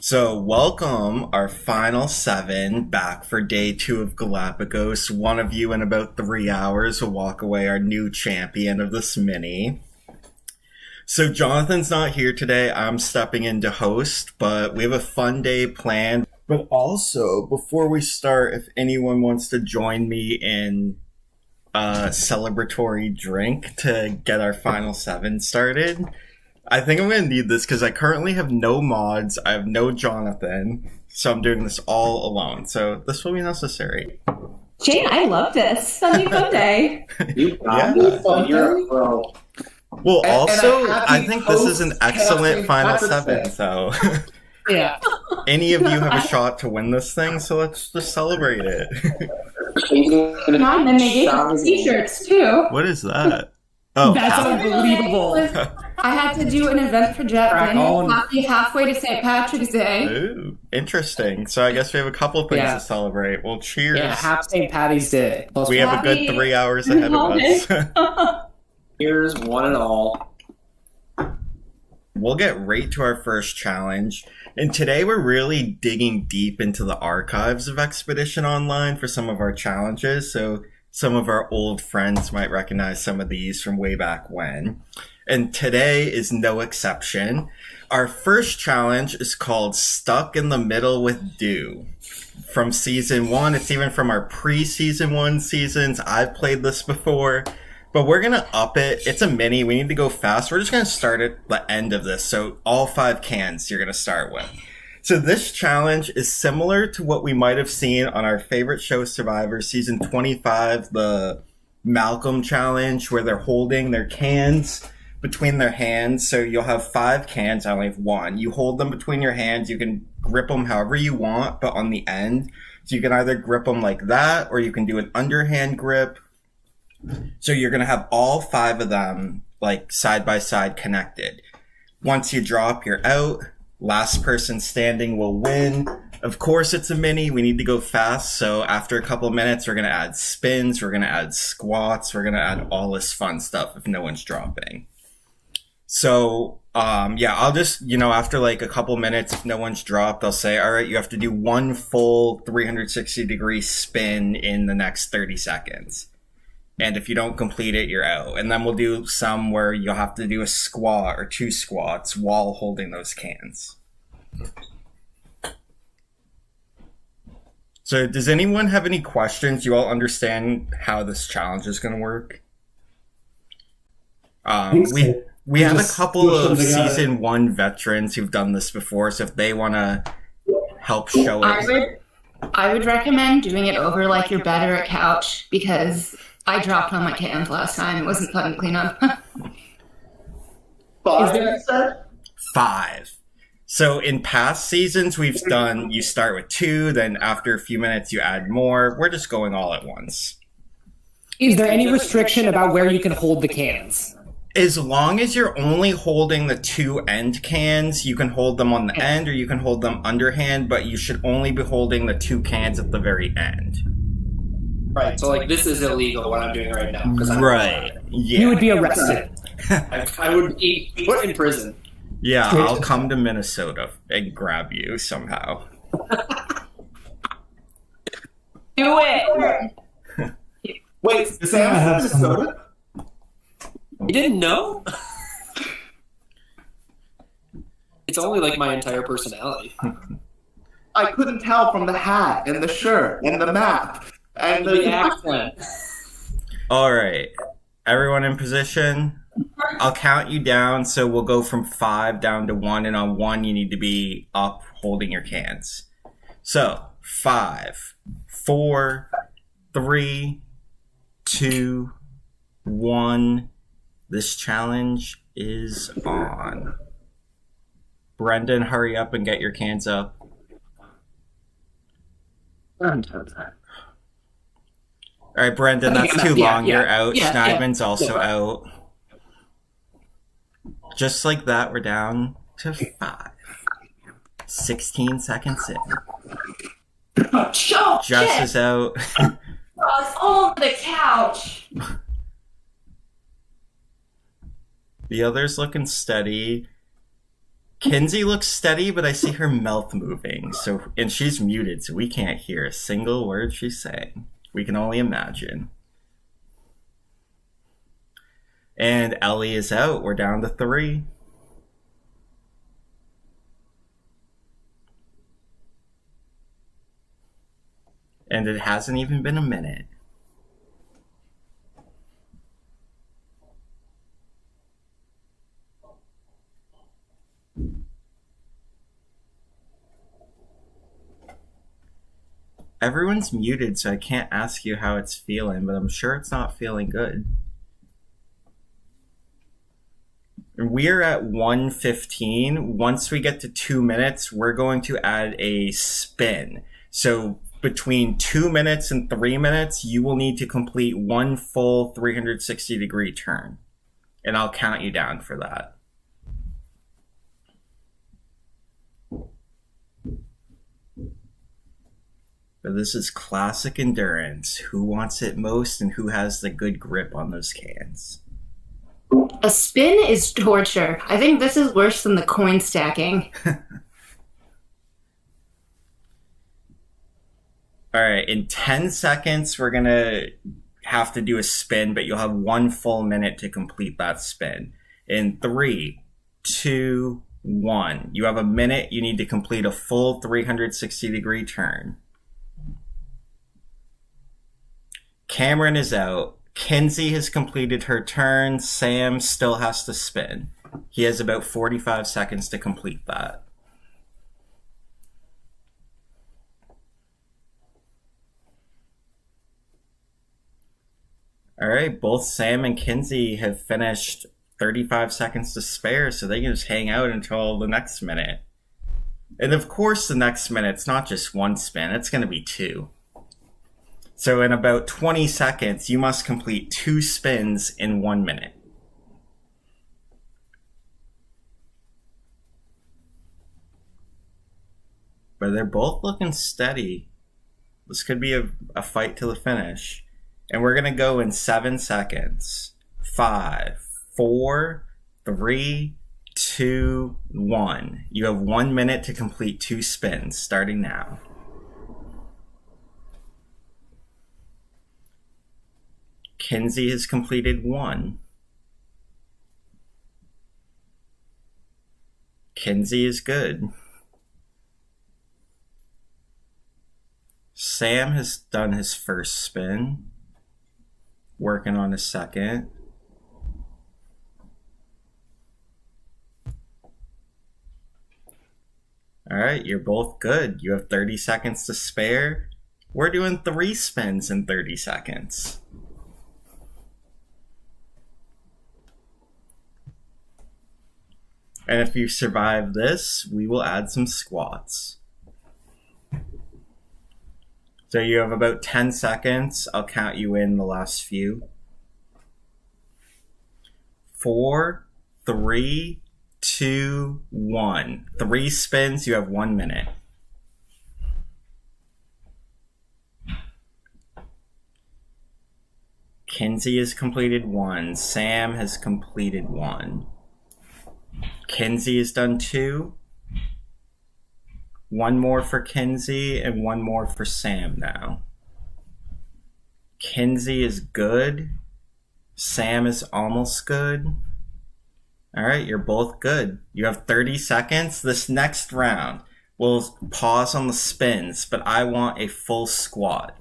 So, welcome our final 7 back for day 2 of Galapagos. One of you in about 3 hours will walk away our new champion of this mini. So, Jonathan's not here today. I'm stepping in to host, but we have a fun day planned. But also, before we start, if anyone wants to join me in a celebratory drink to get our final 7 started, I think I'm going to need this because I currently have no mods. I have no Jonathan. So I'm doing this all alone. So this will be necessary. Jane, I love this. Sunday fun day. You got me. You're a pro. Well, also, I think this is an excellent final 7. So Yeah. any of you have a shot to win this thing. So let's just celebrate it. Come on, then they gave us t-shirts too. What is that? Oh, That's unbelievable. I had to do an event for Jetland halfway to St. Patrick's Day. Ooh, interesting. So I guess we have a couple things to celebrate. Well, cheers. Yeah, half St. Patty's Day. We have a good 3 hours ahead of us. Cheers, one and all. We'll get right to our first challenge. And today we're really digging deep into the archives of Expedition Online for some of our challenges. So some of our old friends might recognize some of these from way back when. And today is no exception. Our first challenge is called Stuck in the Middle with Dew. From season 1, it's even from our pre-season 1 seasons. I've played this before, but we're going to up it. It's a mini. We need to go fast. We're just going to start at the end of this. So all 5 cans you're going to start with. So this challenge is similar to what we might have seen on our favorite show, Survivor, season 25, the Malcolm challenge, where they're holding their cans between their hands. So you'll have 5 cans. I only have 1. You hold them between your hands. You can grip them however you want, but on the end. So you can either grip them like that, or you can do an underhand grip. So you're going to have all 5 of them like side by side connected. Once you drop, you're out. Last person standing will win. Of course, it's a mini. We need to go fast. So after a couple of minutes, we're going to add spins. We're going to add squats. We're going to add all this fun stuff if no one's dropping. So, I'll just, after like a couple minutes, if no one's dropped, I'll say, all right, you have to do 1 full 360-degree spin in the next 30 seconds. And if you don't complete it, you're out. And then we'll do some where you'll have to do a squat or 2 squats while holding those cans. So does anyone have any questions? You all understand how this challenge is going to work? We have a couple of season 1 veterans who've done this before. So if they want to help show it. I would recommend doing it over like you're better at couch, because I dropped on my cans last time. It wasn't fun to clean up. 5. So in past seasons, we've done, you start with 2, then after a few minutes, you add more. We're just going all at once. Is there any restriction about where you can hold the cans? As long as you're only holding the 2 end cans, you can hold them on the end or you can hold them underhand, but you should only be holding the 2 cans at the very end. Right, so like this is illegal what I'm doing right now. Right, yeah. You would be arrested. I would be put in prison. Yeah, I'll come to Minnesota and grab you somehow. Do it! Wait, Sam's Minnesota? You didn't know? It's only like my entire personality. I couldn't tell from the hat and the shirt and the map and the accent. All right, everyone in position. I'll count you down, so we'll go from 5 down to 1, and on 1 you need to be up holding your cans. So 5, 4, 3, 2, 1. This challenge is on. Brendan, hurry up and get your cans up. All right, Brendan, that's too long. You're out. Schneidman's also out. Just like that, we're down to 5. 16 seconds in. Jess is out. It's all over the couch. The other's looking steady. Kinsey looks steady, but I see her mouth moving. And she's muted, so we can't hear a single word she's saying. We can only imagine. And Ellie is out. We're down to 3. And it hasn't even been a minute. Everyone's muted, so I can't ask you how it's feeling, but I'm sure it's not feeling good. We're at 1:15. Once we get to 2 minutes, we're going to add a spin. So between 2 minutes and 3 minutes, you will need to complete one full 360-degree turn. And I'll count you down for that. But this is classic endurance. Who wants it most and who has the good grip on those cans? A spin is torture. I think this is worse than the coin stacking. All right, in 10 seconds, we're going to have to do a spin, but you'll have 1 full minute to complete that spin. In 3, 2, 1. You have a minute. You need to complete a full 360-degree turn. Cameron is out. Kinsey has completed her turn. Sam still has to spin. He has about 45 seconds to complete that. All right, both Sam and Kinsey have finished 35 seconds to spare, so they can just hang out until the next minute. And of course, the next minute's not just 1 spin, it's going to be 2. So in about 20 seconds, you must complete 2 spins in 1 minute. But they're both looking steady. This could be a fight to the finish. And we're going to go in 7 seconds. 5, 4, 3, 2, 1. You have 1 minute to complete 2 spins, starting now. Kinsey has completed 1. Kinsey is good. Sam has done his first spin. Working on his second. All right, you're both good. You have 30 seconds to spare. We're doing 3 spins in 30 seconds. And if you survive this, we will add some squats. So you have about 10 seconds. I'll count you in the last few. 4, 3, 2, 1. 3 spins, you have 1 minute. Kinsey has completed 1. Sam has completed 1. Kinsey has done 2. 1 more for Kinsey and 1 more for Sam now. Kinsey is good. Sam is almost good. All right, you're both good. You have 30 seconds. This next round, we'll pause on the spins, but I want a full squat.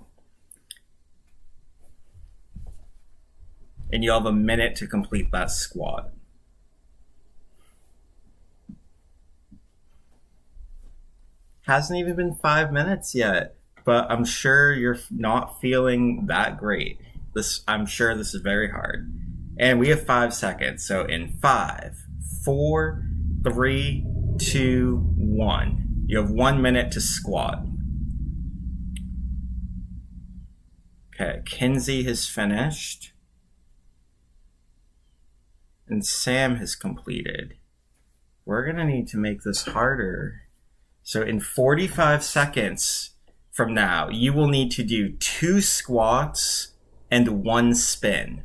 And you'll have a minute to complete that squat. Hasn't even been 5 minutes yet, but I'm sure you're not feeling that great. I'm sure this is very hard. And we have 5 seconds. So in 5, 4, 3, 2, 1. You have 1 minute to squat. Okay, Kinsey has finished. And Sam has completed. We're going to need to make this harder. So in 45 seconds from now, you will need to do 2 squats and 1 spin.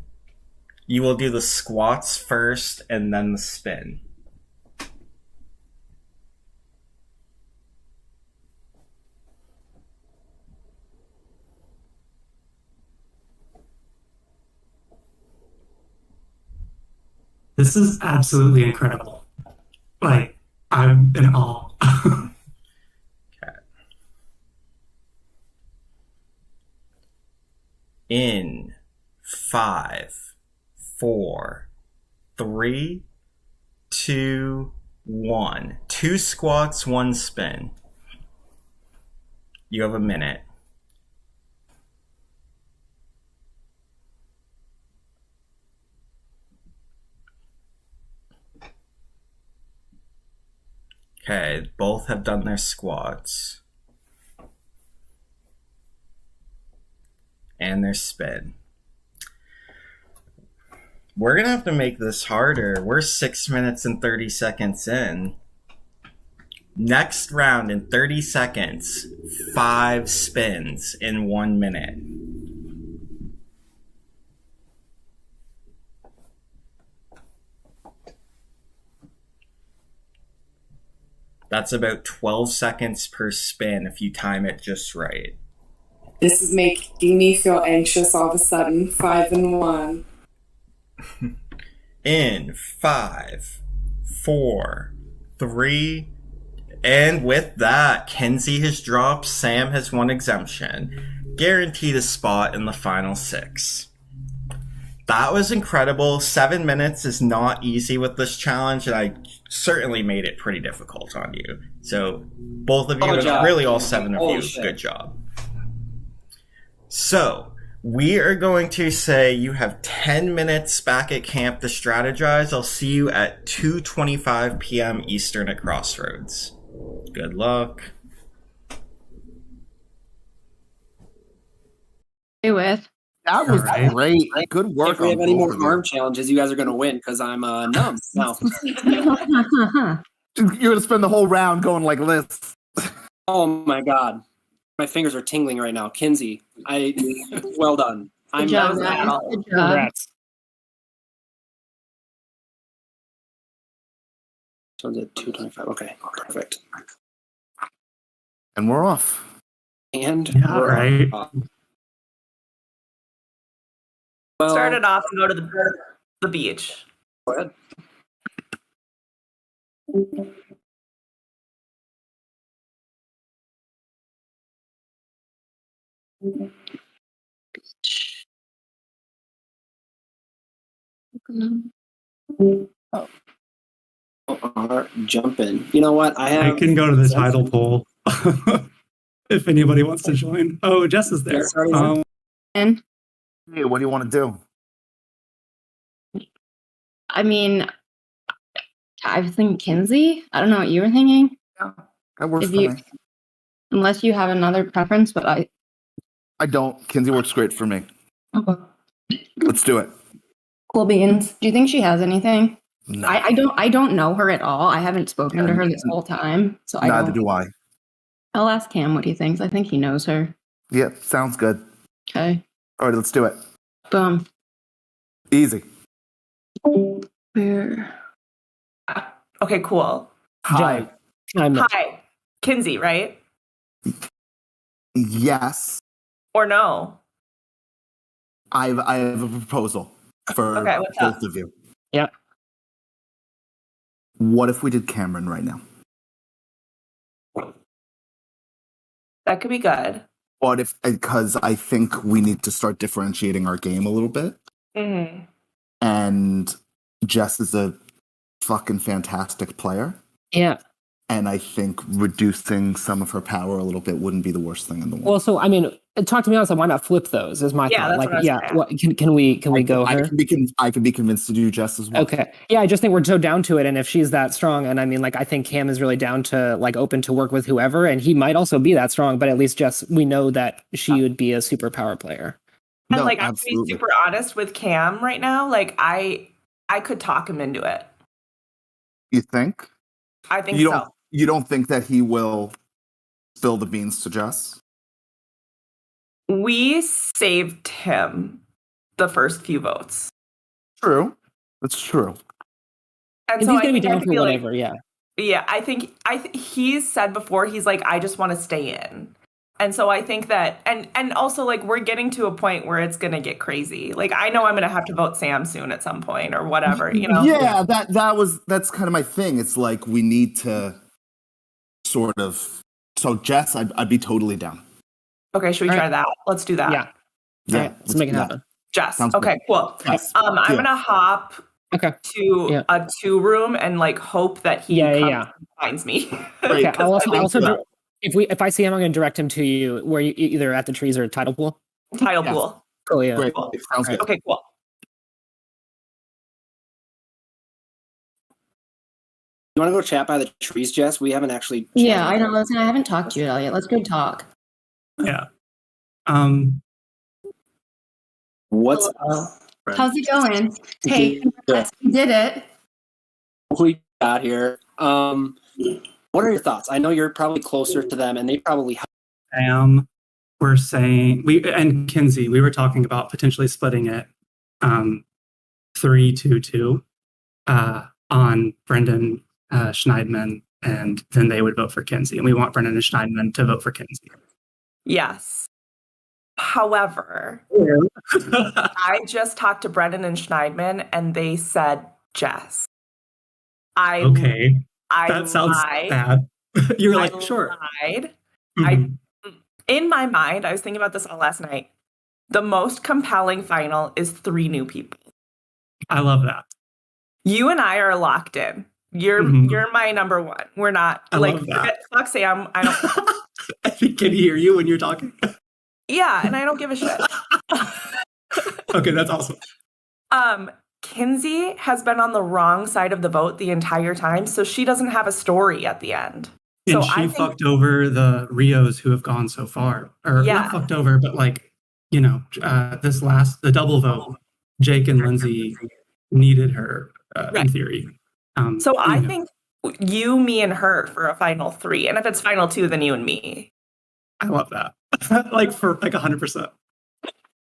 You will do the squats first and then the spin. This is absolutely incredible. Like, I'm in awe. Okay. In 5, 4, 3, 2, 1. 2 squats, 1 spin. You have a minute. Okay, both have done their squats. And their spin. We're gonna have to make this harder. We're 6 minutes and 30 seconds in. Next round in 30 seconds, 5 spins in 1 minute. That's about 12 seconds per spin if you time it just right. This is making me feel anxious all of a sudden. 5 and 1. In 5, 4, 3, and with that, Kenzie has dropped, Sam has won exemption. Guaranteed a spot in the final 6. That was incredible. 7 minutes is not easy with this challenge, and I certainly made it pretty difficult on you. So, both of you, really all 7 of you, good job. So, we are going to say you have 10 minutes back at camp to strategize. I'll see you at 2:25 p.m. Eastern at Crossroads. Good luck. With. That was All right. great. Good work. If we have on any both more of you. arm challenges, you guys are going to win because I'm numb now. You're gonna spend the whole round going like this. Oh my god, my fingers are tingling right now. Kinsey, well done. Good job, guys. Good job. Congrats. So at 2:25. Okay, perfect. And we're off. And Yeah, we're right. off. Well, Started off and go to the beach. go ahead. Are jumping. You know what? I can go to the title poll if anybody wants to join. Oh, Jess is there. Yes, already And Hey, what do you want to do? I mean, I was thinking Kinsey. I don't know what you were thinking. That works If for you, me. unless you have another preference, but I don't. Kinsey works great for me. Let's do it. cool beans. Do you think she has anything? No, I don't know her at all. I haven't spoken to her this whole time, so neither do I. I'll ask Cam what he thinks. I think he knows her. Yeah, sounds good. Okay. All right, let's do it. Boom. Easy. Where? Okay, cool. Hi. Hi, Kinsey, right? Yes, Or no? I have a proposal for Okay, what's both up? of you. Yeah. What if we did Cameron right now? That could be good. What if, because I think we need to start differentiating our game a little bit. Mm-hmm. And Jess is a fucking fantastic player. Yeah. And I think reducing some of her power a little bit wouldn't be the worst thing in the world. Well, so I mean, talk to me honest. Why not flip those? Is my Yeah, thought. that's Like, what I was yeah, saying. what, can we go I her? can be convinced to do Jess as well. Okay. Yeah, I just think we're so down to it. And if she's that strong, and I mean, like, I think Cam is really down to, like, open to work with whoever, and he might also be that strong, but at least just, we know that she would be a super power player. And No, like, I'm absolutely. to be super honest with Cam right now. Like, I could talk him into it. You think? I think You so. don't. You don't think that he will spill the beans to Jess? We saved him the first few votes. True. That's true. And And so he's I going to be think I down could for be like, whatever, yeah. yeah, I think he's said before, he's like, I just want to stay in. And so I think that, and also like we're getting to a point where it's gonna get crazy. Like I know I'm gonna have to vote Sam soon at some point or whatever, you know. Yeah, that's kind of my thing. It's like we need to sort of. So Jess, I'd be totally down. Okay, should we All try right. that? Let's do that. Yeah. Yeah, All right, let's make it do that. happen. Jess. Sounds Okay, cool. Yes. I'm Yeah. gonna hop Okay. to Yeah. a 2 room and like hope that he Yeah, comes yeah. and finds me. Great. Okay. I'll Because I also think if I see him, I'm going to direct him to you where you either at the trees or tidal pool. Tidal Yeah. pool. Cool. Yeah. Great. Cool. Sounds good. Okay, cool. You want to go chat by the trees, Jess? We haven't actually. Yeah, I know. Listen, I haven't talked to you at all yet. Let's go talk. Yeah. What's How's it going? Hey, congrats, you did it. we got here? What are your thoughts? I know you're probably closer to them, and they probably. We're saying and Kinsey, we were talking about potentially splitting it 3-2-2 on Brendan Schneidman, and then they would vote for Kinsey. And we want Brendan and Schneidman to vote for Kinsey. Yes. However, I just talked to Brendan and Schneidman and they said Jess. Okay. I That sounds lied. bad. You were I like, sure. lied. Mhm. In my mind, I was thinking about this all last night. The most compelling final is 3 new people. I love that. You and I are locked in. You're my number one. We're not I like love that. fuck Sam. I don't. I think can hear you when you're talking. Yeah, and I don't give a shit. Okay, that's awesome. Kinsey has been on the wrong side of the vote the entire time, so she doesn't have a story at the end. And So she I think fucked over the Rios who have gone so far. Or Yeah. not fucked over, but like, you know, the double vote, Jake and Lindsay needed her in Right. theory. So I anyhow. think you, me, and her for a final 3. And if it's final 2, then you and me. I love that. Like for like 100%.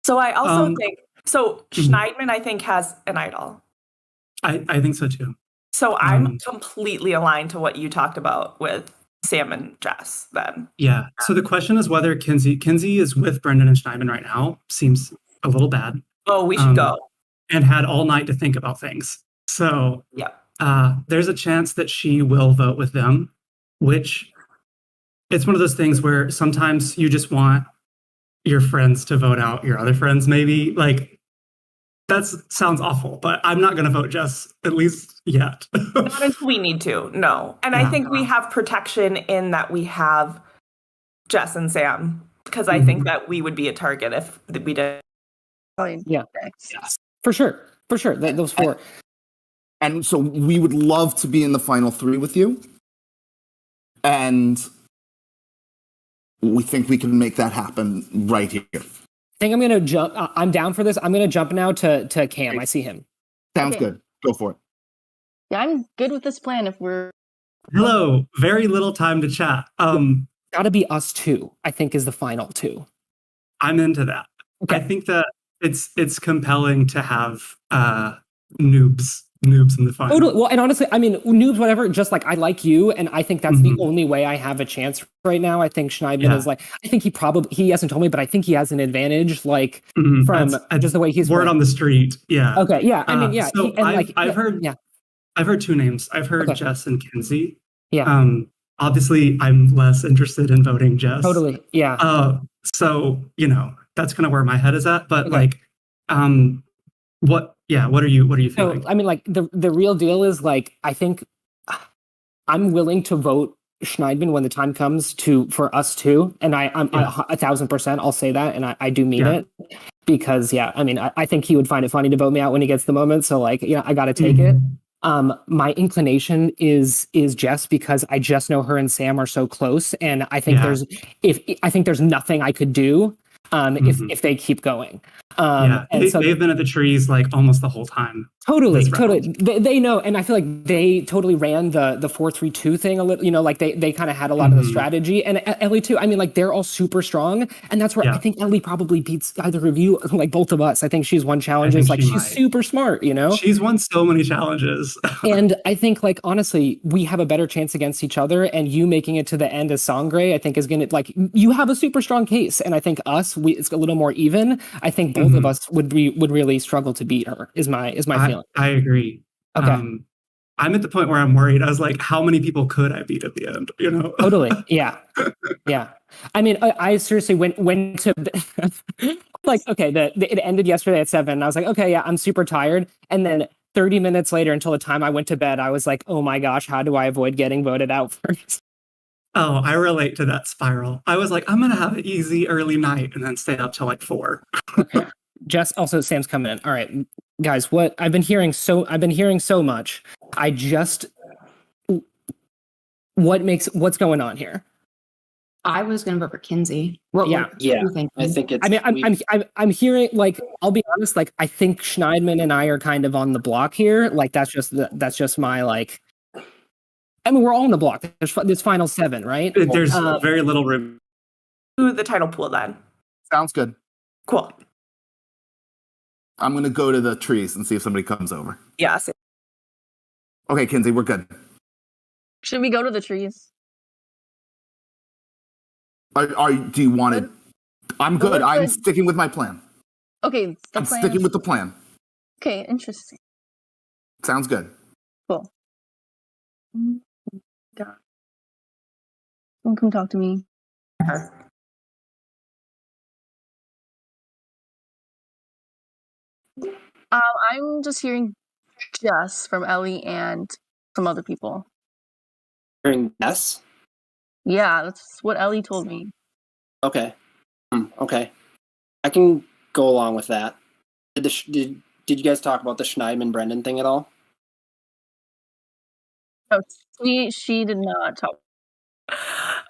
So I also Um, think Schneidman, I think, has an idol. I think so too. So I'm Um, completely aligned to what you talked about with Sam and Jess then. Yeah. So the question is whether Kinsey is with Brendan and Schneidman right now. Seems a little bad. Oh, we should go. And had all night to think about things. So Yep. there's a chance that she will vote with them, which it's one of those things where sometimes you just want your friends to vote out your other friends, maybe. Like, that sounds awful, but I'm not going to vote Jess, at least yet. Not until we need to, no. And I Yeah. think we have protection in that we have Jess and Sam, because I think that we would be a target if we did. Yeah. For sure. Those 4. And so we would love to be in the final 3 with you. And we think we can make that happen right here. I think I'm going to jump. I'm down for this. I'm going to jump now to Cam. I see him. Sounds Okay. good. Go for it. Yeah, I'm good with this plan if we're Hello. Very little time to chat. Got to be us 2, I think, is the final 2. I'm into that. Okay. I think that it's compelling to have noobs in the final. Totally. Well, and honestly, I mean, noobs, whatever, just like I like you, and I think that's the only way I have a chance right now. I think Schneidman is like, I think he hasn't told me, but I think he has an advantage, like from just the way he's word on the street. Yeah. Okay. Yeah. I mean, yeah. So I've heard 2 names. I've heard Jess and Kinsey. Yeah. Obviously, I'm less interested in voting Jess. Totally. Yeah. So you know that's kind of where my head is at. But like, what are you feeling? So, I mean, like the real deal is like I think I'm willing to vote Schneidman when the time comes for us too, and I'm 1,000%. I'll say that, and I do mean it because I mean I think he would find it funny to vote me out when he gets the moment. So like I got to take it. My inclination is Jess because I just know her and Sam are so close, and I think there's nothing I could do if they keep going. They've been at the trees like almost the whole time. Totally. They know, and I feel like they totally ran the 4-3-2 thing a little. Like they kind of had a lot of the strategy, and Ellie too. I mean, like they're all super strong, and that's where I think Ellie probably beats either of you, like both of us. I think she's won challenges. Like she's super smart. She's won so many challenges, and I think like honestly, we have a better chance against each other. And you making it to the end as Sangre, I think is gonna like you have a super strong case, and I think it's a little more even. I think both of us would really struggle to beat her. Is my feeling. I agree. Okay. I'm at the point where I'm worried. I was like, how many people could I beat at the end? Totally. Yeah. I mean, I seriously went to like, okay, it ended yesterday at 7. And I was like, okay, yeah, I'm super tired. And then 30 minutes later, until the time I went to bed, I was like, oh my gosh, how do I avoid getting voted out first? Oh, I relate to that spiral. I was like, I'm gonna have an easy early night and then stay up till like 4. Okay. Jess, also Sam's coming in. All right, guys, what I've been hearing so much. What's going on here? I was gonna vote for Kinsey. I think it's. I mean, I'm hearing like I'll be honest. Like I think Schneidman and I are kind of on the block here. Like that's just my like. I mean, we're all on the block. There's final 7, right? There's very little room. Do the title pool then. Sounds good. Cool. I'm going to go to the trees and see if somebody comes over. Yeah. Okay, Kinsey, we're good. Should we go to the trees? Do you want to? I'm good. I'm sticking with my plan. Okay. I'm sticking with the plan. Okay, interesting. Sounds good. Cool. God. Don't come talk to me. I'm just hearing Jess from Ellie and some other people. Hearing Jess? Yeah, that's what Ellie told me. Okay. Okay. I can go along with that. Did you guys talk about the Schneidman Brendan thing at all? Oh, she did not talk.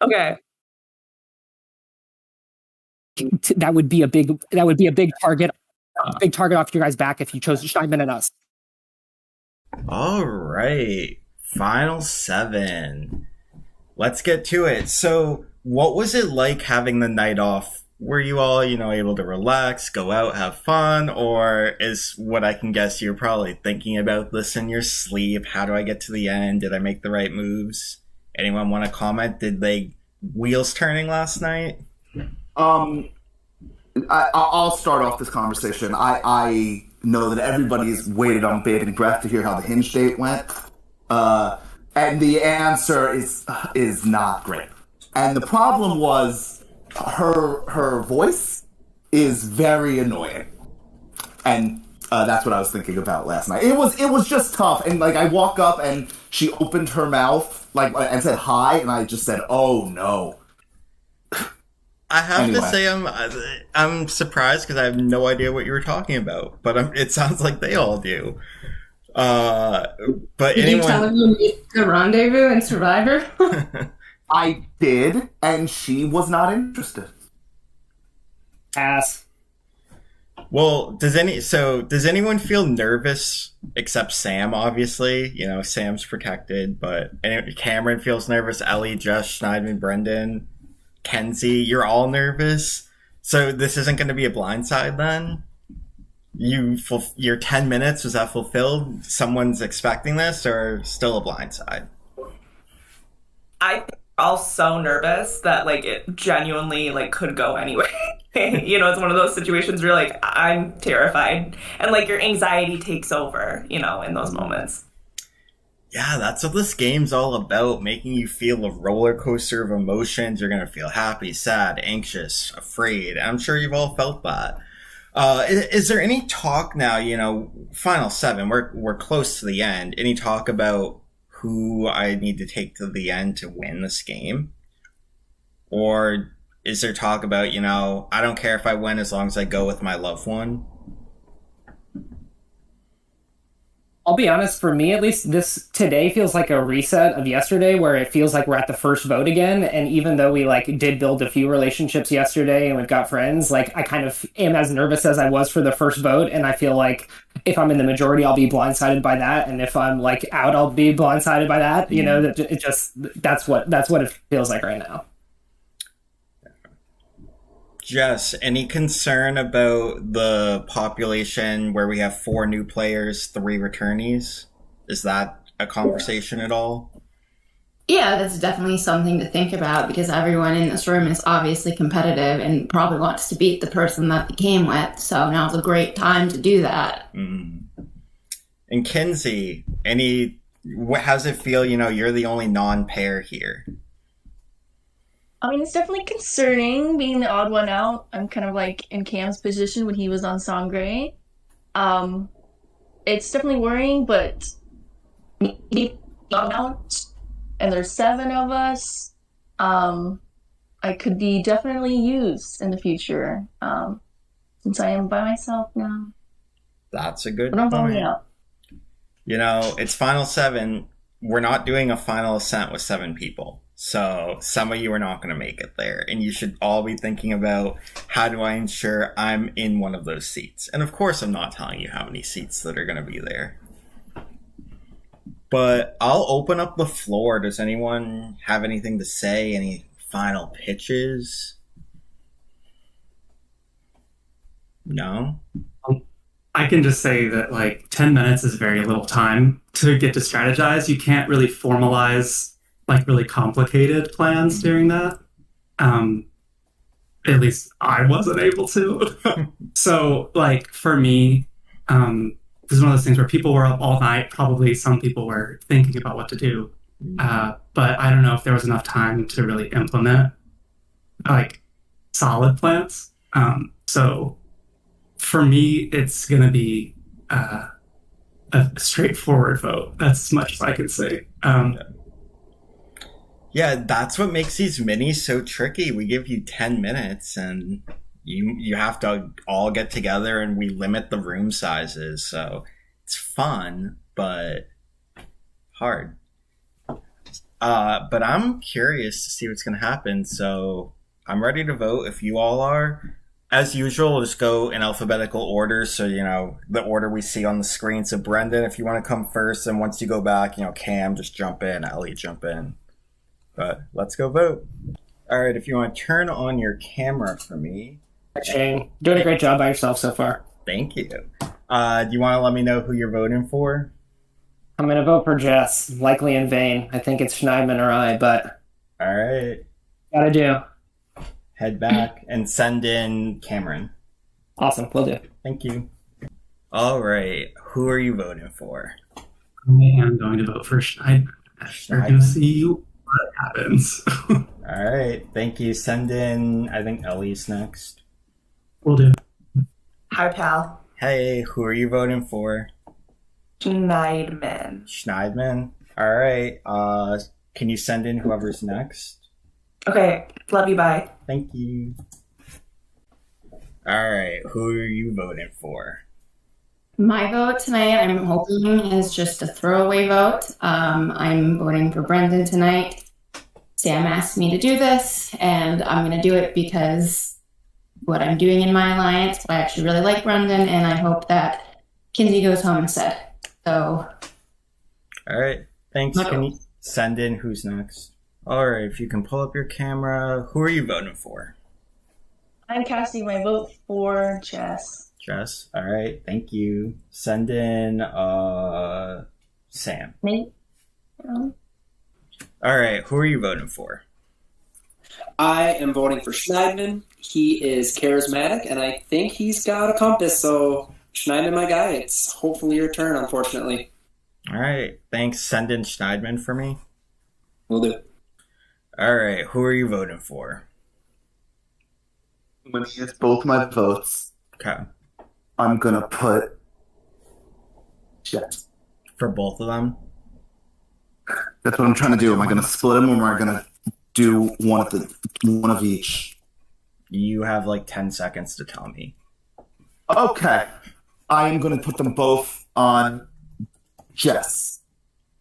Okay. That would be a big target. Big target off your guys' back if you chose Schneidman and us. All right. Final 7. Let's get to it. So, what was it like having the night off? Were you all, able to relax, go out, have fun? Or is what I can guess you're probably thinking about this in your sleep? How do I get to the end? Did I make the right moves? Anyone want to comment? Did they wheels turning last night? I'll start off this conversation. I know that everybody's waited on bated breath to hear how the hinge date went. And the answer is not great. And the problem was her voice is very annoying. And that's what I was thinking about last night. It was just tough. And like I walk up and she opened her mouth like and said hi, and I just said, "Oh no." I have to say I'm surprised because I have no idea what you were talking about, but it sounds like they all do. But did you tell her you made the rendezvous in Survivor? I did, and she was not interested. Pass. Well, does anyone feel nervous except Sam? Obviously, Sam's protected, but Cameron feels nervous. Ellie, Jess, Schneidman, Brendan. Kenzie, you're all nervous. So this isn't going to be a blindside then? Your 10 minutes, was that fulfilled? Someone's expecting this or still a blindside? I think we're all so nervous that like it genuinely like could go anyway. It's one of those situations where like I'm terrified and like your anxiety takes over, in those moments. Yeah, that's what this game's all about, making you feel a roller coaster of emotions. You're going to feel happy, sad, anxious, afraid. I'm sure you've all felt that. Is there any talk now, final 7, we're close to the end. Any talk about who I need to take to the end to win this game? Or is there talk about, I don't care if I win as long as I go with my loved one? I'll be honest, for me at least, this today feels like a reset of yesterday where it feels like we're at the first vote again. And even though we like did build a few relationships yesterday and we've got friends, like I kind of am as nervous as I was for the first vote. And I feel like if I'm in the majority, I'll be blindsided by that. And if I'm like out, I'll be blindsided by that. You know, it just, that's what it feels like right now. Jess, any concern about the population where we have 4 new players, 3 returnees? Is that a conversation at all? Yeah, that's definitely something to think about because everyone in this room is obviously competitive and probably wants to beat the person that they came with. So now's a great time to do that. Mm. And Kinsey, how's it feel? You know, you're the only non-pair here. I mean, it's definitely concerning being the odd one out. I'm kind of like in Cam's position when he was on Sangre. It's definitely worrying, but out, and there's 7 of us. I could be definitely used in the future, since I am by myself now. That's a good But I'm point. voting out. You know, it's Final 7. We're not doing a final ascent with 7 people. So some of you are not going to make it there. And you should all be thinking about, how do I ensure I'm in one of those seats? And of course, I'm not telling you how many seats that are going to be there. But I'll open up the floor. Does anyone have anything to say? Any final pitches? No? I can just say that like 10 minutes is very little time to get to strategize. You can't really formalize like really complicated plans during that. At least I wasn't able to. So like for me, this is one of those things where people were up all night. Probably some people were thinking about what to do. But I don't know if there was enough time to really implement like solid plans. So for me, it's going to be a straightforward vote. That's as much as I can say. Yeah, that's what makes these minis so tricky. We give you 10 minutes and you have to all get together and we limit the room sizes. So it's fun, but hard. But I'm curious to see what's going to happen. So I'm ready to vote if you all are. As usual, we'll just go in alphabetical order. So, you know, the order we see on the screen. So Brendan, if you want to come first, and once you go back, you know, Cam, just jump in, Ellie, jump in. But let's go vote. All right, if you want to turn on your camera for me. Shane, doing a great job by yourself so far. Thank you. Do you want to let me know who you're voting for? I'm going to vote for Jess, likely in vain. I think it's Schneidman or I, but... All right. Gotta do. Head back and send in Cameron. Awesome, will do. Thank you. All right, who are you voting for? I am going to vote for Schneidman. We're going to see what happens. All right, thank you. Send in, I think Ellie's next. Will do. Hi, pal. Hey, who are you voting for? Schneidman. Schneidman? All right, can you send in whoever's next? Okay, love you, bye. Thank you. All right, who are you voting for? My vote tonight, I'm hoping, is just a throwaway vote. I'm voting for Brendan tonight. Sam asked me to do this, and I'm going to do it because what I'm doing in my alliance, I actually really like Brendan, and I hope that Kinsey goes home instead. So. All right, thanks. Can you send in who's next? All right, if you can pull up your camera, who are you voting for? I'm casting my vote for Jess. Jess, all right, thank you. Send in Sam. Me? All right, who are you voting for? I am voting for Schneidman. He is charismatic, and I think he's got a compass, so Schneidman, my guy. It's hopefully your turn, unfortunately. All right, thanks. Send in Schneidman for me. Will do. All right, who are you voting for? When he gets both my votes, Okay. I'm gonna put Jess. For both of them? That's what I'm trying to do. Am I gonna split them, or am I gonna do one of each? You have like 10 seconds to tell me. Okay. I am gonna put them both on Jess.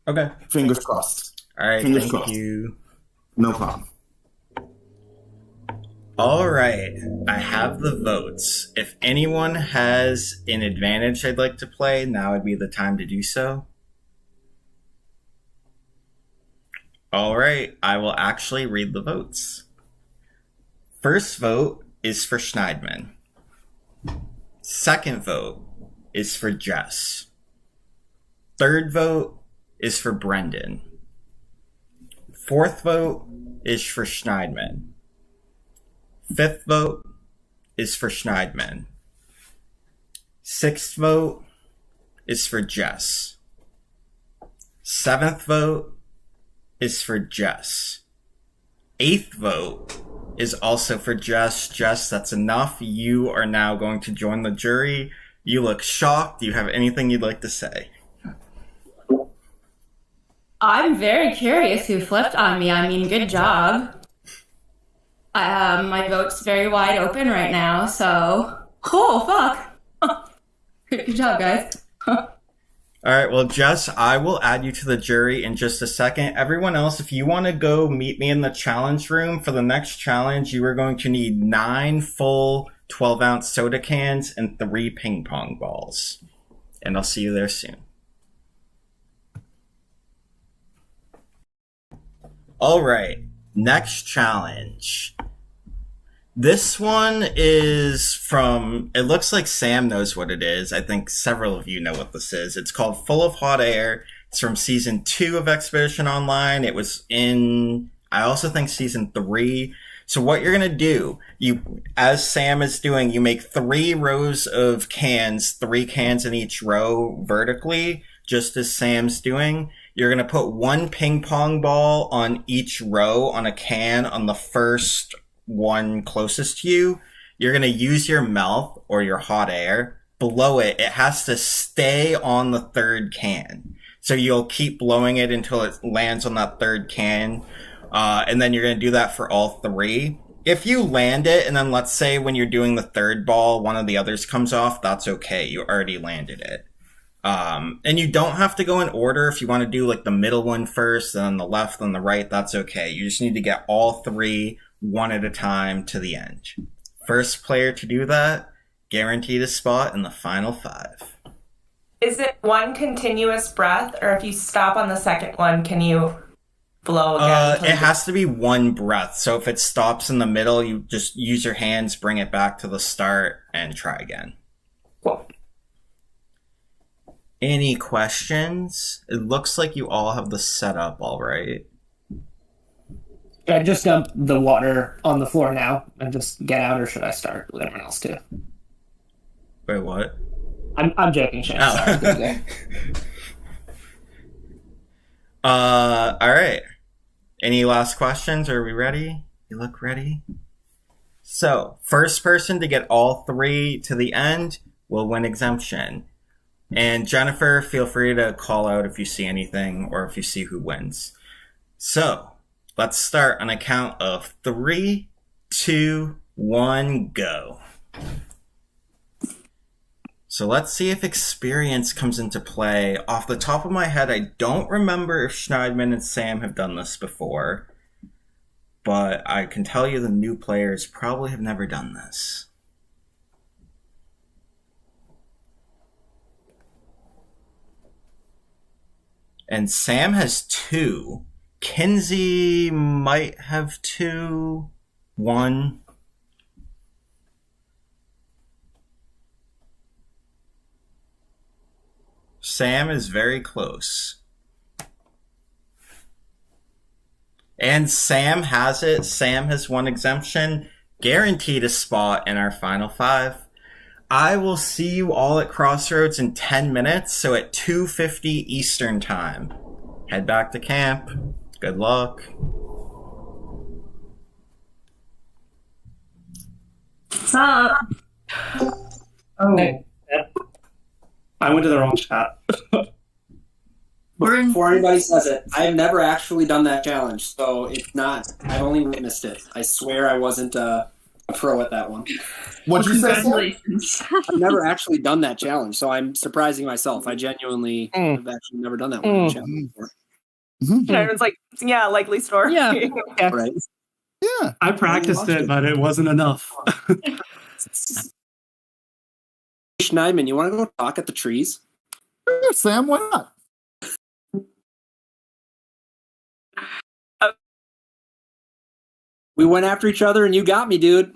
Okay. Fingers crossed. All right. Fingers Thank crossed. you. No problem. All right. I have the votes. If anyone has an advantage they'd like to play, now would be the time to do so. All right. I will actually read the votes. First vote is for Schneidman. Second vote is for Jess. Third vote is for Brendan. Fourth vote is for Schneidman. Fifth vote is for Schneidman. Sixth vote is for Jess. Seventh vote is for Jess. Eighth vote is also for Jess. Jess, that's enough. You are now going to join the jury. You look shocked. Do you have anything you'd like to say? I'm very curious who flipped on me. I mean, good job. My vote's very wide open right now, so... Oh, fuck. Good job, guys. All right, well, Jess, I will add you to the jury in just a second. Everyone else, if you want to go meet me in the challenge room for the next challenge, you are going to need 9 full 12-ounce soda cans and 3 ping pong balls. And I'll see you there soon. All right, next challenge. This one is from, it looks like Sam knows what it is. I think several of you know what this is. It's called Full of Hot Air. It's from season 2 of Expedition Online. It was in, I also think, season 3. So what you're going to do, as Sam is doing, you make 3 rows of cans, 3 cans in each row vertically, just as Sam's doing. You're going to put 1 ping pong ball on each row on a can on the first one closest to you. You're going to use your mouth or your hot air. Blow it. It has to stay on the third can. So you'll keep blowing it until it lands on that third can. And then you're going to do that for all 3. If you land it, and then let's say when you're doing the third ball, one of the others comes off, that's okay. You already landed it. And you don't have to go in order. If you want to do like the middle one first, then the left, then the right, that's okay. You just need to get all 3 one at a time to the end. First player to do that, guaranteed a spot in the final 5. Is it one continuous breath, or if you stop on the second one, can you blow again? It has to be one breath. So if it stops in the middle, you just use your hands, bring it back to the start, and try again. Cool. Any questions? It looks like you all have the setup all right. Should I just dump the water on the floor now and just get out, or should I start with everyone else too? Wait, what? I'm joking, Shane. Oh. Sorry. All right. Any last questions? Are we ready? You look ready? So, first person to get all 3 to the end will win exemption. And Jennifer, feel free to call out if you see anything or if you see who wins. So, let's start on a count of 3, 2, 1, go. So let's see if experience comes into play. Off the top of my head, I don't remember if Schneidman and Sam have done this before, but I can tell you the new players probably have never done this. And Sam has 2. Kinsey might have 2. 1. Sam is very close. And Sam has it. Sam has 1 exemption. Guaranteed a spot in our final 5. I will see you all at Crossroads in 10 minutes, so at 2:50 Eastern Time. Head back to camp. Good luck. What's up? Oh, I went to the wrong chat. Before anybody says it, I've never actually done that challenge, so it's not. I've only witnessed it. I swear I wasn't pro at that one. What'd you say, Sam? Congratulations. I've never actually done that challenge, so I'm surprising myself. I genuinely have actually never done that one challenge before. Everyone's like, yeah, likely story. Yeah. Yeah. Right? Yeah. I practiced it, but it wasn't enough. Schneidman, you want to go talk at the trees? Sure, Sam, why not? We went after each other, and you got me, dude.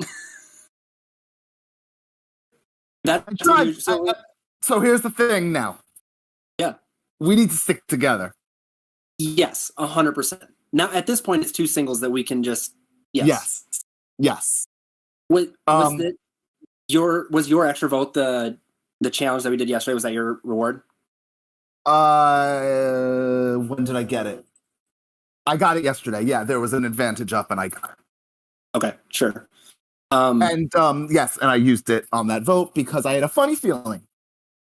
That's I tried. so, So here's the thing now. Yeah. We need to stick together. yes, 100%. Now, at this point, it's two singles that we can just Yes. Was your extra vote the challenge that we did yesterday? Was that your reward? When did I get it? I got it yesterday. Yeah, there was an advantage up and I got it. Okay, sure. Yes, and I used it on that vote because I had a funny feeling.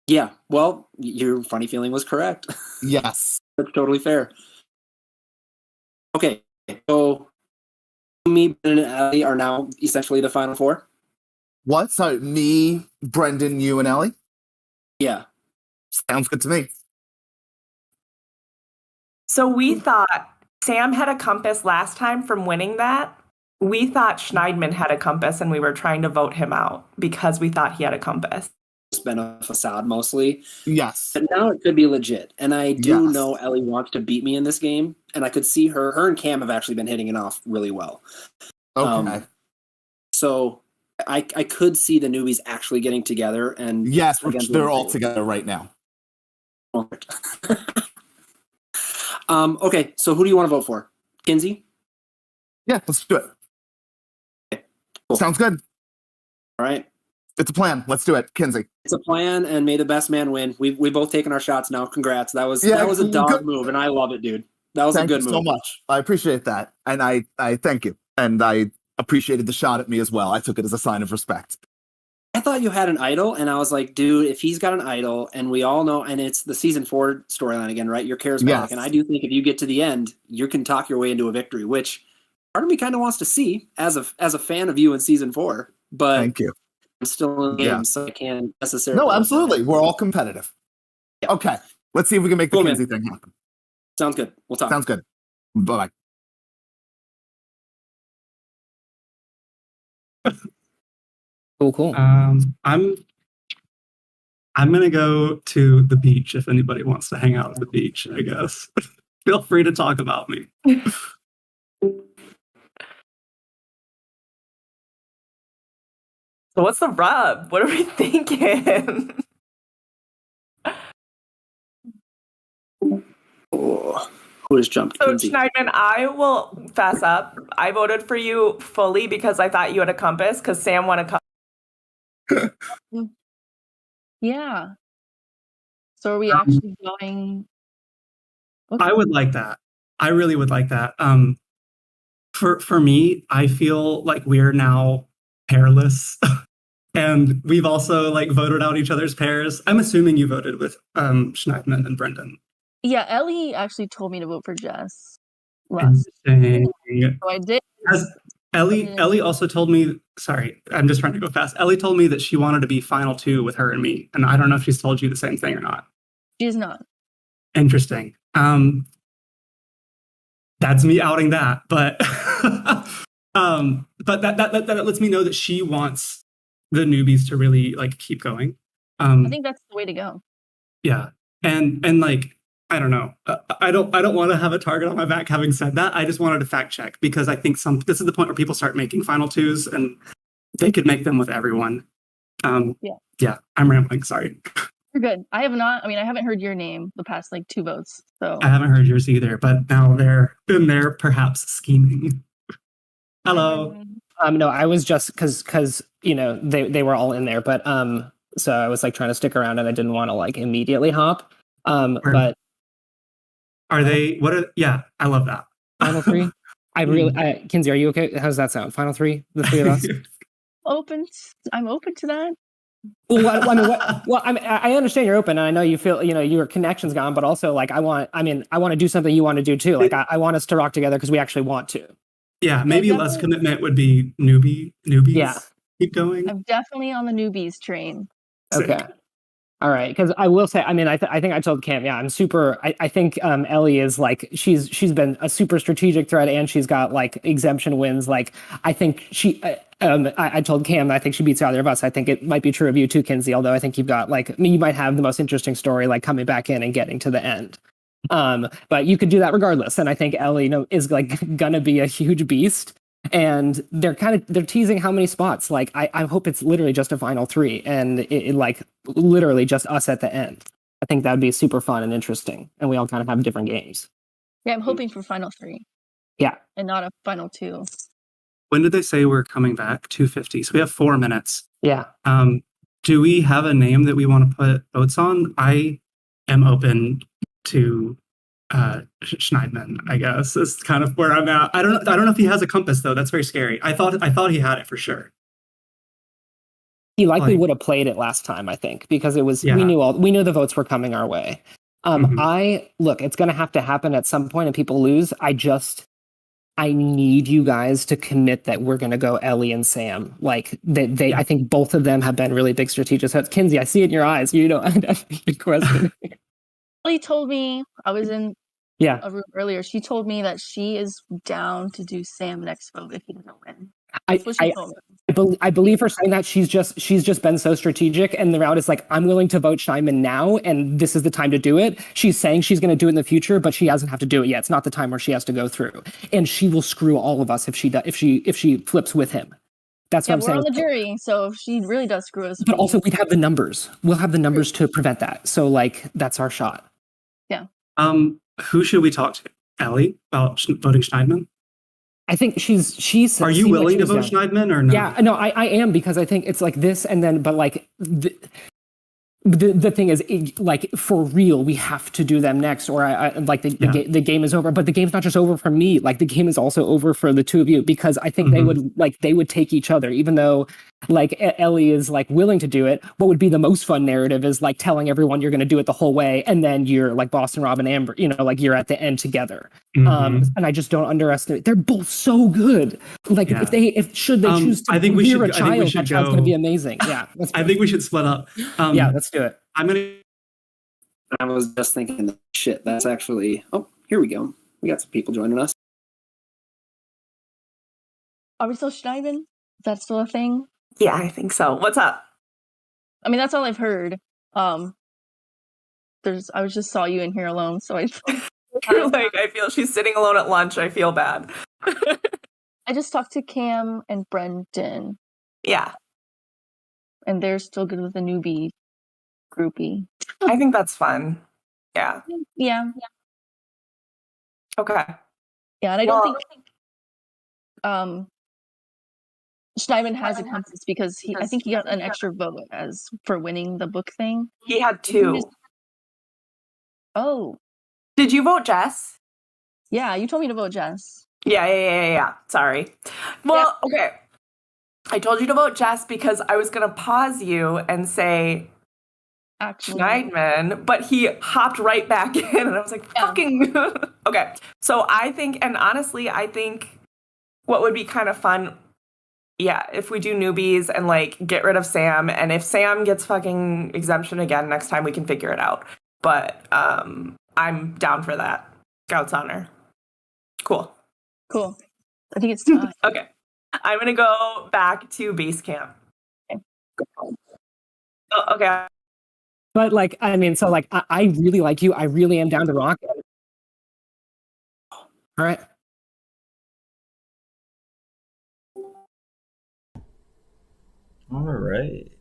Yeah, well, your funny feeling was correct. Yes. That's totally fair. Okay, so me, Ben, and Ellie are now essentially the final four? What? So me, Brendan, you, and Ellie? Yeah. Sounds good to me. So we thought Sam had a compass last time from winning that. We thought Schneidman had a compass and we were trying to vote him out because we thought he had a compass. It's been a facade mostly. Yes. But now it could be legit. And I do Yes. know Ellie wants to beat me in this game. And I could see her and Cam have actually been hitting it off really well. Okay. So I could see the newbies actually getting together and Yes, against they're the all newbies. together right now. Okay, so who do you want to vote for? Kinsey? Yeah, let's do it. Cool. Sounds good. All right. It's a plan. Let's do it, Kinsey. It's a plan, and may the best man win. We both taken our shots now. Congrats. That was Yeah, a dog good. move, and I love it, dude. That was Thank a good you move. so much. I appreciate that. And I thank you. And I appreciated the shot at me as well. I took it as a sign of respect. I thought you had an idol, and I was like, dude, if he's got an idol, and we all know, and it's the season 4 storyline again, right? You're charismatic, Yes. and I do think if you get to the end, you can talk your way into a victory, which part of me kind of wants to see as a fan of you in season 4. But Thank you. I'm still in the game, Yeah. so I can't necessarily. No, absolutely. We're all competitive. Yeah. Okay. Let's see if we can make the Cool, man. Kinsey thing happen. Sounds good. We'll talk. Sounds good. Bye-bye. Cool. I'm gonna go to the beach if anybody wants to hang out at the beach, I guess. Feel free to talk about me. So what's the rub? What are we thinking? Oh, who has jumped? So Kinsey? Schneidman, I will fess up. I voted for you fully because I thought you had a compass because Sam won a compass. Yeah. So are we actually going? Okay. I would like that. I really would like that. For me, I feel like we're now pairless. And we've also like voted out each other's pairs. I'm assuming you voted with Schneidman and Brendan. Yeah, Ellie actually told me to vote for Jess last. Interesting. So I did. Ellie also told me, sorry, I'm just trying to go fast. Ellie told me that she wanted to be final 2 with her and me. And I don't know if she's told you the same thing or not. She's not. Interesting. That's me outing that, but that lets me know that she wants the newbies to really like keep going. I think that's the way to go. Yeah, and like I don't know. I don't want to have a target on my back. Having said that, I just wanted to fact check because I think this is the point where people start making final 2s, and they could make them with everyone. Yeah, I'm rambling. Sorry. You're good. I haven't heard your name the past like 2 votes. So I haven't heard yours either, but now they're in there perhaps scheming. Hello. No, I was just because they were all in there, but so I was like trying to stick around and I didn't want to like immediately hop. But are they? What are? Yeah, I love that. Final 3. Kinsey, are you okay? How's that sound? Final 3, the 3 of us. I'm open to that. I understand you're open, and I know you feel your connection's gone, but also like I want to do something you want to do too. Like I want us to rock together because we actually want to. Yeah, maybe less commitment would be newbies. Yeah. Keep going. I'm definitely on the newbies train. Sick. Okay. All right, because I will say, I mean, I think I told Cam, yeah, I'm super. I think Ellie is like she's been a super strategic threat, and she's got like exemption wins. Like I think I told Cam I think she beats either of us. I think it might be true of you too, Kinsey. Although I think you've got like, I mean, you might have the most interesting story, like coming back in and getting to the end. But you could do that regardless, and I think Ellie, is like gonna be a huge beast. And they're teasing how many spots. Like I hope it's literally just a final 3, and it like literally just us at the end. I think that would be super fun and interesting, and we all kind of have different games. Yeah, I'm hoping for final 3. Yeah, and not a final 2. When did they say we're coming back? 2:50. So we have 4 minutes. Yeah. Do we have a name that we want to put votes on? I am open to Schneidman, I guess, is kind of where I'm at. I don't know if he has a compass though. That's very scary. I thought he had it for sure. He likely would have played it last time, I think, because it was we knew the votes were coming our way. It's going to have to happen at some point, and people lose. I need you guys to commit that we're going to go Ellie and Sam. Like I think both of them have been really big strategists. So Kinsey, I see it in your eyes. You know, big question. Ellie told me, I was in a room earlier. She told me that she is down to do Sam next vote if he doesn't win. I believe her saying that she's just been so strategic, and the route is like, I'm willing to vote Scheinman now, and this is the time to do it. She's saying she's going to do it in the future, but she doesn't have to do it yet. It's not the time where she has to go through, and she will screw all of us if she flips with him. That's what I'm saying. We're on the jury, so if she really does screw us. But also, we'd have the numbers. We'll have the numbers to prevent that. So, like, that's our shot. Yeah. Who should we talk to? Ellie about voting Schneidman? I think she's. Are you willing to vote Schneidman or no? Yeah, no, I am, because I think it's like this, and then, but like the thing is, like, for real, we have to do them next, or the game is over. But the game's not just over for me. Like, the game is also over for the two of you, because I think they would take each other, even though like Ellie is like willing to do it. What would be the most fun narrative is like telling everyone you're going to do it the whole way, and then you're like Boston Rob and Amber, like you're at the end together. And I just don't underestimate. They're both so good. Like if they choose to I think rear a child, that child's going to be amazing. Yeah, I think we should split up. Yeah, let's do it. I was just thinking, shit, that's actually. Oh, here we go. We got some people joining us. Are we still Schneidman? Is that still a thing? Yeah, I think so. What's up? I mean, that's all I've heard. I just saw you in here alone, so I. You're like, I feel she's sitting alone at lunch. I feel bad. I just talked to Cam and Brendan. Yeah. And they're still good with the newbie groupie. I think that's fun. Yeah. Yeah. Okay. Yeah, and I don't think Schneidman has a compass, because I think he got an extra vote for winning the book thing. He had 2. Oh. Did you vote Jess? Yeah, you told me to vote Jess. Yeah. Sorry. Well, okay. I told you to vote Jess because I was going to pause you and say Schneidman, but he hopped right back in, and I was like, fucking. Okay. So I think what would be kind of fun, if we do newbies and like get rid of Sam, and if Sam gets fucking exemption again next time, we can figure it out. But I'm down for that. Scout's honor. Cool. I think it's time. Okay. I'm going to go back to base camp. Okay. Oh, okay. But like, I mean, so like, I really like you. I really am down to rock. All right. All right.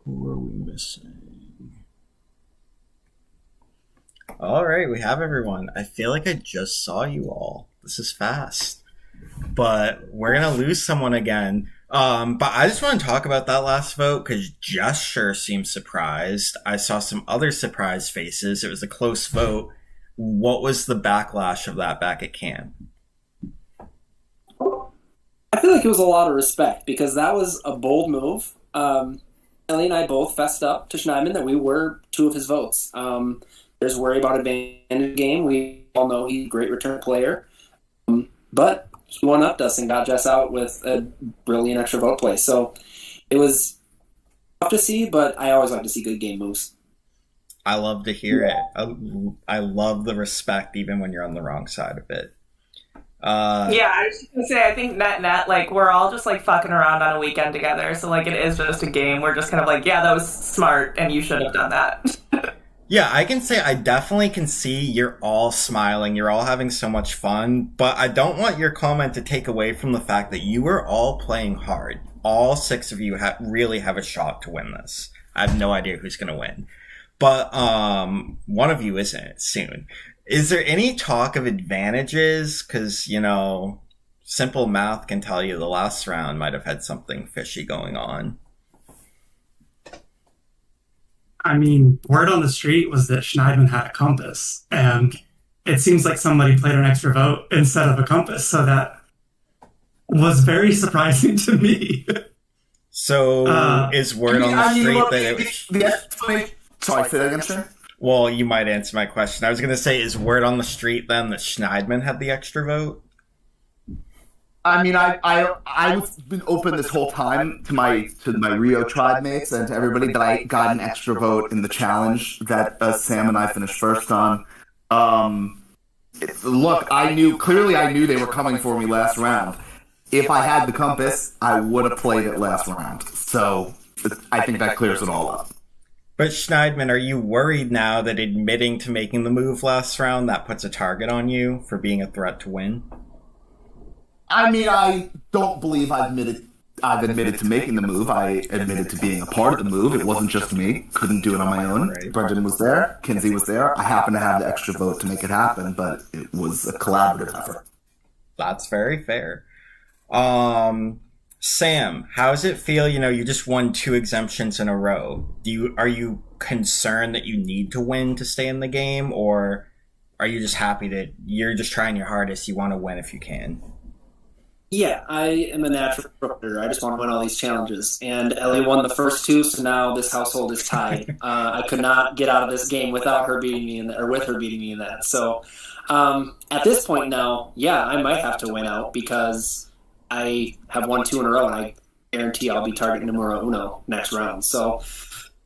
Who are we missing? All right, we have everyone. I feel like I just saw you all. This is fast. But we're going to lose someone again. But I just want to talk about that last vote, because Jess sure seemed surprised. I saw some other surprised faces. It was a close vote. What was the backlash of that back at camp? I feel like it was a lot of respect, because that was a bold move. Ellie and I both fessed up to Schneidman that we were 2 of his votes. There's worry about advantage game. We all know he's a great return player. But he one-upped us and got Jess out with a brilliant extra vote play. So it was tough to see, but I always like to see good game moves. I love to hear it. I love the respect even when you're on the wrong side of it. Yeah, I was just gonna say, I think net, like, we're all just, like, fucking around on a weekend together, so, like, it is just a game. We're just kind of like, yeah, that was smart, and you should have done that. Yeah, I can say I definitely can see you're all smiling, you're all having so much fun, but I don't want your comment to take away from the fact that you were all playing hard. All 6 of you really have a shot to win this. I have no idea who's going to win. But one of you isn't soon. Is there any talk of advantages? Because, simple math can tell you the last round might have had something fishy going on. I mean, word on the street was that Schneidman had a compass, and it seems like somebody played an extra vote instead of a compass, so that was very surprising to me. So is word on the street that it was... Sorry, say that again, Shane? Well, you might answer my question. I was going to say, is word on the street then that Schneidman had the extra vote? I mean, I've been open this whole time to my Rio tribe mates and to everybody that I got an extra vote in the challenge that Sam and I finished first on. Look, I knew they were coming for me last round. If I had the compass, I would have played it last round. So I think that clears it all up. But Schneidman, are you worried now that admitting to making the move last round, that puts a target on you for being a threat to win? I mean, I don't believe I've admitted to making the move. I admitted to being a part of the move. It wasn't just me. Couldn't do it on my own. Right. Brendan was there. Kinsey was there. I happened to have the extra vote to make it happen, but it was a collaborative effort. That's very fair. Sam, how does it feel? You just won 2 exemptions in a row. Are you concerned that you need to win to stay in the game, or are you just happy that you're just trying your hardest? You want to win if you can? Yeah, I am a natural competitor. I just want to win all these challenges. And Ellie won the first 2, so now this household is tied. I could not get out of this game without her beating me or with her beating me in that. So at this point now, yeah, I might have to win out because I have won 2 in a row, and I guarantee I'll be targeting numero uno next round. So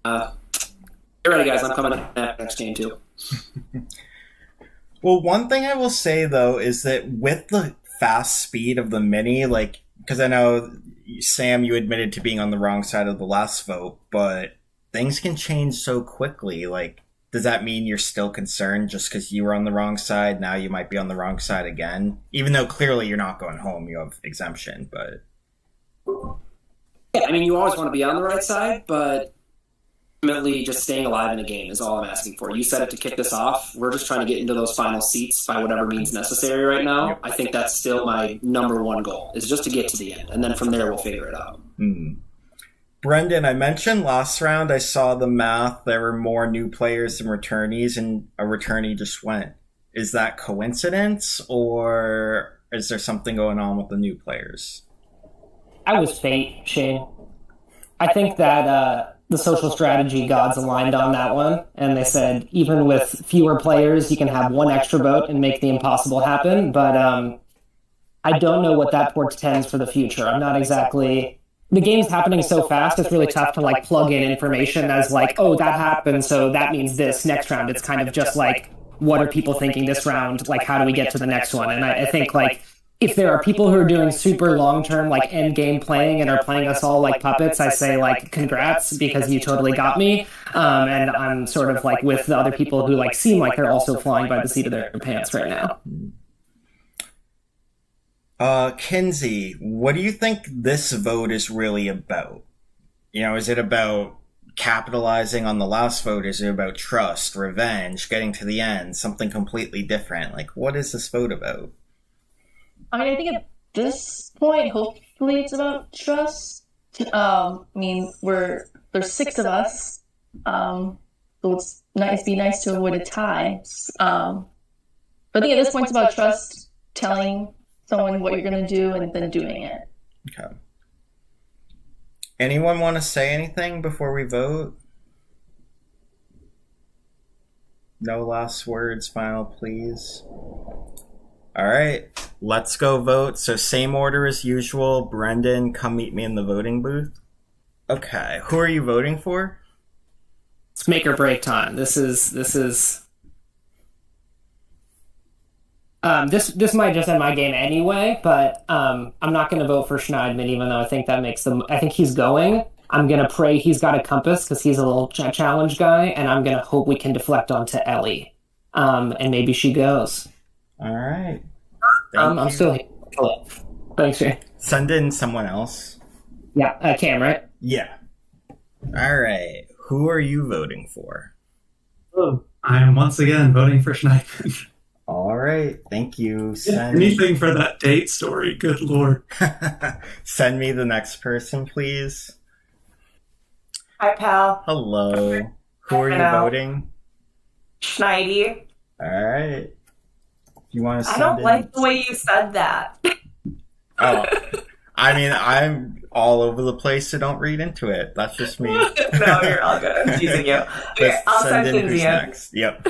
get ready, guys. I'm coming next game too. Well, one thing I will say, though, is that with the fast speed of the Mini, because I know, Sam, you admitted to being on the wrong side of the last vote, but things can change so quickly. Does that mean you're still concerned just because you were on the wrong side? Now you might be on the wrong side again, even though clearly you're not going home. You have exemption, but yeah, I mean, you always want to be on the right side, but ultimately just staying alive in a game is all I'm asking for. You said it to kick this off. We're just trying to get into those final seats by whatever means necessary right now. I think that's still my number one goal, is just to get to the end, and then from there we'll figure it out. Brendan, I mentioned last round I saw the math. There were more new players than returnees, and a returnee just went. Is that coincidence, or is there something going on with the new players? I was fate, Shane. I think that the social strategy gods aligned on that one, and they said even with fewer players, you can have 1 extra vote and make the impossible happen. But I don't know what that portends for the future. I'm not exactly... The game's happening so fast, it's really tough to plug in information as oh, that happened, so that means this next round. It's kind of just what are people thinking this round? How do we get to the next one? And I think if there are people who are doing super long-term end game playing and are playing us all like puppets, I say congrats, because you totally got me. And I'm sort of with the other people who seem like they're also flying by the seat of their pants right now. Kinsey, what do you think this vote is really about? Is it about capitalizing on the last vote? Is it about trust, revenge, getting to the end, something completely different? What is this vote about? I mean, I think at this point, hopefully it's about trust. I mean, there's 6 of us, so it's be nice to avoid a tie. But I think at this point it's about trust, telling someone what you're going to do and then doing it. Okay. Anyone want to say anything before we vote? No last words, final please. All right, let's go vote. So same order as usual. Brendan, come meet me in the voting booth. Okay, who are you voting for? It's make or break time. This might just end my game anyway, but I'm not going to vote for Schneidman, even though I think that makes them. I think he's going. I'm going to pray he's got a compass because he's a little challenge guy, and I'm going to hope we can deflect onto Ellie, and maybe she goes. All right. I'm still here. Hello. Thanks, Jay. Send in someone else. Yeah, Cam, right? Yeah. All right. Who are you voting for? Oh, I am once again voting for Schneidman. All right. Thank you. Anything for that date story. Good Lord. Send me the next person, please. Hi, pal. Hello. Who are you voting? Schneidy. All right. You want to send I don't like the way you said that. Oh, I mean, I'm all over the place, so don't read into it. That's just me. No, you're all good. I'm teasing you. Okay, I'll send in who's DM. next. Yep.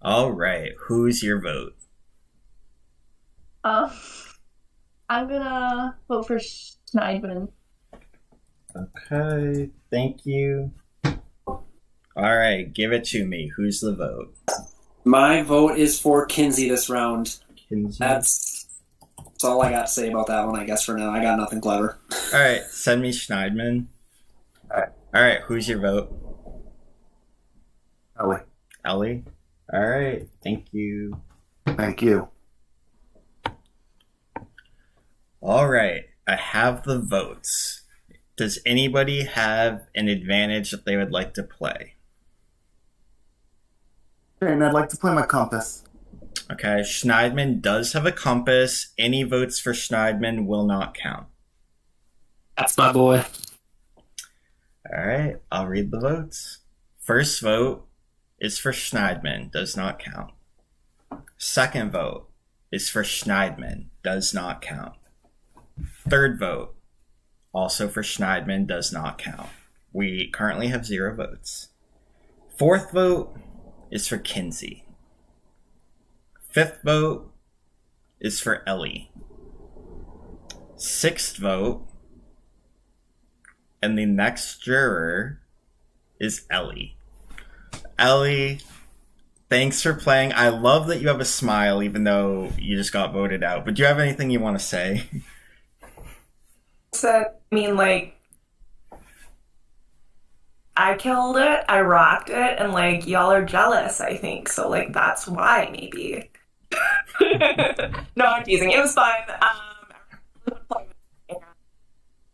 All right. Who's your vote? I'm gonna vote for Schneidman. Okay. Thank you. All right. Give it to me. Who's the vote? My vote is for Kinsey this round. Kinsey. That's all I got to say about that one, I guess, for now. I got nothing clever. All right. Send me Schneidman. All right. Who's your vote? Ellie. Ellie. All right. Thank you. Thank you. All right. I have the votes. Does anybody have an advantage that they would like to play? And I'd like to play my compass. Okay, Schneidman does have a compass. Any votes for Schneidman will not count. That's my boy. All right, I'll read the votes. First vote is for Schneidman, does not count. Second vote is for Schneidman, does not count. Third vote, also for Schneidman, does not count. We currently have 0 votes. Fourth vote is for Kinsey. Fifth vote is for Ellie. Sixth vote, and the next juror is Ellie. Ellie, thanks for playing. I love that you have a smile even though you just got voted out. But do you have anything you want to say? So, I mean, like, I killed it, I rocked it, and, like, y'all are jealous, I think. So, like, that's why, maybe. No, I'm teasing. It was fun.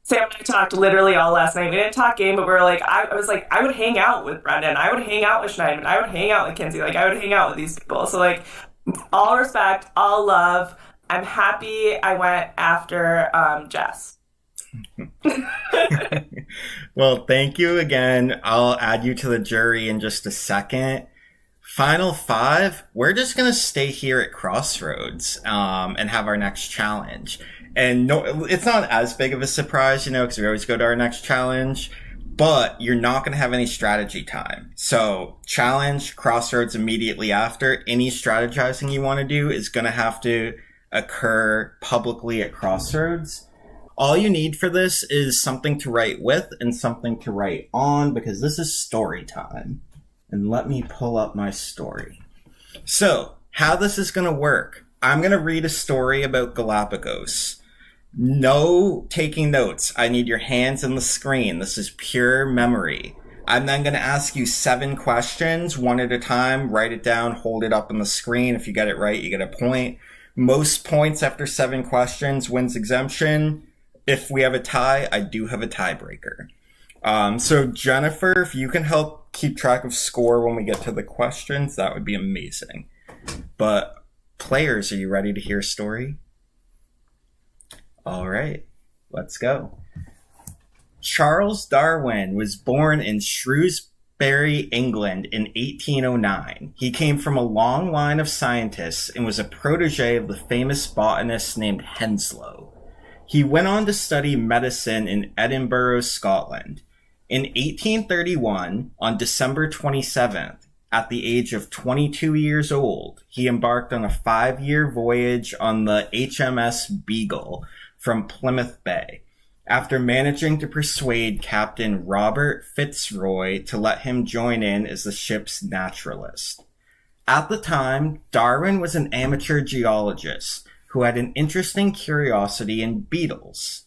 Sam and I talked literally all last night. We didn't talk game, but we were like, I was like, I would hang out with Brendan. I would hang out with Schneidman. I would hang out with Kinsey. Like, I would hang out with these people. So, like, all respect, all love. I'm happy I went after Jess. Well, thank you again. I'll add you to the jury in just a second. Final 5, we're just going to stay here at Crossroads and have our next challenge. And no, it's not as big of a surprise, you know, because we always go to our next challenge, but you're not going to have any strategy time. So challenge, Crossroads immediately after. Any strategizing you want to do is going to have to occur publicly at Crossroads. All you need for this is something to write with and something to write on, because this is story time. And let me pull up my story. So, how this is going to work. I'm going to read a story about Galapagos. No taking notes. I need your hands on the screen. This is pure memory. I'm then going to ask you 7 questions, one at a time. Write it down, hold it up on the screen. If you get it right, you get a point. Most points after 7 questions wins exemption. If we have a tie, I do have a tiebreaker. So Jennifer, if you can help keep track of score when we get to the questions, that would be amazing. But players, are you ready to hear a story? All right, let's go. Charles Darwin was born in Shrewsbury, England in 1809. He came from a long line of scientists and was a protege of the famous botanist named Henslow. He went on to study medicine in Edinburgh, Scotland. In 1831, on December 27th, at the age of 22 years old, he embarked on a 5-year voyage on the HMS Beagle from Plymouth Bay, after managing to persuade Captain Robert Fitzroy to let him join in as the ship's naturalist. At the time, Darwin was an amateur geologist who had an interesting curiosity in beetles.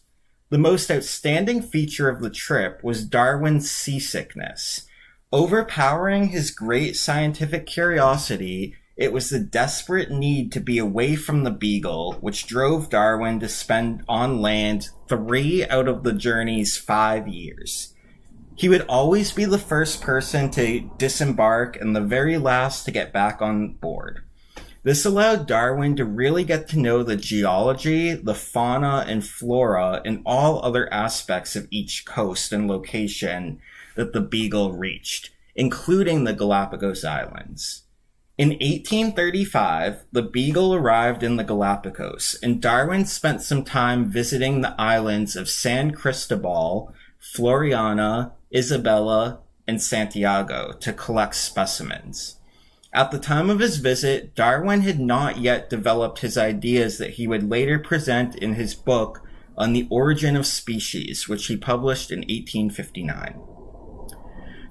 The most outstanding feature of the trip was Darwin's seasickness. Overpowering his great scientific curiosity, it was the desperate need to be away from the Beagle which drove Darwin to spend on land 3 out of the journey's 5 years. He would always be the first person to disembark and the very last to get back on board. This allowed Darwin to really get to know the geology, the fauna and flora, and all other aspects of each coast and location that the Beagle reached, including the Galapagos Islands. In 1835, the Beagle arrived in the Galapagos, and Darwin spent some time visiting the islands of San Cristobal, Floriana, Isabella, and Santiago to collect specimens. At the time of his visit, Darwin had not yet developed his ideas that he would later present in his book on the origin of species, which he published in 1859.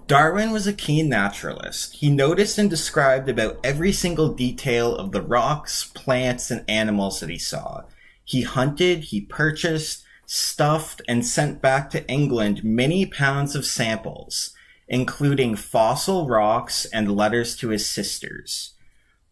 Darwin was a keen naturalist. He noticed and described about every single detail of the rocks, plants, and animals that he saw. He hunted, he purchased, stuffed, and sent back to England many pounds of samples, including fossil rocks and letters to his sisters.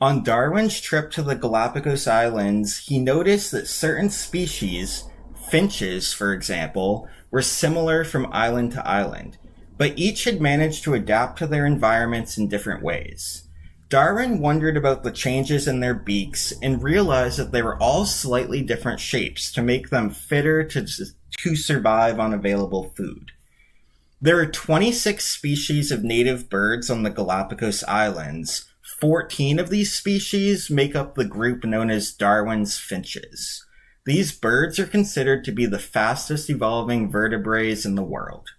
On Darwin's trip to the Galapagos Islands, he noticed that certain species, finches for example, were similar from island to island, but each had managed to adapt to their environments in different ways. Darwin wondered about the changes in their beaks and realized that they were all slightly different shapes to make them fitter to survive on available food. There are 26 species of native birds on the Galapagos Islands. 14 of these species make up the group known as Darwin's finches. These birds are considered to be the fastest evolving vertebrates in the world.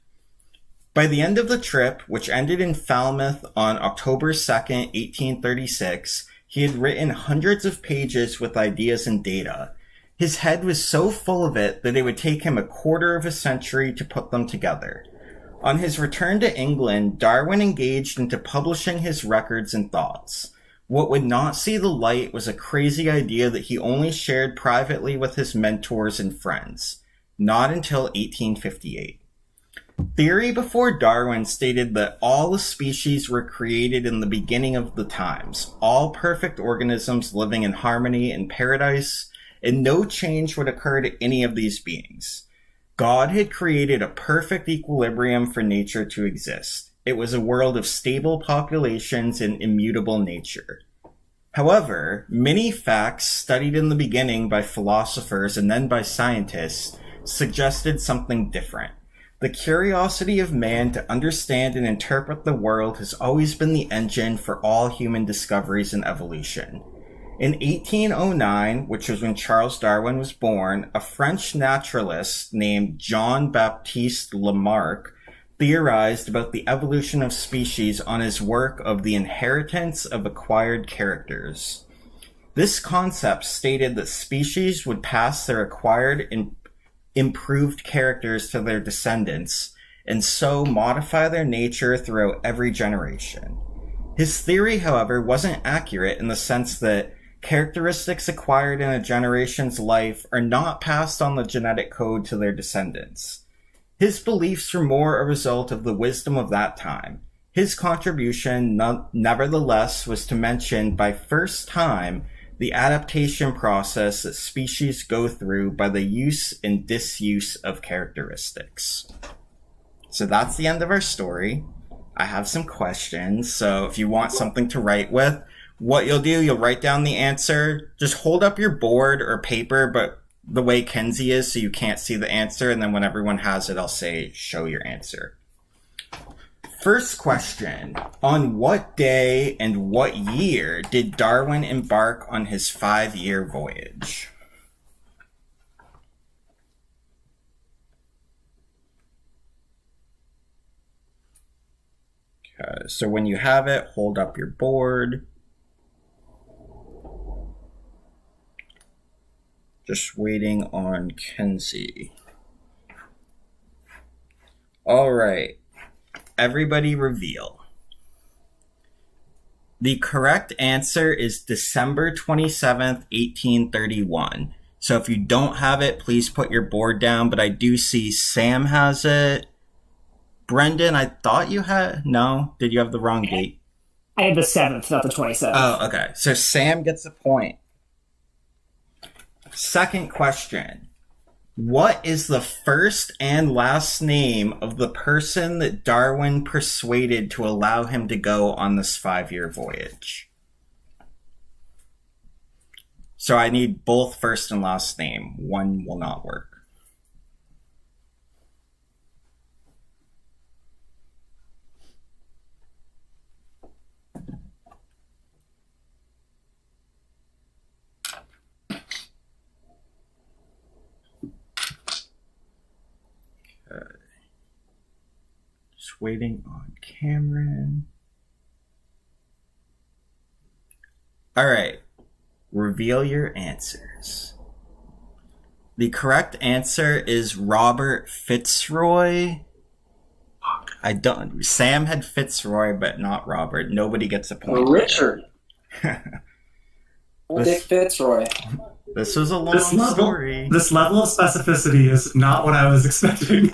By the end of the trip, which ended in Falmouth on October 2nd, 1836, he had written hundreds of pages with ideas and data. His head was so full of it that it would take him a quarter of a century to put them together. On his return to England, Darwin engaged into publishing his records and thoughts. What would not see the light was a crazy idea that he only shared privately with his mentors and friends. Not until 1858. Theory before Darwin stated that all the species were created in the beginning of the times, all perfect organisms living in harmony in paradise, and no change would occur to any of these beings. God had created a perfect equilibrium for nature to exist. It was a world of stable populations and immutable nature. However, many facts studied in the beginning by philosophers and then by scientists suggested something different. The curiosity of man to understand and interpret the world has always been the engine for all human discoveries and evolution. In 1809, which was when Charles Darwin was born, a French naturalist named Jean-Baptiste Lamarck theorized about the evolution of species on his work of The Inheritance of Acquired Characters. This concept stated that species would pass their acquired and improved characters to their descendants, and so modify their nature throughout every generation. His theory, however, wasn't accurate in the sense that characteristics acquired in a generation's life are not passed on the genetic code to their descendants. His beliefs were more a result of the wisdom of that time. His contribution, nevertheless, was to mention by first time the adaptation process that species go through by the use and disuse of characteristics. So that's the end of our story. I have some questions, so if you want something to write with, what you'll do, you'll write down the answer, just hold up your board or paper, but the way Kenzie is so you can't see the answer, and then when everyone has it, I'll say, show your answer. First question, on what day and what year did Darwin embark on his 5-year voyage? So when you have it, hold up your board. Just waiting on Kenzie. All right. Everybody reveal. The correct answer is December 27th, 1831. So if you don't have it, please put your board down, but I do see Sam has it. Brendan, I thought you had... No? Did you have the wrong date? I had the 7th, not the 27th. Oh, okay. So Sam gets a point. Second question. What is the first and last name of the person that Darwin persuaded to allow him to go on this 5-year voyage? So I need both first and last name. One will not work. Just waiting on Cameron. All right. Reveal your answers. The answer is Robert Fitzroy. Sam had Fitzroy, but not Robert. Nobody gets a point. Richard. Dick Fitzroy. This was a long story. This level of specificity is not what I was expecting.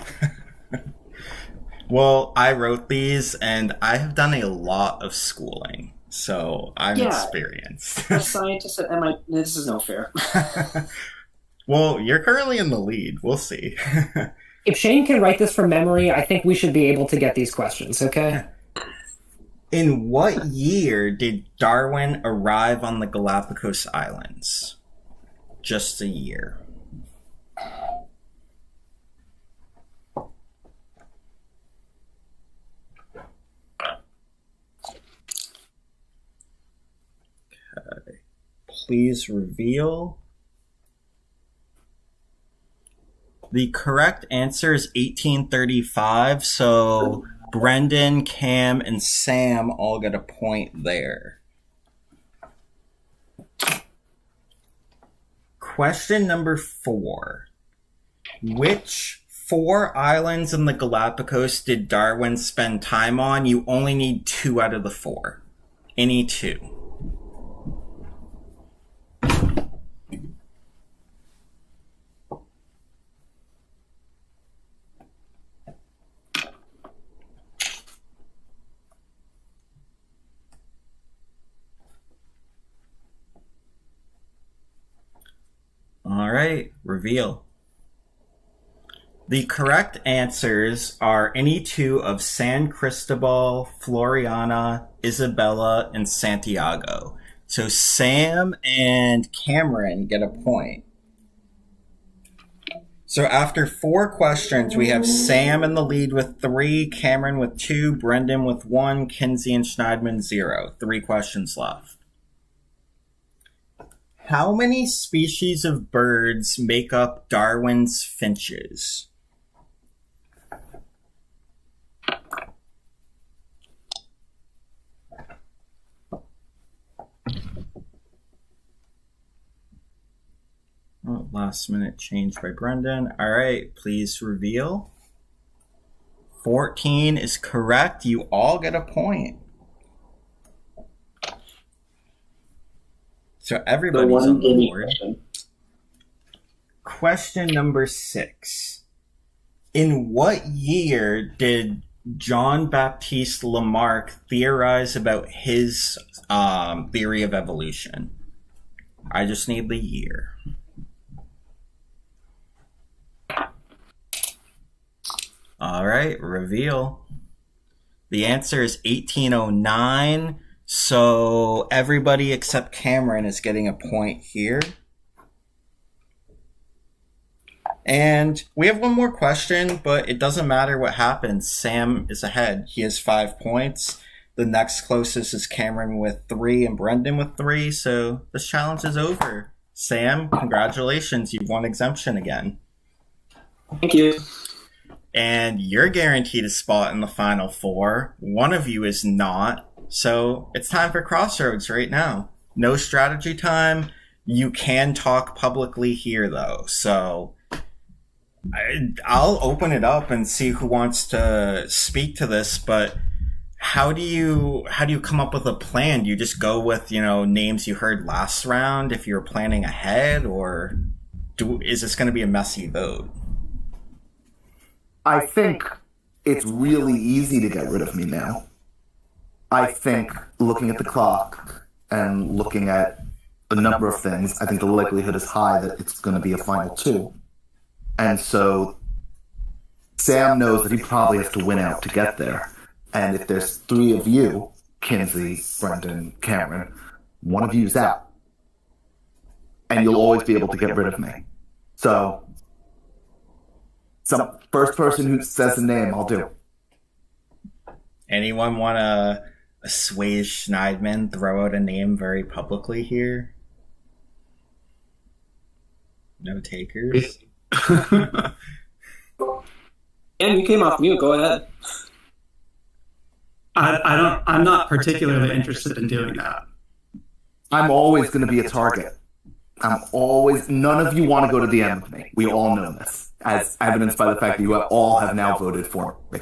Well, I wrote these, and I have done a lot of schooling, so I'm experienced. A scientist at MIT. This is no fair. Well, you're currently in the lead. We'll see. If Shane can write this from memory, I think we should be able to get these questions, okay? In what year did Darwin arrive on the Galapagos Islands? Just a year. Okay. Please reveal. The correct answer is 1835, so Brendan, Cam, and Sam all get a point there. Question number 4. Which 4 islands in the Galapagos did Darwin spend time on? You only need 2 out of the 4. Any 2. All right, reveal. The correct answers are any 2 of San Cristobal, Floriana, Isabella, and Santiago. So Sam and Cameron get a point. So after 4 questions, we have Sam in the lead with 3, Cameron with 2, Brendan with 1, Kinsey and Schneidman 0. 3 questions left. How many species of birds make up Darwin's finches? Oh, last minute change by Brendan. All right, please reveal. 14 is correct. You all get a point. So everybody's on the board. Question number 6. In what year did Jean-Baptiste Lamarck theorize about his theory of evolution? I just need the year. All right, reveal. The answer is 1809. So everybody except Cameron is getting a point here. And we have one more question, but it doesn't matter what happens. Sam is ahead. He has 5 points. The next closest is Cameron with 3 and Brendan with 3. So this challenge is over. Sam, congratulations. You've won exemption again. Thank you. and you're guaranteed a spot in the final four. One of you is not. So it's time for Crossroads right now. No strategy time. You can talk publicly here, though. So I'll open it up and see who wants to speak to this. But how do you come up with a plan? Do you just go with, names you heard last round if you're planning ahead, or is this going to be a messy vote? I think it's really easy to get rid of me now. I think looking at the clock and looking at a number of things, I think the likelihood is high that it's going to be a final two. And so Sam knows that he probably has to win out to get there. And if there's three of you, Kinsey, Brendan, Cameron, one of you's out. And you'll always be able to get rid of me. So, some first person who says a name, I'll do. Anyone want to assuage Schneidman, throw out a name very publicly here? No takers? And you came off mute, go ahead. I'm not particularly interested in doing that. I'm always going to be a target. None of you want to go to the end with me. We all know this, as evidenced by the fact that you all have now voted for me.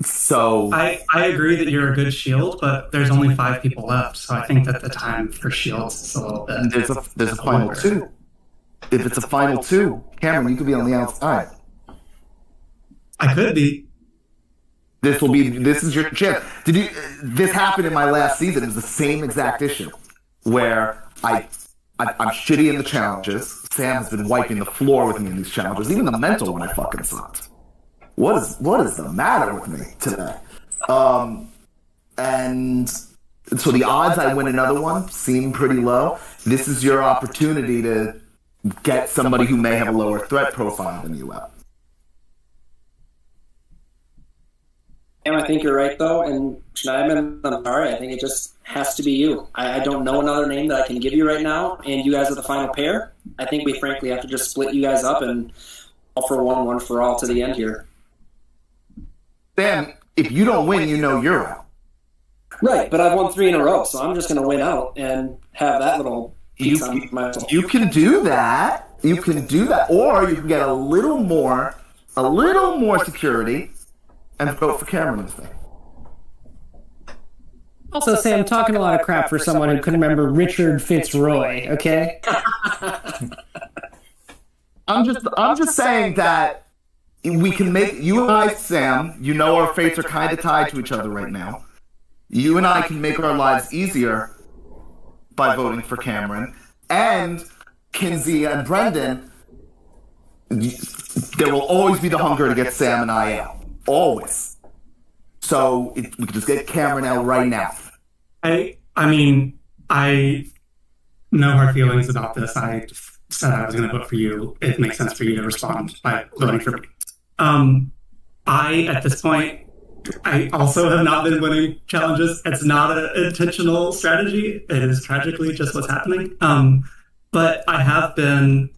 So I agree that you're a good shield, but there's only 5 people left, so I think that the time for shields is a little bit. There's a final two. If it's a final two, Cameron, you could be on the outside. I could be. This is your chance. This happened in my last season. It was the same exact issue where I'm shitty in the challenges. Sam has been wiping the floor with me in these challenges. Even the mental one I fucking sucked. What is the matter with me today? And so the odds I win another one seem pretty low. This is your opportunity to get somebody who may have a lower threat profile than you out. And I think you're right, though. And Schneidman, I'm sorry, I think it just has to be you. I don't know another name that I can give you right now, and you guys are the final pair. I think we frankly have to just split you guys up and all for one for all to the end here. Sam, if you don't win, you know you're out. Right, but I've won 3 in a row, so I'm just going to win out and have that little piece on myself. You can do that. You can do that, or you can get a little more security and vote for Cameron this thing. Also, Sam, talking a lot of crap for someone who couldn't remember Richard Fitzroy, okay? I'm just saying that we can make, you and I, Sam, you know our fates are kind of tied to each other right now. You and I can make our lives easier by voting for Cameron. And Kinsey and Brendan, there will always be the hunger to get Sam and I out. Always. So we can just get Cameron out right now. I mean, I no hard feelings about this. I said I was going to vote for you. It makes sense for you to respond by voting for me. At this point, I also have not been winning challenges. It's not an intentional strategy. It is tragically just what's happening. But I have been,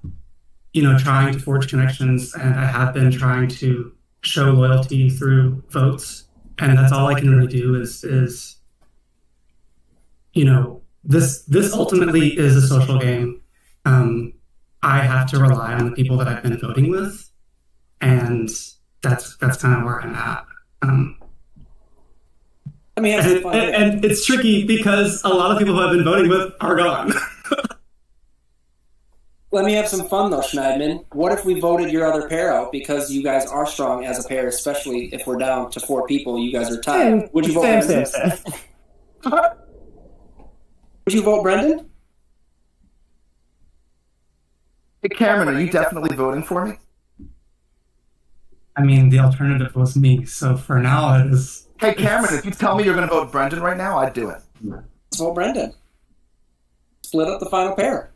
trying to forge connections, and I have been trying to show loyalty through votes. And that's all I can really do is this ultimately is a social game. I have to rely on the people that I've been voting with, and that's kind of where I'm at. And it's tricky because a lot of people who I've been voting with are gone. Let me have some fun, though, Schneidman. What if we voted your other pair out because you guys are strong as a pair, especially if we're down to 4 people, you guys are tied. Would you vote Brendan? Would you vote Brendan? Hey, Cameron, are you definitely voting for me? I mean, the alternative was me, so for now it is... Hey, Cameron, if you tell me you're going to vote Brendan right now, I'd do it. Let's vote Brendan. Split up the final pair.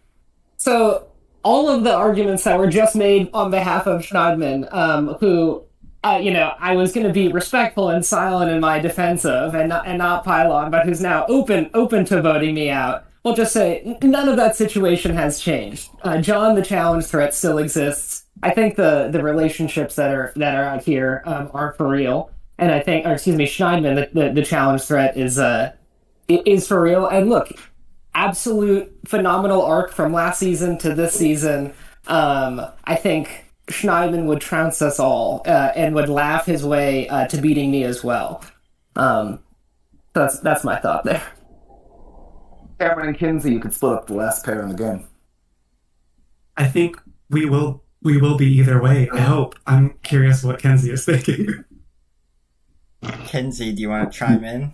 So, all of the arguments that were just made on behalf of Schneidman, who, I was going to be respectful and silent in my defense of and not pile on, but who's now open to voting me out, we'll just say none of that situation has changed. John, the challenge threat still exists. I think the relationships that are out here are for real, and I think, or excuse me, Schneidman, the challenge threat is for real. And look, absolute phenomenal arc from last season to this season. I think Schneidman would trounce us all and would laugh his way to beating me as well. That's my thought there. Cameron and Kinsey, you could split up the last pair in the game. I think we will be either way. I hope. I'm curious what Kenzie is thinking. Kenzie, do you want to chime in?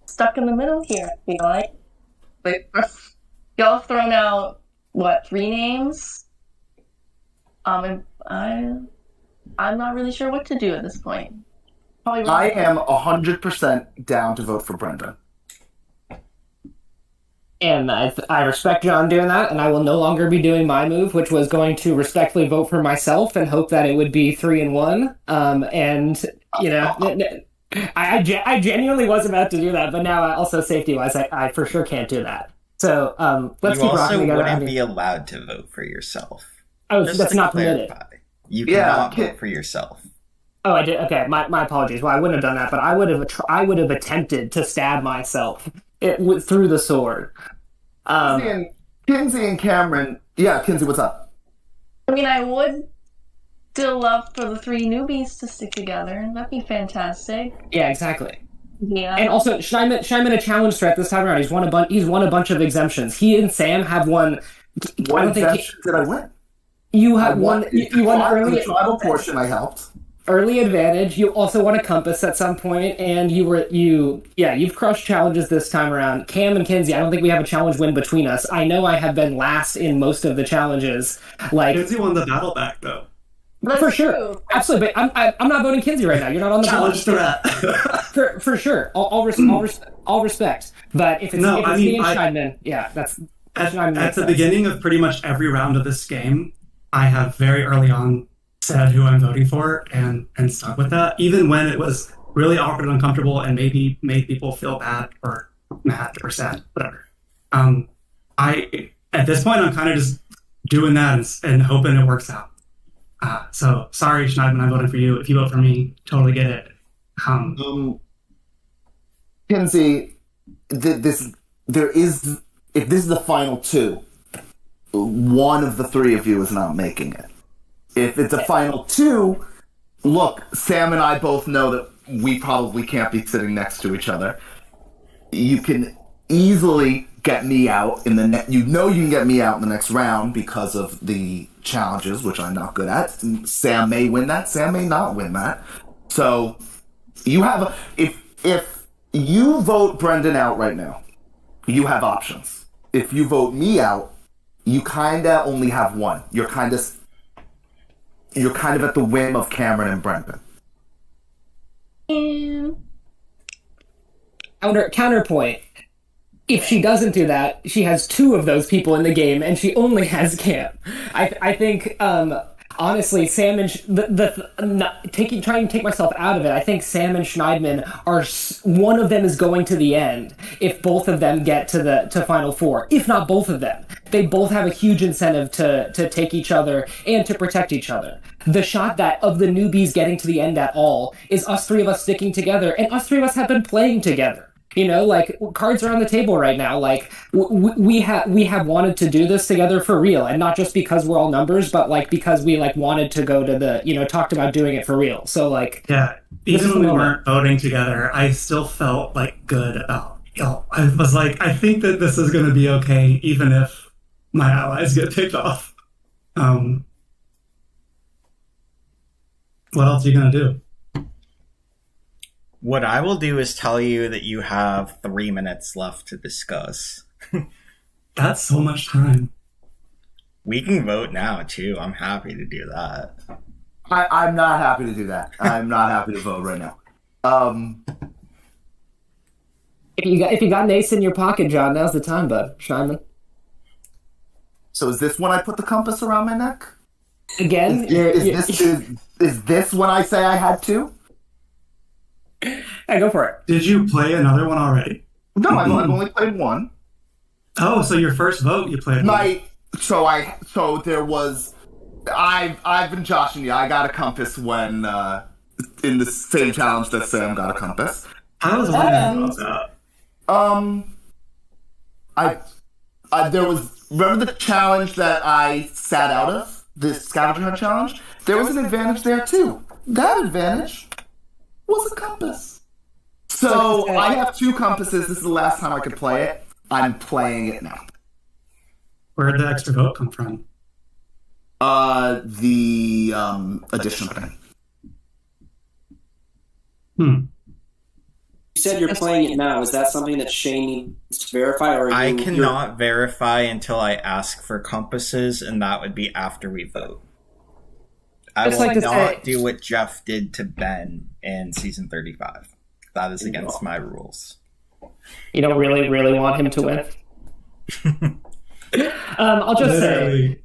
Stuck in the middle here, I feel like. Wait, y'all have thrown out, what, 3 names? And I'm not really sure what to do at this point. Probably I am 100% down to vote for Brendan. And I respect John doing that, and I will no longer be doing my move, which was going to respectfully vote for myself and hope that it would be 3-1. And you know, I genuinely was about to do that, but now also safety wise, I for sure can't do that. So let's keep rocking together. You also wouldn't be allowed to vote for yourself. Oh, that's not permitted. You cannot vote for yourself. Oh, I did. Okay, my apologies. Well, I wouldn't have done that, but I would have attempted to stab myself through the sword. Kinsey and Cameron. Yeah, Kinsey, what's up? I mean, I would still love for the 3 newbies to stick together. That'd be fantastic. Yeah, exactly. Yeah. And also, Schneidman a challenge threat this time around. He's won a bunch of exemptions. He and Sam have won. What exemption did I win? You have won. You won early. The tribal portion. I helped. Early advantage. You also won a compass at some point, and you've crushed challenges this time around. Cam and Kinsey, I don't think we have a challenge win between us. I know I have been last in most of the challenges. Like Kinsey won the battle back though. That's for sure, true. Absolutely. But I'm not voting Kinsey right now. You're not on the challenge threat. for sure. All respect. But if it's me and Schneidman, yeah, that's at the beginning of pretty much every round of this game, I have very early on said who I'm voting for and stuck with that, even when it was really awkward and uncomfortable and maybe made people feel bad or mad or sad, whatever. At this point, I'm kind of just doing that and hoping it works out. So sorry, Schneidman, I'm voting for you. If you vote for me, totally get it. Kinsey, if this is the final 2, one of the 3 of you is not making it. If it's a final 2, look, Sam and I both know that we probably can't be sitting next to each other. You can easily get me out in the you can get me out in the next round because of the challenges, which I'm not good at. Sam may win that, Sam may not win that. So you have if you vote Brendan out right now, you have options. If you vote me out, you kinda only have one. You're kind of at the whim of Cameron and Brendan. Counterpoint. If she doesn't do that, she has 2 of those people in the game, and she only has Cam. I think, honestly, Sam and trying to take myself out of it. I think Sam and Schneidman are one of them is going to the end. If both of them get to Final 4, if not both of them, they both have a huge incentive to take each other and to protect each other. The shot that of the newbies getting to the end at all is us 3 of us sticking together, and us 3 of us have been playing together. You know, like, cards are on the table right now. Like, we have wanted to do this together for real, and not just because we're all numbers, but like because we like wanted to go to the talked about doing it for real. So like, yeah, even when we weren't voting together, I still felt like good about. I was like, I think that this is going to be okay, even if my allies get picked off. What else are you going to do? What I will do is tell you that you have 3 minutes left to discuss. That's so much time. We can vote now, too. I'm happy to do that. I'm not happy to do that. I'm not happy to vote right now. If you got an ace in your pocket, John, now's the time, bud. Schneidman. So is this when I put the compass around my neck? Again? Is this when I say I had to? Hey, go for it. Did you play another one already? No, I've only played one. Oh, so your first vote you played. I've been joshing you. I got a compass when in the same challenge that Sam got a compass. I was wondering about that. There was, remember the challenge that I sat out of, the scavenger hunt challenge? There was an advantage there too. That advantage was a compass. So I have 2 compasses. This is the last time I could play it. I'm playing it now. Where did the extra vote come from? The additional thing. You said you're playing it now. Is that something that Shane needs to verify? Or I cannot verify until I ask for compasses, and that would be after we vote. I will not do what Jeff did to Ben in season 35. That is against my rules. You don't really, really want him to win. I'll just say,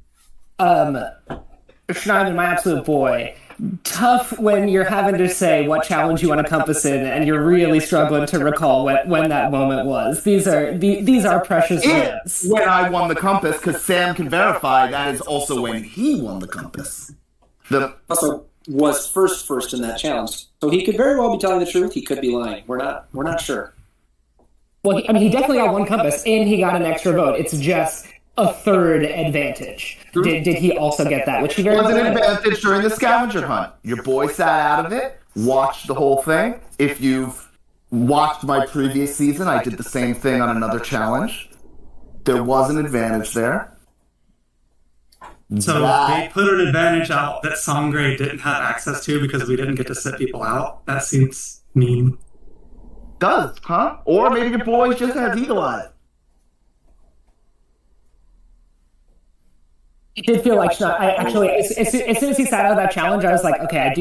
Schneiden, my absolute boy, tough when you're having to say what challenge you want to compass in, and you're really struggling to recall when that moment was. These are precious wins. When I won the compass, because Sam can verify that is also when he won the compass. Also was first in that challenge, so he could very well be telling the truth. He could be lying. We're not sure. Well, he definitely got 1 compass, and he got an extra vote. It's just a third advantage. Did he also get that? Which he very was an advantage during the scavenger hunt. Your boy sat out of it, watched the whole thing. If you've watched my previous season, I did the same thing on another challenge. There was an advantage there. So they put an advantage out that Sangre didn't have access to because we didn't get to sit people out. That seems mean. Does, huh? Or maybe your boy just has eagle eye. It did feel like I actually, as soon as he sat out of that challenge, I was like, okay, I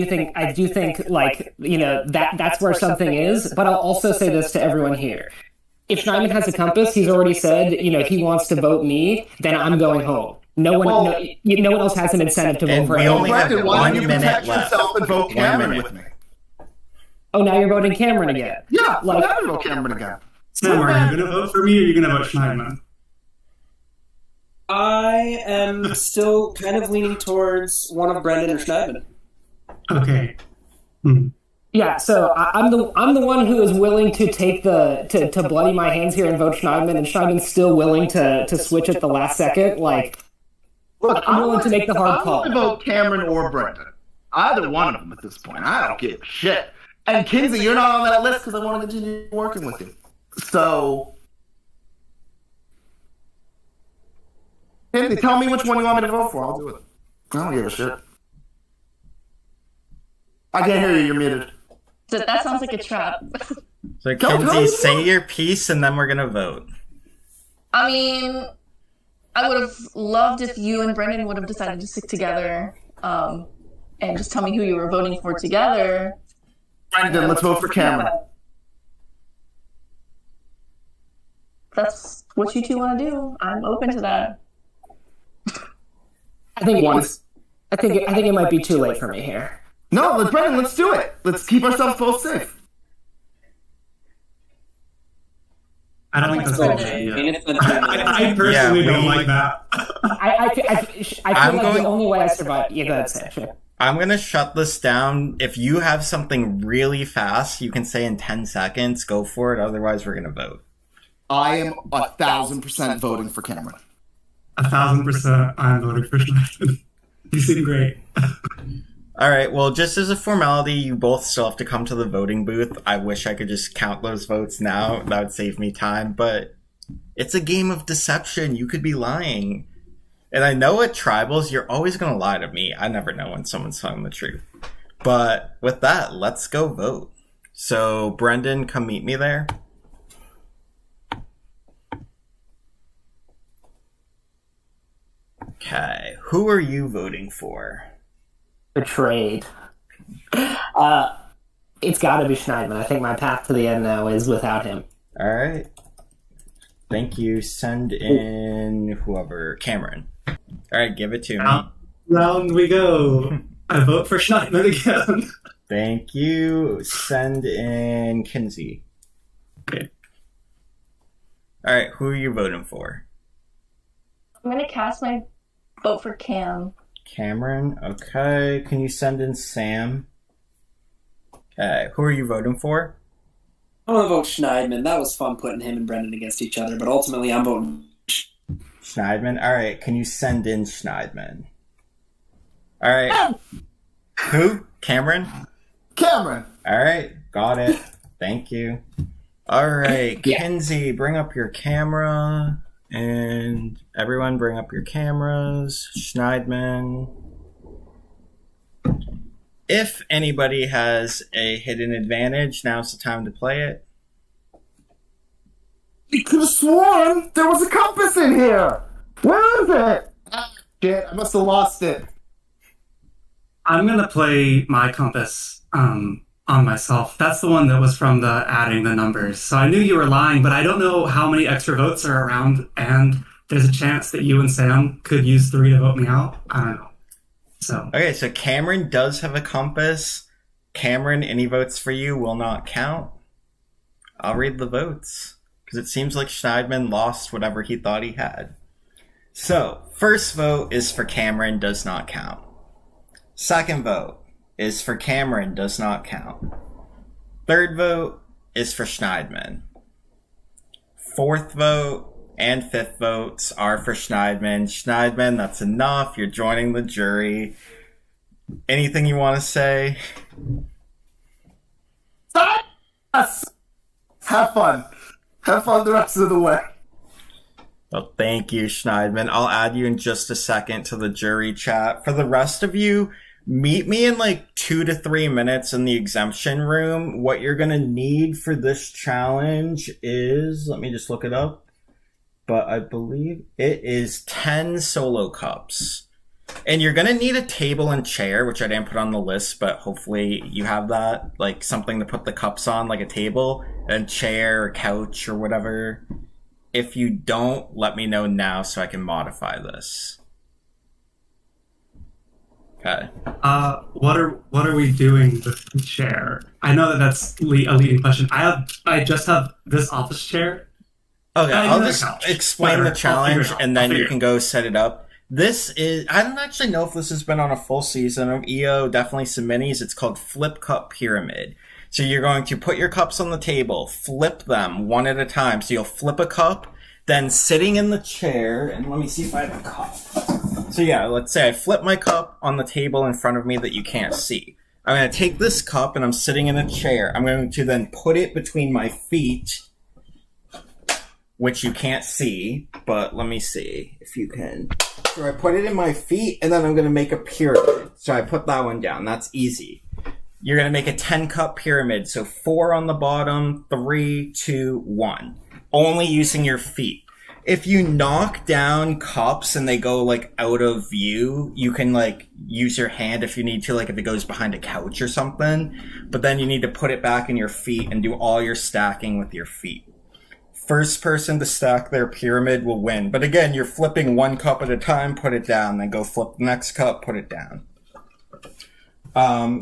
do think, like, you know, that's where something is. But I'll also say this to everyone here: if Schneidman has a compass, he's already said, you know, he wants to vote me, then I'm going home. No one else has an incentive to vote for him. We only have 1 minute left. And vote Cameron with me. Oh, now you're voting Cameron again. Yeah, like, I'm going to vote Cameron again. Sam, are you going to vote for me or are you going to vote Schneidman? I am still kind of leaning towards one of Brendan or Schneidman. Okay. Yeah, so I'm the one who is willing to take to bloody my hands here and vote Schneidman, and Schneidman's still willing to switch at the last second. Like, look, I'm willing to make the hard call. I'm going to vote Cameron or Brendan. Either one of them at this point. I don't give a shit. And Kinsey, you're not on that list because I want to continue working with you. So, Kinsey, tell me which one you want me to vote for. I'll do it. I don't give a shit. I can't hear you. You're muted. That sounds like a trap. So, Kinsey, say your piece and then we're going to vote. I mean, I would have loved if you and Brendan would have decided to stick together and just tell me who you were voting for together. Brendan, let's vote for Cameron. That's what you 2 want to do. I'm open to that. I think it might be too late for me here. No, Brendan, let's do it. Let's keep ourselves both safe. I don't think that's a good idea. I personally don't like that. I feel like the only way I survive. Yeah, that's it. Sure. I'm going to shut this down. If you have something really fast, you can say in 10 seconds, go for it. Otherwise, we're going to vote. I am 1,000% voting for Cameron. 1,000% I'm voting for Schneidman. You seem great. All right. Well, just as a formality, you both still have to come to the voting booth. I wish I could just count those votes now. That would save me time. But it's a game of deception. You could be lying. And I know at tribals, you're always going to lie to me. I never know when someone's telling the truth. But with that, let's go vote. So, Brendan, come meet me there. Okay. Who are you voting for? Betrayed. It's got to be Schneidman. I think my path to the end now is without him. All right. Thank you. Send in whoever. Cameron. All right, give it to me. Round we go. I vote for Schneidman again. Thank you. Send in Kinsey. Okay. All right, who are you voting for? I'm gonna cast my vote for Cam. Cameron. Okay. Can you send in Sam? Okay. Who are you voting for? I'm gonna vote Schneidman. That was fun putting him and Brendan against each other, but ultimately I'm voting Schneidman. All right. Can you send in Schneidman? All right. Who? Cameron? Cameron. All right. Got it. Thank you. All right. Kenzie, bring up your camera. And everyone bring up your cameras. Schneidman. If anybody has a hidden advantage, now's the time to play it. You could have sworn there was a compass in here. Where is it? Ah, shit, I must have lost it. I'm gonna play my compass on myself. That's the one that was from the adding the numbers. So I knew you were lying, but I don't know how many extra votes are around, and there's a chance that you and Sam could use 3 to vote me out. I don't know. So Okay, so Cameron does have a compass. Cameron, any votes for you will not count. I'll read the votes, because it seems like Schneidman lost whatever he thought he had. So, first vote is for Cameron, does not count. Second vote is for Cameron, does not count. Third vote is for Schneidman. Fourth vote and fifth votes are for Schneidman. Schneidman, that's enough. You're joining the jury. Anything you want to say? Yes. Have fun. Have fun the rest of the way. Well, thank you, Schneidman. I'll add you in just a second to the jury chat. For the rest of you, meet me in like 2 to 3 minutes in the exemption room. What you're going to need for this challenge is, let me just look it up, but I believe it is 10 solo cups. And you're going to need a table and chair, which I didn't put on the list, but hopefully you have that, like something to put the cups on, like a table, and chair or couch or whatever. If you don't, let me know now so I can modify this. Okay. what are we doing with the chair? I know that that's a leading question. I just have this office chair. Okay, I'll just couch. explain the Whatever. challenge and then you I'll can go set it up. This is, I don't actually know if this has been on a full season of EO, definitely some minis. It's called Flip Cup Pyramid. So you're going to put your cups on the table, flip them one at a time. So you'll flip a cup, then sitting in the chair, and let me see if I have a cup. So yeah, let's say I flip my cup on the table in front of me that you can't see. I'm going to take this cup and I'm sitting in a chair. I'm going to then put it between my feet, which you can't see, but let me see if you can. So I put it in my feet, and then I'm going to make a pyramid. So I put that one down. That's easy. You're going to make a 10-cup pyramid. So 4 on the bottom, 3, 2, 1. Only using your feet. If you knock down cups and they go, like, out of view, you can, like, use your hand if you need to, like, if it goes behind a couch or something. But then you need to put it back in your feet and do all your stacking with your feet. First person to stack their pyramid will win. But again, you're flipping one cup at a time, put it down, then go flip the next cup, put it down.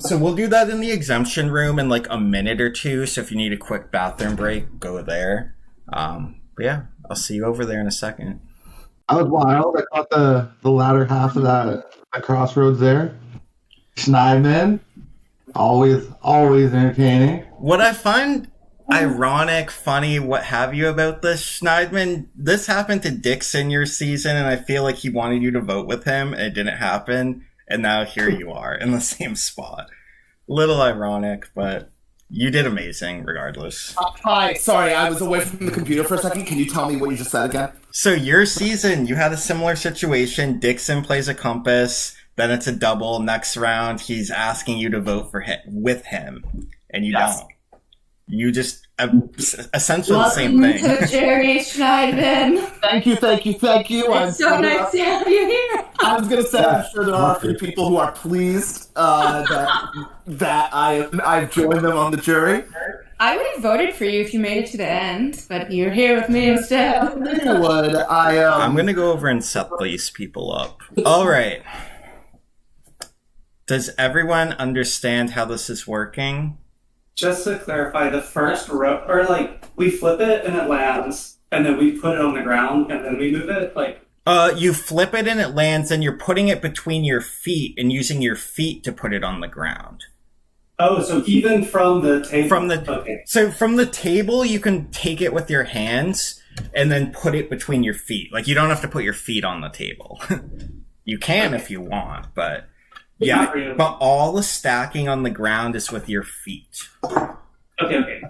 So we'll do that in the exemption room in like a minute or two. So if you need a quick bathroom break, go there. But yeah, I'll see you over there in a second. That was wild. I caught the latter half of that crossroads there. Schneidman, always entertaining. What I find ironic, funny, what have you about this, Schneidman, this happened to Dix in your season, and I feel like he wanted you to vote with him, and it didn't happen, and now here you are in the same spot. Little ironic, but you did amazing regardless. Hi, sorry, I was away from the computer for a second. Can you tell me what you just said again? So your season, you had a similar situation. Dixon plays a compass, then it's a double. Next round, he's asking you to vote for him with him, and you don't. You just essentially the same thing. Welcome to Jerry Schneidman. Thank you. It's so nice to have you here. I was going to say, I'm sure there are a few people who are pleased that I've joined them on the jury. I would have voted for you if you made it to the end, but you're here with me instead. I'm going to go over and set these people up. All right. Does everyone understand how this is working? Just to clarify, the first row, or like we flip it and it lands, and then we put it on the ground, and then we move it. Like, you flip it and it lands, and you're putting it between your feet and using your feet to put it on the ground. oh, so even from the table. So from the table, you can take it with your hands and then put it between your feet. Like, you don't have to put your feet on the table. You can if you want, but yeah. But all the stacking on the ground is with your feet. Okay.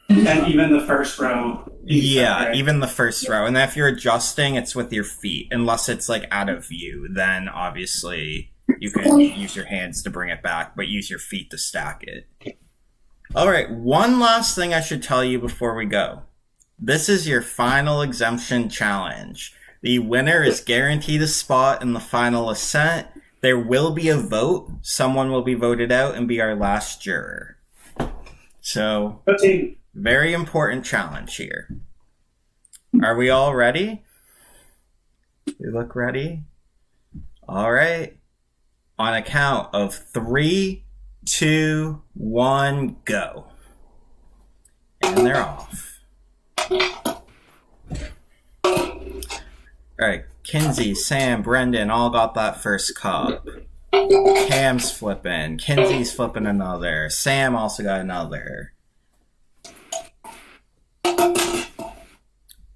And even the first row. Yeah, even the first row. And if you're adjusting, it's with your feet. Unless it's like out of view, then obviously you can use your hands to bring it back, but use your feet to stack it. All right, one last thing I should tell you before we go. This is your final exemption challenge. The winner is guaranteed a spot in the final ascent. There will be a vote. Someone will be voted out and be our last juror. So, very important challenge here. Are we all ready? You look ready? All right. On a count of 3, 2, 1, go. And they're off. All right, Kinsey, Sam, Brendan all got that first cup. Cam's flipping. Kinsey's flipping another. Sam also got another.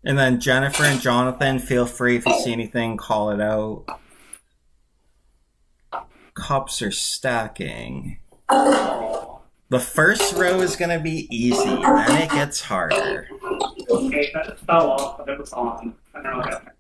And then Jennifer and Jonathan, feel free if you see anything, call it out. Cups are stacking. The first row is going to be easy, then it gets harder. Okay, that fell off, but it was on. I don't know what happened.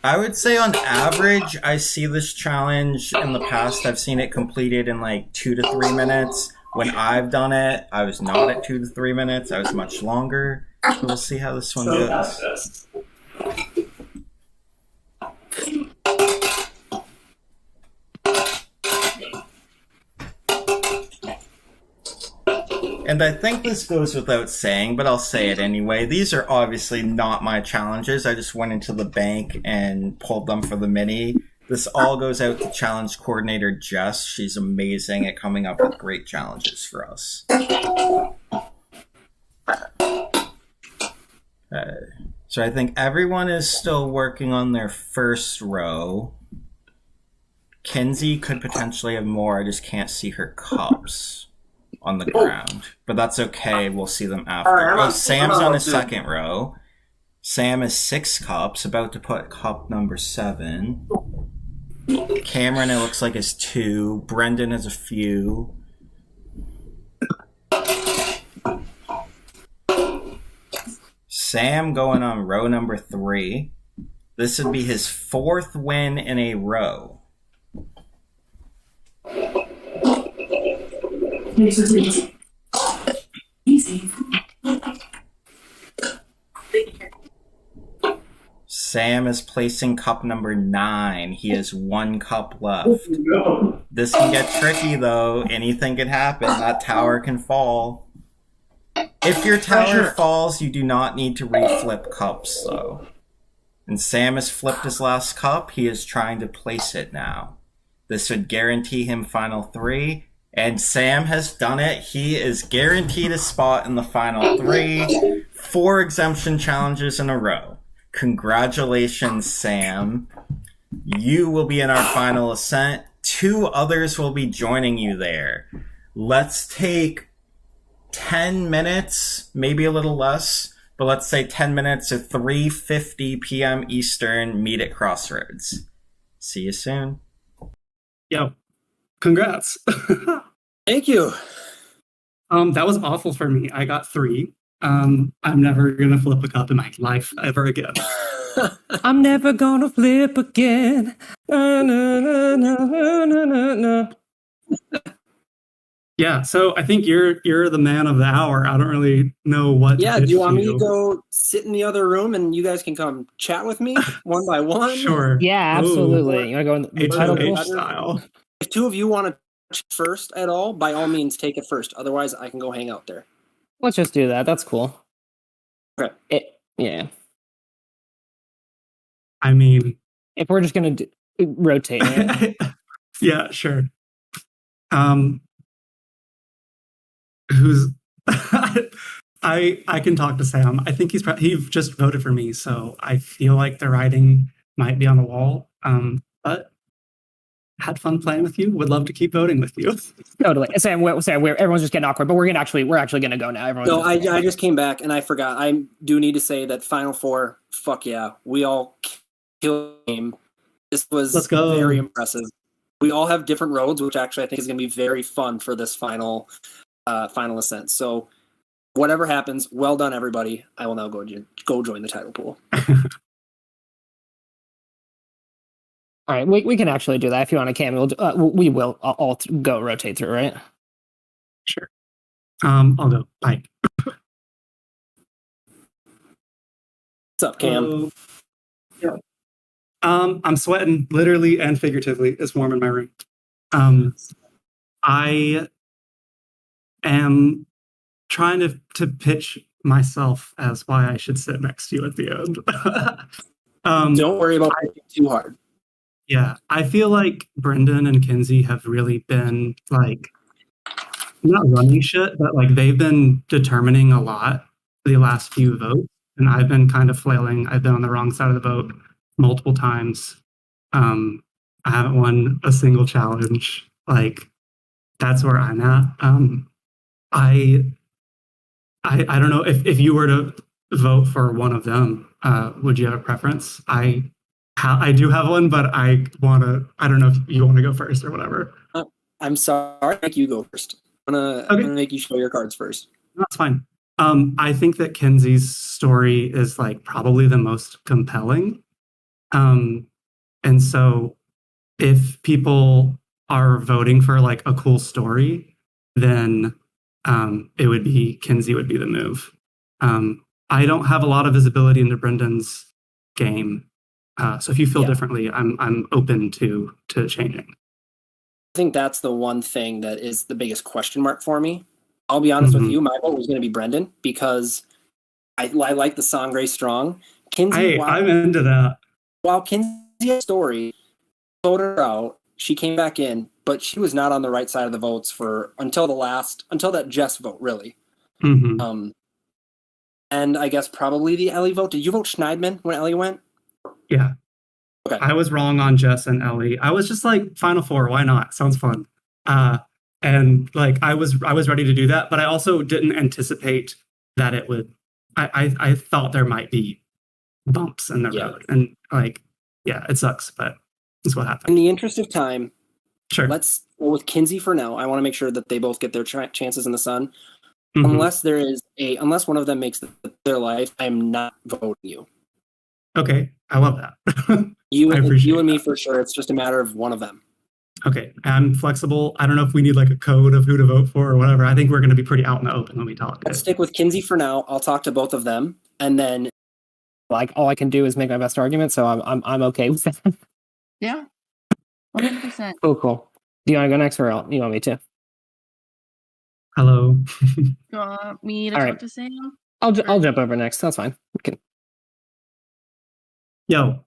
I would say on average, I see this challenge in the past. I've seen it completed in like 2 to 3 minutes. When I've done it, I was not at 2 to 3 minutes. I was much longer. So we'll see how this one goes. And I think this goes without saying, but I'll say it anyway. These are obviously not my challenges. I just went into the bank and pulled them for the mini. This all goes out to challenge coordinator Jess. She's amazing at coming up with great challenges for us. So I think everyone is still working on their first row. Kinsey could potentially have more. I just can't see her cups on the ground, but that's okay. We'll see them after. Sam's on his second row. Sam is 6 cups, about to put cup number 7. Cameron, it looks like, is 2. Brendan has a few. Sam going on row number 3. This would be his 4th win in a row. Easy. Sam is placing cup number 9. He has 1 cup left. This can get tricky, though. Anything can happen. That tower can fall. If your tower falls, you do not need to reflip cups, though. And Sam has flipped his last cup. He is trying to place it now. This would guarantee him final 3. And Sam has done it. He is guaranteed a spot in the final 3. 4 exemption challenges in a row. Congratulations, Sam. You will be in our final ascent. 2 others will be joining you there. Let's take 10 minutes, maybe a little less, but let's say 10 minutes at 3:50 p.m. Eastern. Meet at Crossroads. See you soon. Yep. Congrats. Thank you. That was awful for me. I got 3. I'm never gonna flip a cup in my life ever again. I'm never gonna flip again. Na, na, na, na, na, na, na. Yeah, so I think you're the man of the hour. I don't really know what. Yeah, to do you want me do. to go sit in the other room and you guys can come chat with me one by one? Sure. Yeah, absolutely. You want to go in the title H pool? style. If 2 of you want to chat first at all, by all means, take it first. Otherwise, I can go hang out there. Let's just do that. That's cool. Okay. Yeah. I mean, if we're just gonna rotate it. Yeah, sure. Who's I can talk to Sam. I think he just voted for me, so I feel like the writing might be on the wall. But had fun playing with you. Would love to keep voting with you. Totally. Sam, everyone's just getting awkward, but we're actually gonna go now. No, I just came back and I forgot. I do need to say that Final Four, fuck yeah, we all killed the game. This was Let's go. Very impressive. We all have different roads, which actually I think is going to be very fun for this final ascent. So whatever happens, well done, everybody. I will now go join the title pool. All right, we can actually do that if you want to. Cam, we will all go rotate through, right? Sure. I'll go. Bye. What's up, Cam? Yeah. I'm sweating literally and figuratively. It's warm in my room. I am trying to pitch myself as why I should sit next to you at the end. Don't worry about it too hard. Yeah, I feel like Brendan and Kinsey have really been like not running shit, but like they've been determining a lot the last few votes, and I've been kind of flailing. I've been on the wrong side of the vote multiple times. I haven't won a single challenge. Like that's where I'm at. I don't know if you were to vote for one of them, would you have a preference? I do have one, but I don't know if you want to go first or whatever. I'm sorry, I'll make you go first. I'm gonna make you show your cards first. That's fine. I think that Kinsey's story is like probably the most compelling. And so if people are voting for like a cool story, then it would be Kinsey would be the move. I don't have a lot of visibility into Brendan's game. So if you feel differently, I'm open to changing. I think that's the one thing that is the biggest question mark for me. I'll be honest with you, my vote was going to be Brendan because I like the song Grey Strong. Kinsey, I'm into that. While Kinsey's story voted her out, she came back in, but she was not on the right side of the votes until that Jess vote, really. Mm-hmm. And I guess probably the Ellie vote. Did you vote Schneidman when Ellie went? Yeah. Okay. I was wrong on Jess and Ellie. I was just like Final Four, why not? Sounds fun. And like I was ready to do that, but I also didn't anticipate that it would. I thought there might be bumps in the road, and like it sucks, but it's what happened. In the interest of time, sure. Let's go with Kinsey for now. I want to make sure that they both get their chances in the sun. Mm-hmm. Unless one of them makes their life, I am not voting you. Okay, I love that. You and me for sure. It's just a matter of one of them. Okay, I'm flexible. I don't know if we need like a code of who to vote for or whatever. I think we're going to be pretty out in the open when we talk. Let's stick with Kinsey for now. I'll talk to both of them, and then like all I can do is make my best argument, so I'm okay with that. Yeah, 100%. Cool. Do you want to go next, or you want me to? Hello. You want me to talk to Sam? I'll jump over next. That's fine. Okay. Yo.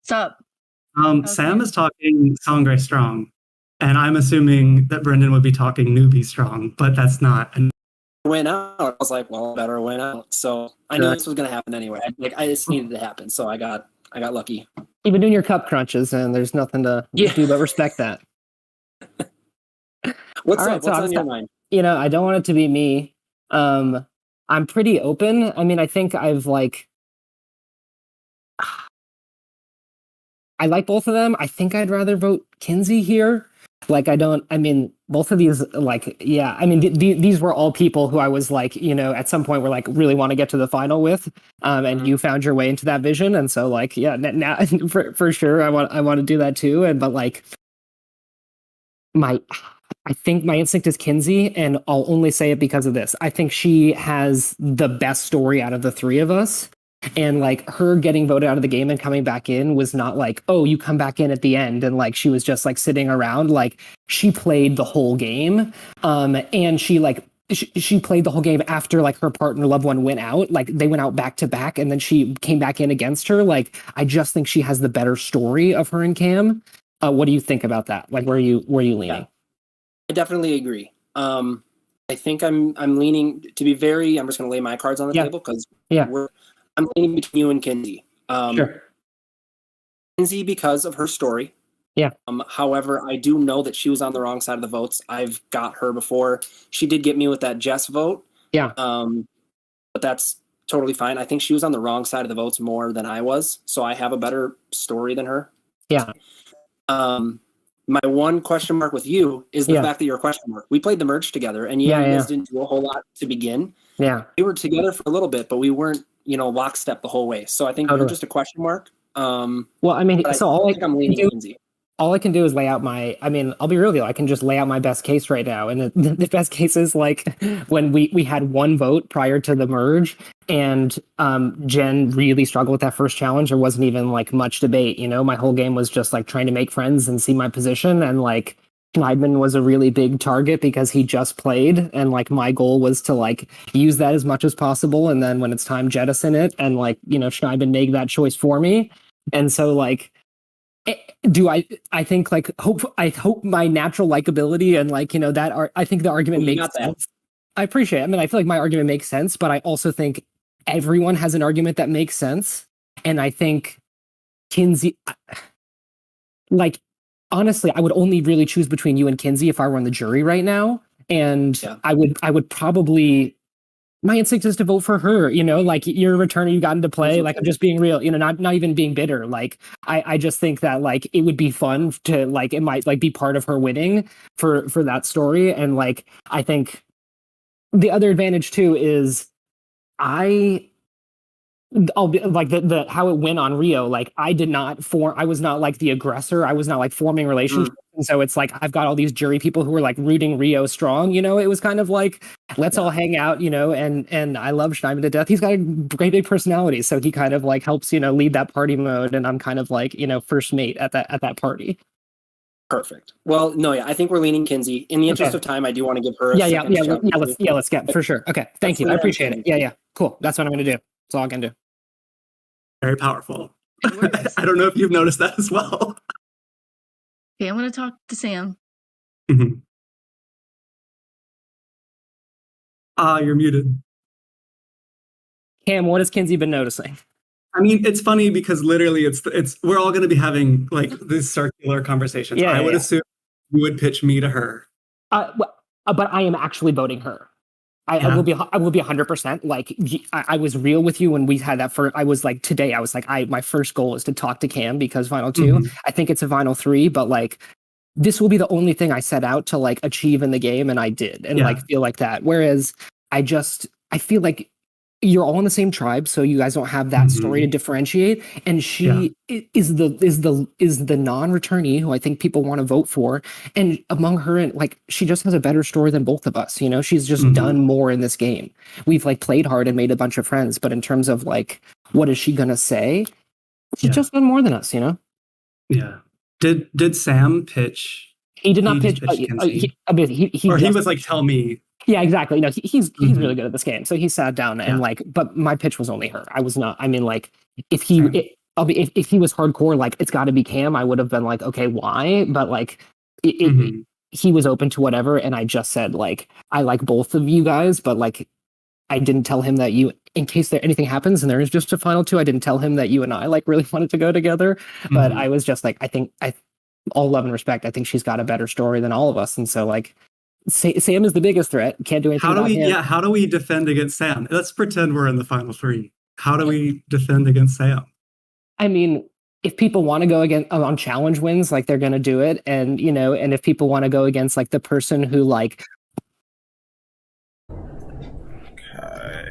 What's up? Sam is talking Song Grey Strong, and I'm assuming that Brendan would be talking Newbie Strong, but that's not. Went out. I was like, well, better win out. So I knew this was going to happen anyway. I just needed to happen. So I got lucky. You've been doing your cup crunches, and there's nothing to do but respect that. What's up? What's on your mind? I don't want it to be me. I'm pretty open. I mean, I think I've I like both of them. I think I'd rather vote Kinsey here. Both of these, these were all people who I was like, at some point were like, really want to get to the final with. And you found your way into that vision. And so now for sure, I want to do that too. I think my instinct is Kinsey, and I'll only say it because of this. I think she has the best story out of the three of us. And her getting voted out of the game and coming back in was not like, oh, you come back in at the end, and she was just sitting around. She played the whole game, and she played the whole game after her partner loved one went out. They went out back to back, and then she came back in against her. I just think she has the better story of her and Cam. What do you think about that? Where are you leaning? I definitely agree. I think I'm leaning to be very. I'm just going to lay my cards on the table because I'm leaning between you and Kinsey. Sure. Kinsey because of her story. Yeah. However, I do know that she was on the wrong side of the votes. I've got her before. She did get me with that Jess vote. Yeah. But that's totally fine. I think she was on the wrong side of the votes more than I was, so I have a better story than her. Yeah. My one question mark with you is the fact that you're a question mark. We played the merge together, and you guys didn't do a whole lot to begin. Yeah. We were together for a little bit, but we weren't, lockstep the whole way. So I think you're just a question mark. Well, I mean, so I'm leaning Kinsey. All I can do is lay out I'll be real with you. I can just lay out my best case right now. And the best case is like when we had one vote prior to the merge and Jen really struggled with that first challenge. There wasn't even like much debate. My whole game was just like trying to make friends and see my position. And like Schneidman was a really big target because he just played. And like my goal was to like use that as much as possible. And then when it's time, jettison it. And like, Schneidman made that choice for me. And so like, I think like I hope my natural likability and like I think the argument makes sense. I appreciate it. I mean, I feel like my argument makes sense, but I also think everyone has an argument that makes sense. And I think Kinsey, like honestly, I would only really choose between you and Kinsey if I were on the jury right now. And I would probably. My instinct is to vote for her, like you're a returner, you got into play. Like I'm just being real, not even being bitter. Like I just think that like it would be fun to like it might like be part of her winning for that story. And like I think the other advantage too is I'll be like the how it went on Rio. Like I was not like the aggressor. I was not like forming relationships. And so it's like I've got all these jury people who are like rooting Rio strong. It was kind of like let's all hang out. And I love Schneidman to death. He's got a great big personality, so he kind of like helps lead that party mode. And I'm kind of like first mate at that party. Perfect. Well, no, I think we're leaning Kinsey. In the interest of time, I do want to give her. Let's get for sure. Okay, thank you. I appreciate it. Yeah, cool. That's what I'm going to do. That's all I can do. Very powerful. I don't know if you've noticed that as well. Okay, I'm going to talk to Sam. Mm-hmm. You're muted. Cam, what has Kinsey been noticing? I mean, it's funny because literally it's we're all going to be having like these circular conversations. I would assume you would pitch me to her. But I am actually voting her. I will be 100%. Like I was real with you when we had that first. I was like today. I was like my first goal is to talk to Cam because final 2. Mm-hmm. I think it's a final 3, but like this will be the only thing I set out to like achieve in the game, and I did, and like feel like that. Whereas I feel like you're all in the same tribe, so you guys don't have that story to differentiate. And she is the non-returnee who I think people want to vote for. And among her and like she just has a better story than both of us. She's just done more in this game. We've like played hard and made a bunch of friends, but in terms of like what is she gonna say, she's just done more than us. Yeah. Did Sam pitch? He did not pitch. He was like, tell me. Yeah, exactly. No, he's really good at this game. So he sat down and like, but my pitch was only her. I was not. I mean, like, if he was hardcore, like it's got to be Cam, I would have been like, okay, why? But like, he was open to whatever, and I just said like, I like both of you guys, but like, I didn't tell him that in case anything happens and there is just a final 2, I didn't tell him that you and I like really wanted to go together. But I was just like, all love and respect, I think she's got a better story than all of us, and so like. Sam is the biggest threat. Can't do anything about him. Yeah, how do we defend against Sam? Let's pretend we're in the final 3. How do we defend against Sam? I mean, if people want to go on challenge wins, like they're going to do it. And, and if people want to go against like the person who like. Okay.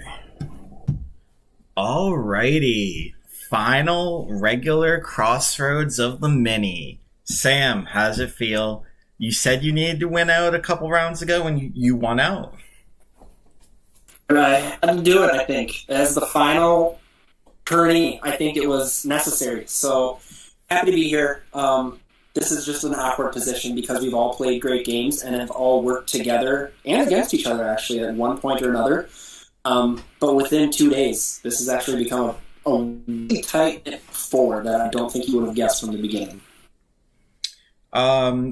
Alrighty. Final regular crossroads of the mini. Sam, how's it feel? You said you needed to win out a couple rounds ago, and you won out. I had to do it, I think. As the final tourney, I think it was necessary. So, happy to be here. This is just an awkward position because we've all played great games and have all worked together and against each other, actually, at one point or another. But within 2 days, this has actually become a really tight 4 that I don't think you would have guessed from the beginning.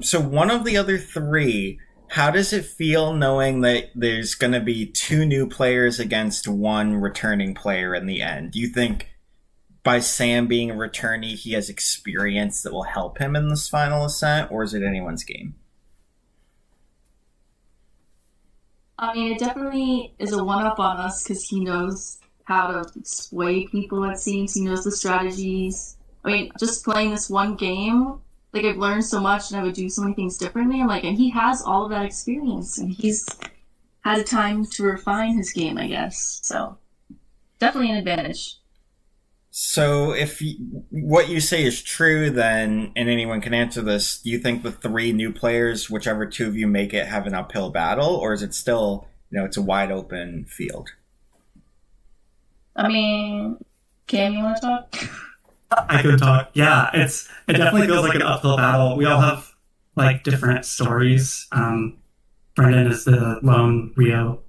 So one of the other 3 How does it feel knowing that there's going to be two new players against one returning player in the end? Do you think by Sam being a returnee, he has experience that will help him in this final ascent, or is it anyone's game? I mean, it definitely is a one-up on us because he knows how to sway people, it seems. He knows the strategies. I mean, just playing this one game, like, I've learned so much and I would do so many things differently. And he has all of that experience and he's had time to refine his game, I guess. So, definitely an advantage. So if what you say is true, then, and anyone can answer this, do you think the three new players, whichever two of you make it, have an uphill battle? Or is it still, it's a wide open field? I mean, Cam, you want to talk? I could talk. Yeah, it definitely feels like an uphill battle. We all have like different stories. Brendan is the lone Rio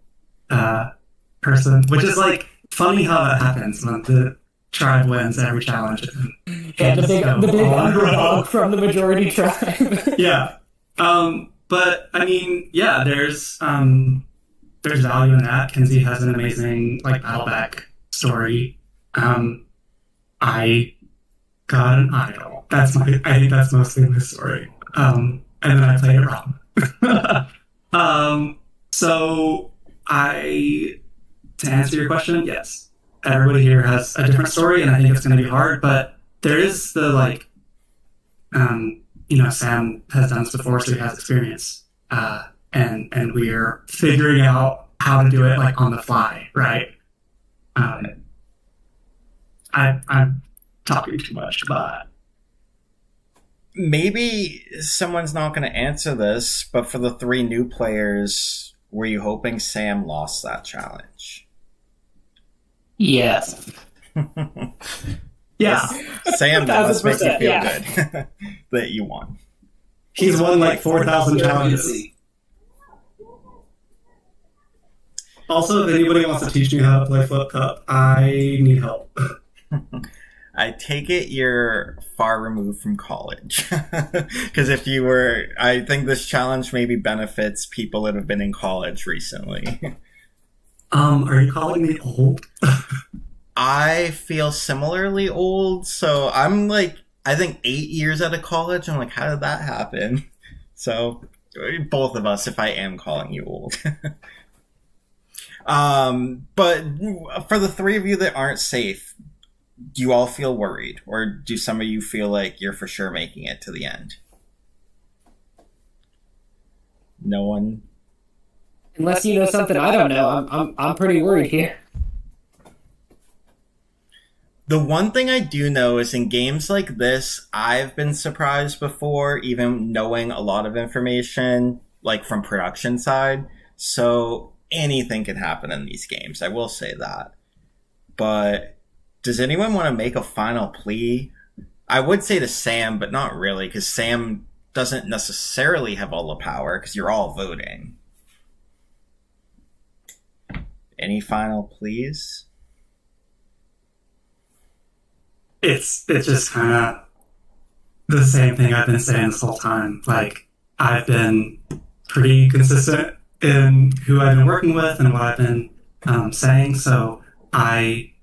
person, which is like funny how that happens when the tribe wins every challenge. Yeah, the big underdog from the majority tribe. Yeah. But I mean, yeah, there's value in that. Kenzie has an amazing like battleback story. I got an idol. I think that's mostly my story. And then I played it wrong. So to answer your question, yes. Everybody here has a different story, and I think it's going to be hard, but there is the, Sam has done this before, so he has experience. And we're figuring out how to do it, like, on the fly, right? I'm talking too much, but... Maybe someone's not going to answer this, but for the three new players, were you hoping Sam lost that challenge? Yes. Yeah. Sam, that must make you feel good that you won. He's won like 4,000 challenges. Also, if anybody wants to teach me how to play Flip Cup, I need help. I take it you're far removed from college. Because if you were, I think this challenge maybe benefits people that have been in college recently. Are you calling me old? I feel similarly old, so I'm like, I think 8 years out of college. I'm like, how did that happen? So, both of us, if I am calling you old. But for the three of you that aren't safe, do you all feel worried? Or do some of you feel like you're for sure making it to the end? No one? Unless you know something I don't know, I'm pretty worried here. The one thing I do know is in games like this, I've been surprised before, even knowing a lot of information, like from production side. So anything can happen in these games. I will say that. But does anyone want to make a final plea? I would say to Sam, but not really, because Sam doesn't necessarily have all the power, because you're all voting. Any final pleas? It's just kind of the same thing I've been saying this whole time. Like, I've been pretty consistent in who I've been working with and what I've been saying. So I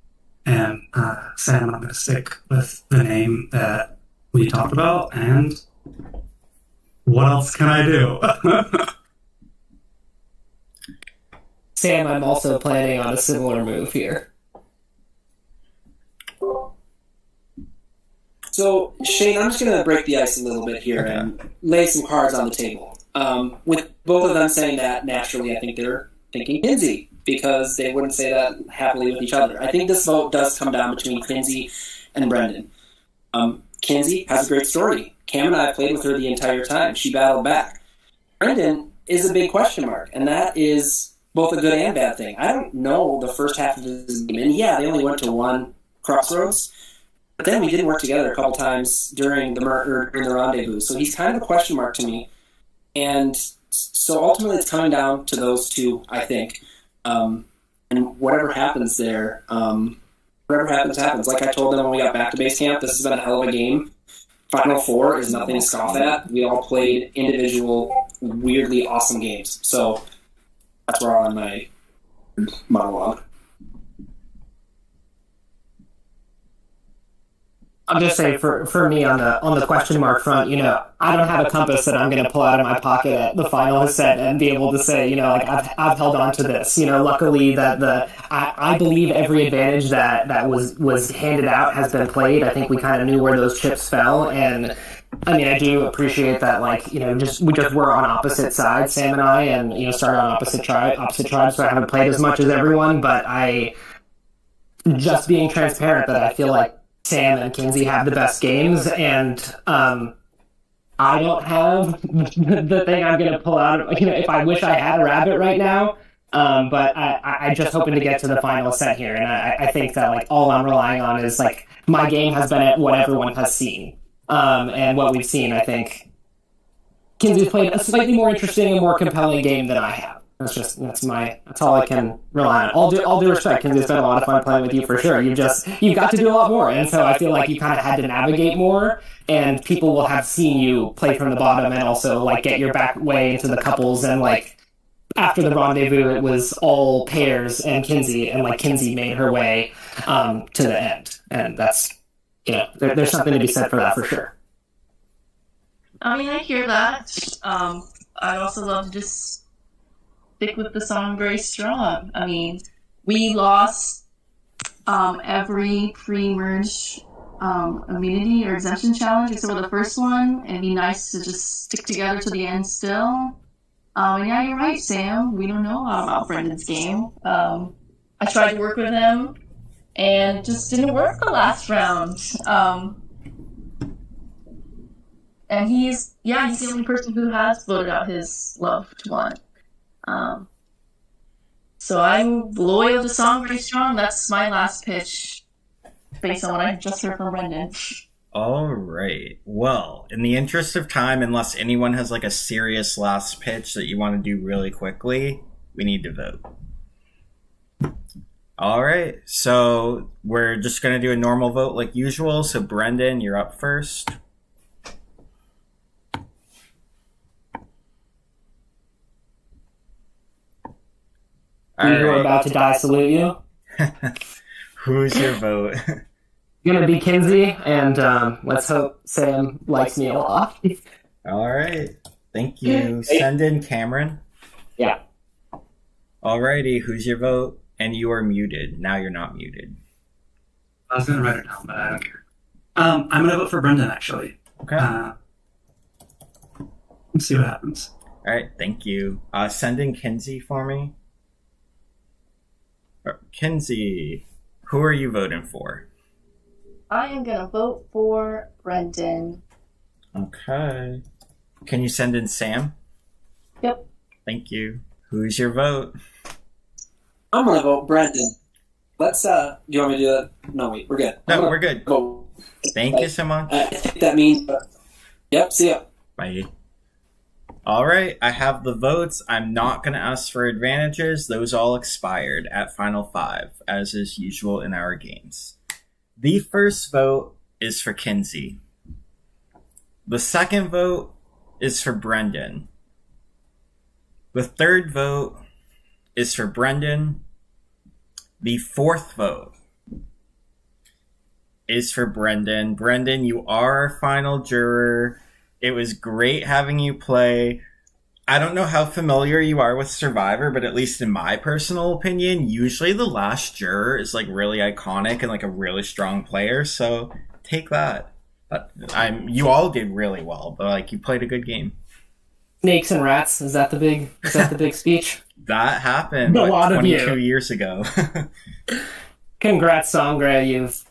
am Sam. I'm going to stick with the name that we talked about. And what else can I do? Sam, I'm also planning on a similar move here. So, Shane, I'm just going to break the ice a little bit here and lay some cards on the table. With both of them saying that, naturally, I think they're thinking Kinsey, because they wouldn't say that happily with each other. I think this vote does come down between Kinsey and Brendan. Kinsey has a great story. Cam and I played with her the entire time. She battled back. Brendan is a big question mark, and that is both a good and bad thing. I don't know the first half of his game, and yeah, they only went to one crossroads, but then we did work together a couple times during the rendezvous, so he's kind of a question mark to me. And so ultimately it's coming down to those two, I think. And whatever happens there, whatever happens. Like I told them when we got back to base camp, this has been a hell of a game Final Four is nothing to scoff at. We all played individual, weirdly awesome games. So that's where I'll end my monologue. I'll just say for me on the question mark front, I don't have a compass that I'm going to pull out of my pocket at the final has said and be able to say, like I've held on to this. Luckily that I believe every advantage that was handed out has been played. I think we kind of knew where those chips fell, and I mean I do appreciate that. We just were on opposite sides, Sam and I, and started on opposite tribes, so I haven't played as much as everyone, but I just being transparent that I feel like Sam and Kinsey have the best games, and I don't have the thing I'm going to pull out. If I wish I had a rabbit right now, but I just hoping to get to the final set here, and I think that all I'm relying on is my game has been at what everyone has seen, and what we've seen. I think Kinsey's played a slightly more interesting and more compelling game than I have. That's all I can rely on. All due respect, Kinsey, it's been a lot of fun playing with you for sure. You've got to do a lot more, and so I feel like you kind of had to navigate more, and people will have seen you play from the bottom and also get your back way into the couples, and after the rendezvous it was all pairs and Kinsey, and Kinsey made her way to the end, and that's there's something to be said for that for sure. I mean, I hear that. I'd also love to just stick with the song very strong. I mean, we lost every pre-merge immunity or exemption challenge except for the first one, and it'd be nice to just stick together to the end still. And yeah, you're right, Sam. We don't know about Brendan's game. I tried to work with him, and just didn't work the last round. And he's the only person who has voted out his loved one. So I'm loyal to song very strong. That's my last pitch based on what I just heard from Brendan. All right. Well, in the interest of time, unless anyone has a serious last pitch that you want to do really quickly, we need to vote. All right. So we're just going to do a normal vote like usual. So Brendan, you're up first. We were about to die salute you. Who's your vote? Gonna be Kinsey, and let's hope Sam likes me a lot. All right. Thank you. Send in Cameron. Yeah. Alrighty, who's your vote? And you are muted. Now you're not muted. I was gonna write it down, but I don't care. I'm gonna vote for Brendan, actually. Okay. Let's see what happens. All right, thank you. Send in Kinsey for me. Kinsey, who are you voting for? I am gonna vote for Brendan. Okay. Can you send in Sam? Yep. Thank you. Who's your vote? I'm gonna vote Brendan. Let's do you want me to do that? No, wait, we're good. No, we're good. Vote. Thank you so much. I think that means yep, see ya. Bye. All right, I have the votes. I'm not going to ask for advantages. Those all expired at Final 5, as is usual in our games. The first vote is for Kinsey. The second vote is for Brendan. The third vote is for Brendan. The fourth vote is for Brendan. Brendan, you are our final juror. It was great having you play. I don't know how familiar you are with Survivor, but at least in my personal opinion, usually the last juror is really iconic and a really strong player. So take that. You all did really well, but you played a good game. Snakes and rats. Is that the big speech? That happened 22 years ago. Congrats, Sangre. You've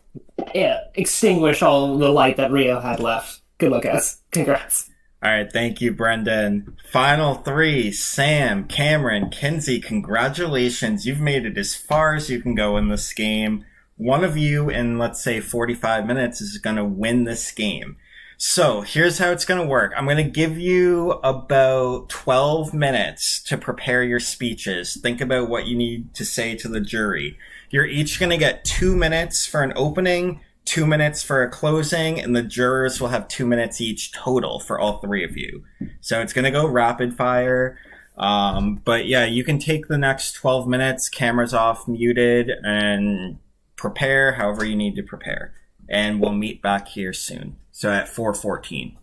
extinguished all the light that Rio had left. Good luck, guys. Congrats. All right, thank you, Brendan. Final 3, Sam, Cameron, Kinsey, congratulations. You've made it as far as you can go in this game. One of you in, let's say, 45 minutes is going to win this game. So here's how it's going to work. I'm going to give you about 12 minutes to prepare your speeches. Think about what you need to say to the jury. You're each going to get 2 minutes for an opening, 2 minutes for a closing, and the jurors will have 2 minutes each total for all three of you. So it's going to go rapid fire. But yeah, you can take the next 12 minutes, cameras off, muted, and prepare however you need to prepare. And we'll meet back here soon. So at 4:14.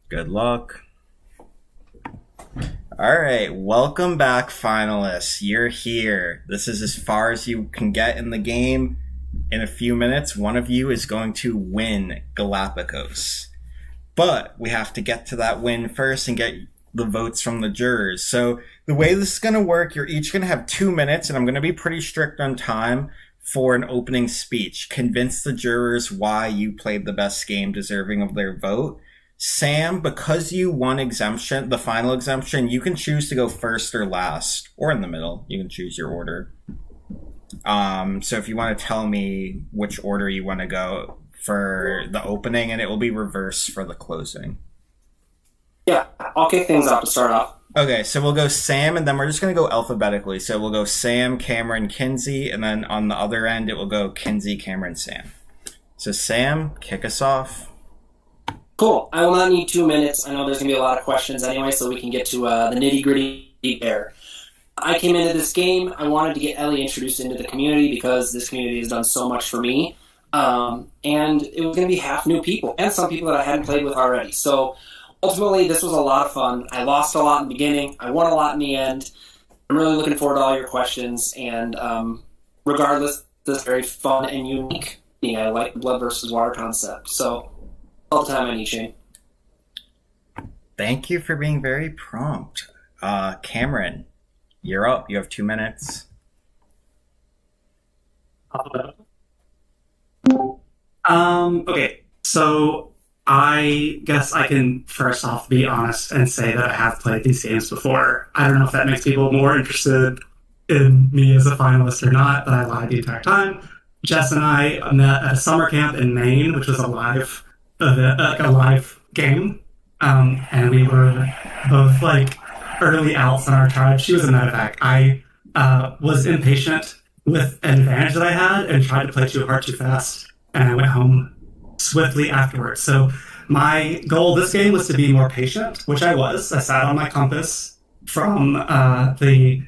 Good luck. All right, welcome back, finalists. You're here. This is as far as you can get in the game. In a few minutes, one of you is going to win Galapagos. But we have to get to that win first and get the votes from the jurors. So the way this is going to work, you're each going to have 2 minutes, and I'm going to be pretty strict on time for an opening speech. Convince the jurors why you played the best game, deserving of their vote. Sam, because you won exemption, the final exemption, you can choose to go first or last, or in the middle. You can choose your order. So if you want to tell me which order you want to go for the opening, and it will be reverse for the closing. Yeah, I'll kick things off to start off. Okay, so we'll go Sam, and then we're just going to go alphabetically. So we'll go Sam, Cameron, Kinsey, and then on the other end, it will go Kinsey, Cameron, Sam. So Sam, kick us off. Cool. I will not need 2 minutes. I know there's going to be a lot of questions anyway, so we can get to the nitty-gritty there. I came into this game. I wanted to get Ellie introduced into the community because this community has done so much for me. And it was going to be half new people and some people that I hadn't played with already. So ultimately, this was a lot of fun. I lost a lot in the beginning. I won a lot in the end. I'm really looking forward to all your questions. And regardless, this is very fun and unique. I like the blood versus water concept. So all the time I need, Shane. Thank you for being very prompt. Cameron, you're up. You have 2 minutes. Okay, so I guess I can first off be honest and say that I have played these games before. I don't know if that makes people more interested in me as a finalist or not, but I lied the entire time. Jess and I met at a summer camp in Maine, which was a live game, and we were both like early outs in our tribe. She was a medevac. I was impatient with an advantage that I had and tried to play too hard too fast, and I went home swiftly afterwards. So my goal this game was to be more patient, which I was. I sat on my compass from the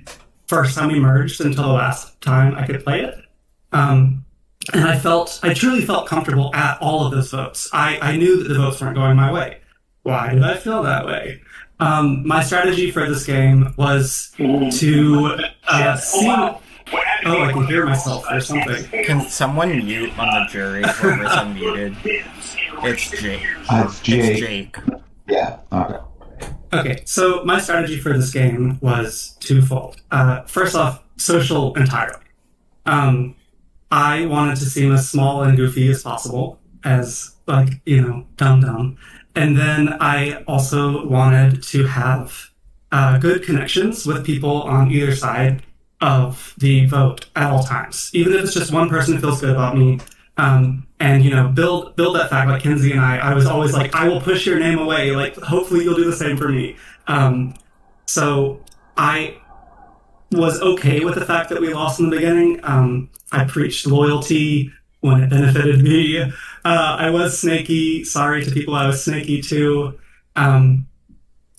first time we merged until the last time I could play it. And I truly felt comfortable at all of those votes. I knew that the votes weren't going my way. Why did I feel that way? My strategy for this game was to see... Oh, I can hear myself or something. Can someone mute on the jury whoever's unmuted? It's Jake. It's Jake. It's Jake. Yeah. Okay. Okay, so my strategy for this game was twofold. First off, social entirely. I wanted to seem as small and goofy as possible, as, dumb. And then I also wanted to have good connections with people on either side of the vote at all times. Even if it's just one person who feels good about me, and, build that fact, like Kinsey and I was always like, I will push your name away, like, hopefully you'll do the same for me. So I was okay with the fact that we lost in the beginning. I preached loyalty when it benefited me. I was snaky. Sorry to people I was snaky to.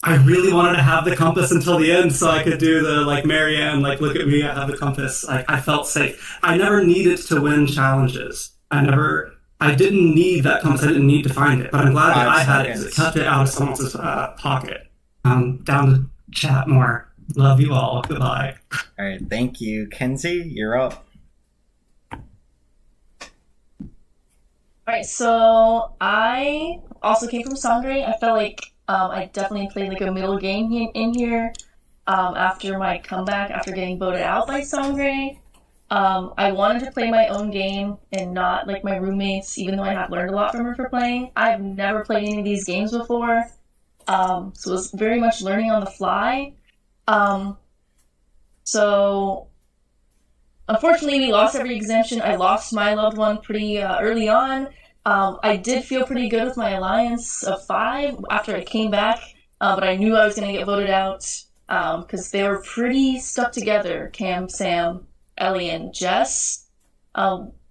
I really wanted to have the compass until the end so I could do the, Marianne, look at me, I have the compass. I felt safe. I never needed to win challenges. I didn't need that compass. I didn't need to find it. But I'm glad that I had it because it kept it out of someone else's pocket. Down to chat more. Love you all. Goodbye. All right, thank you. Kinsey, you're up. All right, so I also came from Sangre. I felt like I definitely played a middle game in here after my comeback, after getting voted out by Sangre. I wanted to play my own game and not like my roommates, even though I have learned a lot from her for playing. I've never played any of these games before, so it was very much learning on the fly. So unfortunately, we lost every exemption. I lost my loved one pretty early on. I did feel pretty good with my alliance of 5 after I came back, but I knew I was going to get voted out because they were pretty stuck together, Cam, Sam, Ellie, and Jess.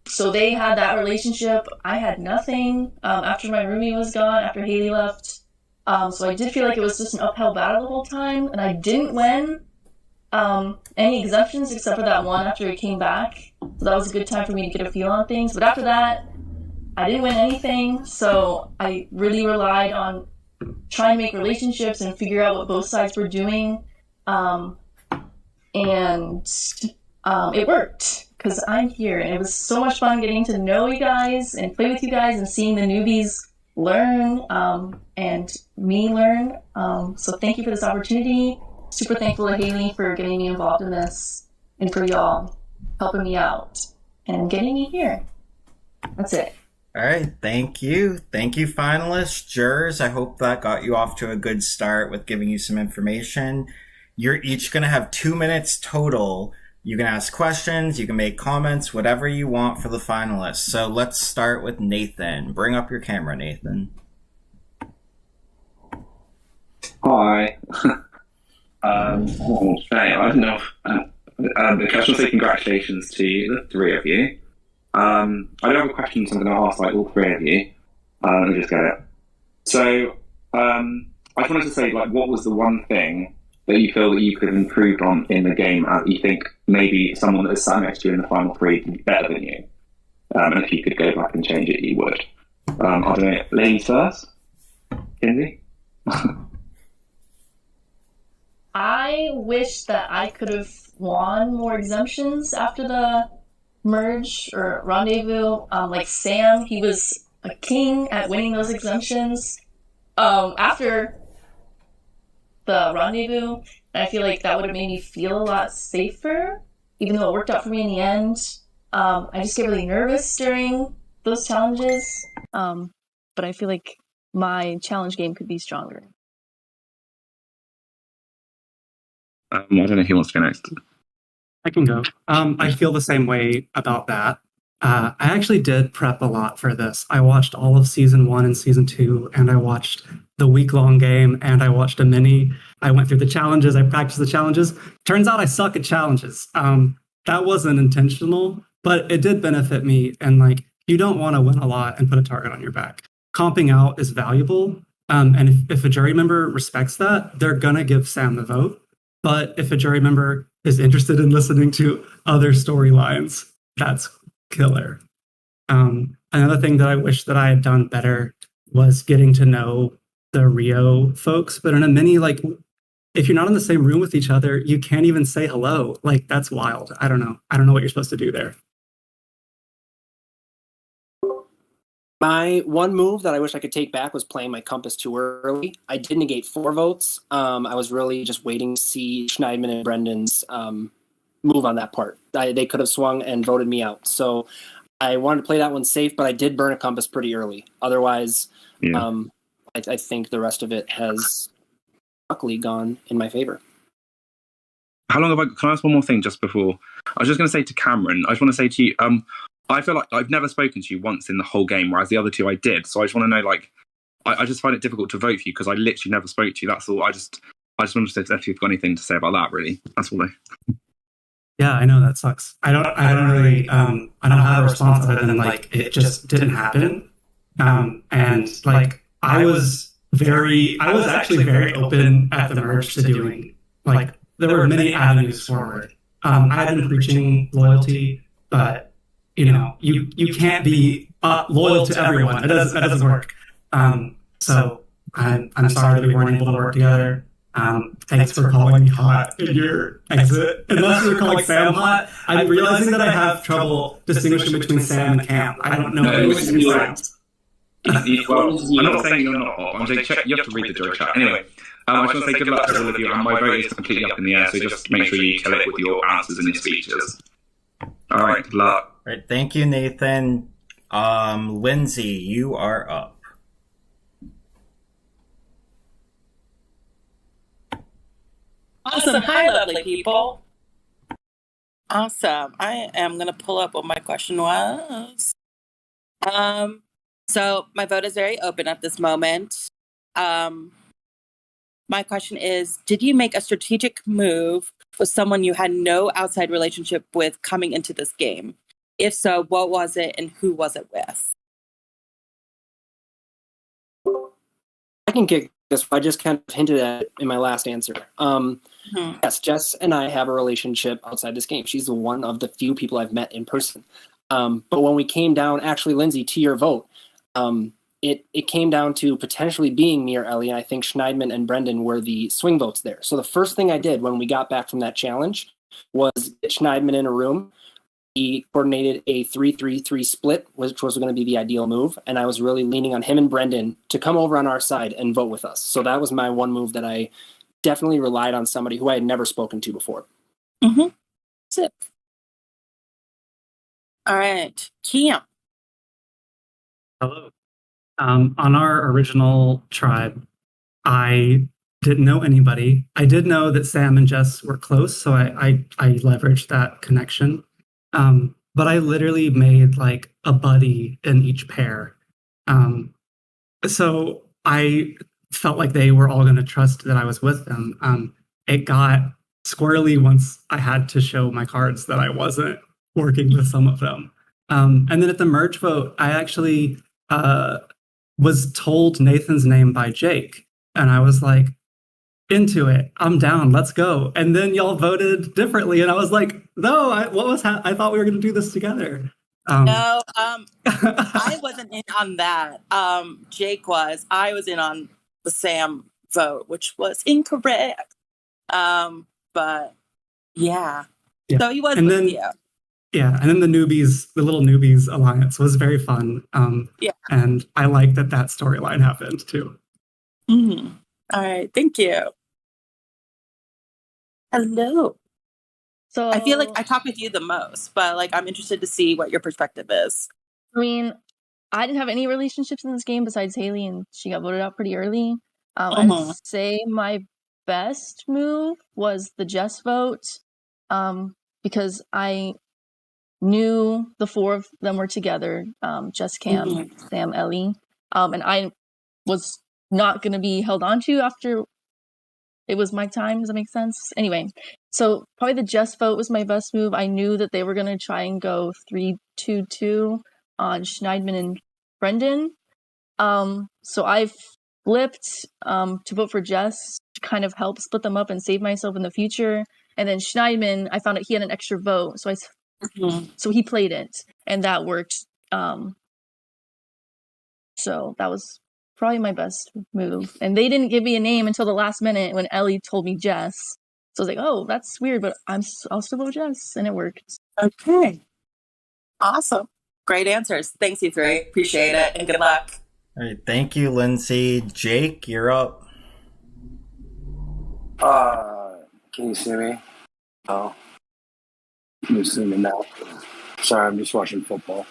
So they had that relationship. I had nothing after my roomie was gone, after Haley left. So I did feel like it was just an uphill battle the whole time, and I didn't win any exemptions except for that one after he came back. So that was a good time for me to get a feel on things. But after that, I didn't win anything, so I really relied on trying to make relationships and figure out what both sides were doing. It worked because I'm here, and it was so much fun getting to know you guys and play with you guys and seeing the newbies learn and me learn. So thank you for this opportunity. Super thankful to Haley for getting me involved in this and for y'all helping me out and getting me here. That's it. All right, thank you. Thank you, finalists, jurors. I hope that got you off to a good start with giving you some information. You're each going to have 2 minutes total. You can ask questions, you can make comments, whatever you want for the finalists. So let's start with Nathan. Bring up your camera, Nathan. Hi. What to say? I don't know. I just want to say congratulations to the three of you. I don't have a question, so I'm going to ask like all three of you. Let me just get it. So, I just wanted to say, like, what was the one thing that you feel that you could have improved on in the game, and you think maybe someone that is sat next to you in the final three can be better than you? And if you could go back and change it, you would. I don't know. Ladies first. Kinsey. I wish that I could have won more exemptions after the merge or rendezvous. Like Sam, he was a king at winning those exemptions. After the rendezvous, and I feel like that would have made me feel a lot safer, even though it worked out for me in the end. I just get really nervous during those challenges, but I feel like my challenge game could be stronger. I don't know who wants to go next. I can go. I feel the same way about that. I actually did prep a lot for this. I watched all of season 1 and season 2, and I watched the week-long game, and I watched a mini. I went through the challenges. I practiced the challenges. Turns out I suck at challenges. That wasn't intentional, but it did benefit me. And like, you don't want to win a lot and put a target on your back. Comping out is valuable. And if a jury member respects that, they're going to give Sam the vote. But if a jury member is interested in listening to other storylines, that's killer. Another thing that I wish that I had done better was getting to know the Rio folks. But in a mini, like, if you're not in the same room with each other, you can't even say hello. Like, that's wild. I don't know. I don't know what you're supposed to do there. My one move that I wish I could take back was playing my compass too early. I did negate 4 votes. I was really just waiting to see Schneidman and Brendan's move on that part. They could have swung and voted me out. So I wanted to play that one safe, but I did burn a compass pretty early. Otherwise, I think the rest of it has luckily gone in my favor. How long have can I ask one more thing just before? I was just going to say to Cameron, I just want to say to you, I feel like I've never spoken to you once in the whole game, whereas the other two I did. So I just want to know, like, I just find it difficult to vote for you because I literally never spoke to you. That's all. I just wanted to say if you've got anything to say about that, really. That's all. Yeah, I know that sucks. I don't really, I don't have a response other than like, it just didn't happen. And like, I was actually very open at the merge to doing, like, there were many avenues forward. I had been preaching loyalty, but you know, you can't be loyal to everyone. That doesn't work. So I'm sorry that we weren't able to work together. Thanks for calling me hot in your exit. Unless you were calling Sam hot, I'm realizing that I have trouble distinguishing between Sam and Cam. I don't know which is Sam. Well, I'm not saying you're not hot. I'm saying you have to read the jury chat. Anyway, I just want to say good luck to all of you. And my vote is completely up in the air, so just make sure you kill it with your answers and your speeches. All right, good luck. All right, thank you, Nathan. Lindsay, you are up. Awesome. Hi, lovely people. Awesome. I am going to pull up what my question was. So my vote is very open at this moment. My question is, did you make a strategic move with someone you had no outside relationship with coming into this game? If so, what was it and who was it with? I can kick this. I just kind of hinted at it in my last answer. Yes, Jess and I have a relationship outside this game. She's one of the few people I've met in person. But when we came down, actually, Lindsay, to your vote, it came down to potentially being me or Ellie, and I think Schneidman and Brendan were the swing votes there. So the first thing I did when we got back from that challenge was get Schneidman in a room. He coordinated a 3-3-3 split, which was going to be the ideal move, and I was really leaning on him and Brendan to come over on our side and vote with us. So that was my one move that I definitely relied on somebody who I had never spoken to before. That's it. All right, Cam. Hello. On our original tribe, I didn't know anybody. I did know that Sam and Jess were close, so I leveraged that connection. But I literally made like a buddy in each pair. So I felt like they were all going to trust that I was with them. It got squirrely once I had to show my cards that I wasn't working with some of them. And then at the merge vote, I actually was told Nathan's name by Jake. And I was like, into it. I'm down. Let's go. And then y'all voted differently. And I was like, no, I thought we were going to do this together. No, I wasn't in on that. Jake was. I was in on the Sam vote, which was incorrect. But yeah. So he was and with then, you. Yeah. And then the little newbies alliance was very fun. And I like that storyline happened too. All right. Thank you. Hello. So I feel like I talk with you the most, but like I'm interested to see what your perspective is. I mean, I didn't have any relationships in this game besides Haley, and she got voted out pretty early. I'd say my best move was the Jess vote, because I knew the four of them were together, Jess, Cam, Sam, Ellie, and I was not going to be held on to after it was my time. Does that make sense? Anyway, so probably the Jess vote was my best move. I knew that they were going to try and go 3-2-2 on Schneidman and Brendan. So I flipped to vote for Jess to kind of help split them up and save myself in the future. And then Schneidman, I found out he had an extra vote, so so he played it, and that worked. So that was probably my best move. And they didn't give me a name until the last minute when Ellie told me Jess. So I was like, oh, that's weird, but I'll still vote Jess, and it worked. Okay. Awesome. Great answers. Thanks, you three. Appreciate it, and good luck. All right, thank you, Lindsay. Jake, you're up. Can you see me? Oh. Can you see me now? Sorry, I'm just watching football.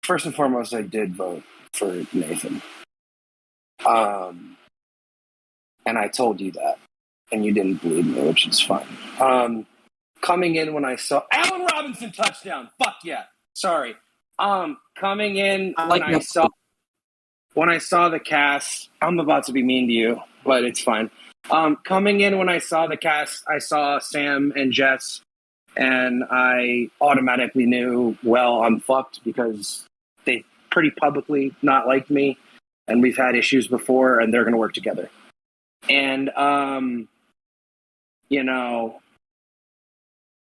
First and foremost, I did vote for Nathan. And I told you that, and you didn't believe me, which is fine. Coming in when I saw Allen Robinson touchdown, fuck yeah. Sorry. Coming in when I saw the cast, I'm about to be mean to you, but it's fine. Coming in when I saw the cast, I saw Sam and Jess, and I automatically knew, well, I'm fucked because they pretty publicly not liked me, and we've had issues before, and they're going to work together. And,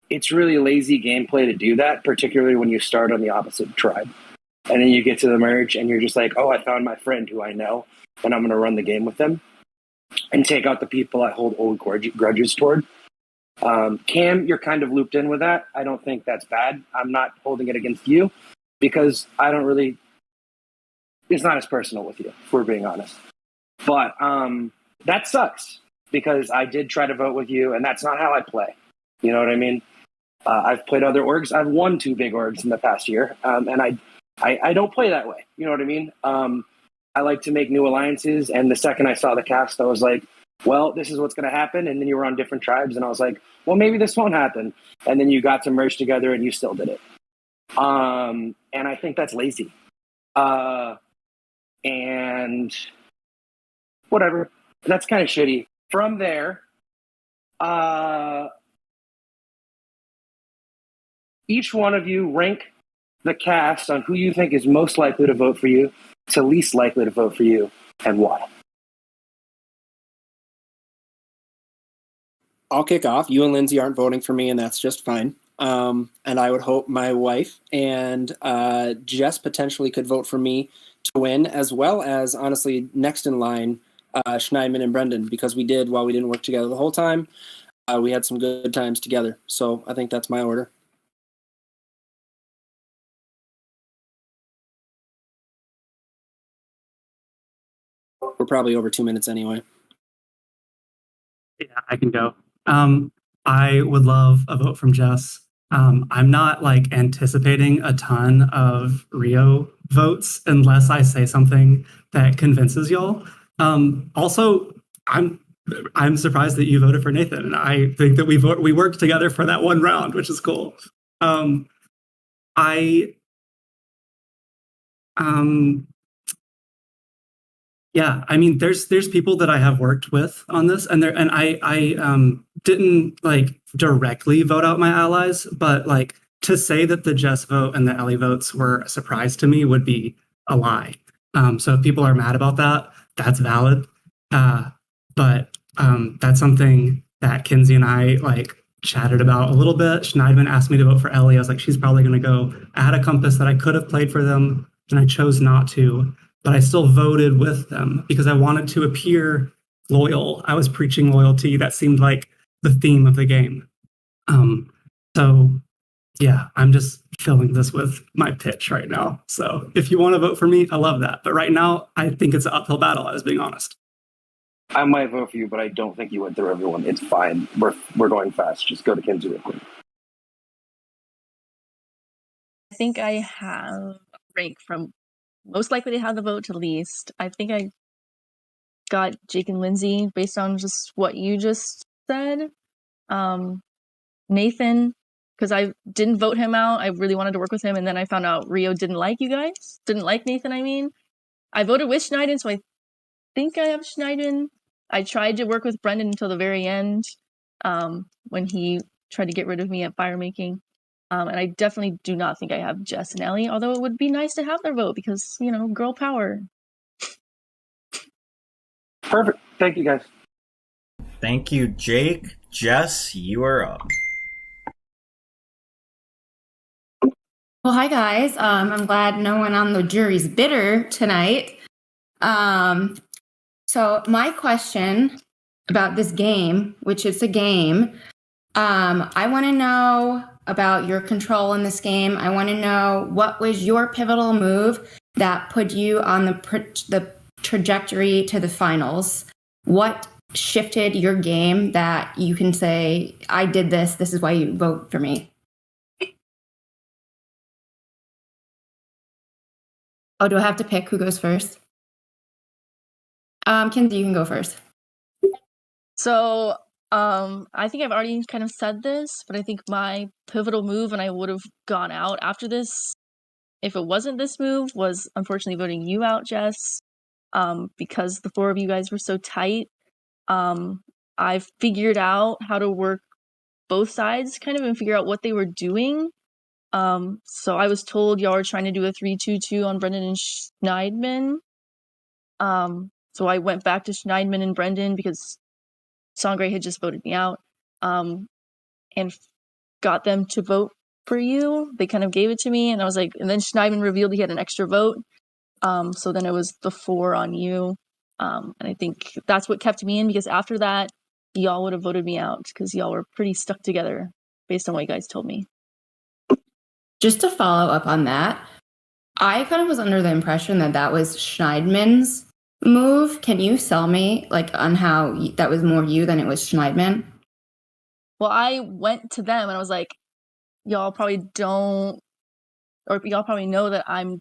it's really lazy gameplay to do that, particularly when you start on the opposite tribe. And then you get to the merge, and you're just like, oh, I found my friend who I know, and I'm going to run the game with them and take out the people I hold old grudges toward. Cam, you're kind of looped in with that. I don't think that's bad. I'm not holding it against you because it's not as personal with you, if we're being honest. But that sucks because I did try to vote with you, and that's not how I play. You know what I mean? I've played other orgs. I've won 2 big orgs in the past year, and I don't play that way. You know what I mean? I like to make new alliances, and the second I saw the cast, I was like, well, this is what's going to happen. And then you were on different tribes, and I was like, well, maybe this won't happen. And then you got to merge together, and you still did it. And I think that's lazy. And whatever. That's kind of shitty. From there, each one of you rank the cast on who you think is most likely to vote for you to least likely to vote for you, and why. I'll kick off. You and Lindsay aren't voting for me, and that's just fine. And I would hope my wife and Jess potentially could vote for me to win, as well as, honestly, next in line, Schneidman and Brendan, because we did, while we didn't work together the whole time, we had some good times together. So I think that's my order. We're probably over 2 minutes anyway. Yeah, I can go. I would love a vote from Jess. I'm not like anticipating a ton of Rio votes unless I say something that convinces y'all. Also, I'm surprised that you voted for Nathan, and I think that we worked together for that one round, which is cool. Yeah, I mean, there's people that I have worked with on this, and I didn't like directly vote out my allies, but like to say that the Jess vote and the Ellie votes were a surprise to me would be a lie. So if people are mad about that, that's valid. But that's something that Kinsey and I like chatted about a little bit. Schneidman asked me to vote for Ellie. I was like, she's probably going to go. I had a compass that I could have played for them, and I chose not to. But I still voted with them because I wanted to appear loyal. I was preaching loyalty. That seemed like the theme of the game. So yeah, I'm just filling this with my pitch right now. So if you want to vote for me, I love that. But right now, I think it's an uphill battle, I was being honest. I might vote for you, but I don't think you went through everyone. It's fine. We're going fast. Just go to Kinsey real quick. I think I have rank from most likely to have the vote to least. I think I got Jake and Lindsay based on just what you just said. Nathan, because I didn't vote him out. I really wanted to work with him, and then I found out Rio didn't like you guys. Didn't like Nathan, I mean. I voted with Schneiden, so I think I have Schneiden. I tried to work with Brendan until the very end, when he tried to get rid of me at fire making. And I definitely do not think I have Jess and Ellie, although it would be nice to have their vote because, you know, girl power. Perfect. Thank you, guys. Thank you, Jake. Jess, you are up. Well, hi guys. I'm glad no one on the jury's bitter tonight. So my question about this game, which is a game, I want to know about your control in this game. I want to know what was your pivotal move that put you on the trajectory to the finals. What shifted your game that you can say, I did this, this is why you vote for me? Oh, do I have to pick who goes first? Kinsey, you can go first. So, I think I've already kind of said this, but I think my pivotal move, and I would have gone out after this if it wasn't this move, was unfortunately voting you out, Jess, because the four of you guys were so tight. I figured out how to work both sides kind of and figure out what they were doing. So I was told y'all were trying to do a 3-2-2 on Brendan and Schneidman. So I went back to Schneidman and Brendan because Sangre had just voted me out, and got them to vote for you. They kind of gave it to me, and I was like, and then Schneidman revealed he had an extra vote. So then it was the 4 on you. And I think that's what kept me in, because after that, y'all would have voted me out because y'all were pretty stuck together based on what you guys told me. Just to follow up on that, I kind of was under the impression that that was Schneidman's move. Can you sell me like on how that was more you than it was Schneidman? Well, I went to them and I was like, y'all probably don't, or y'all probably know that I'm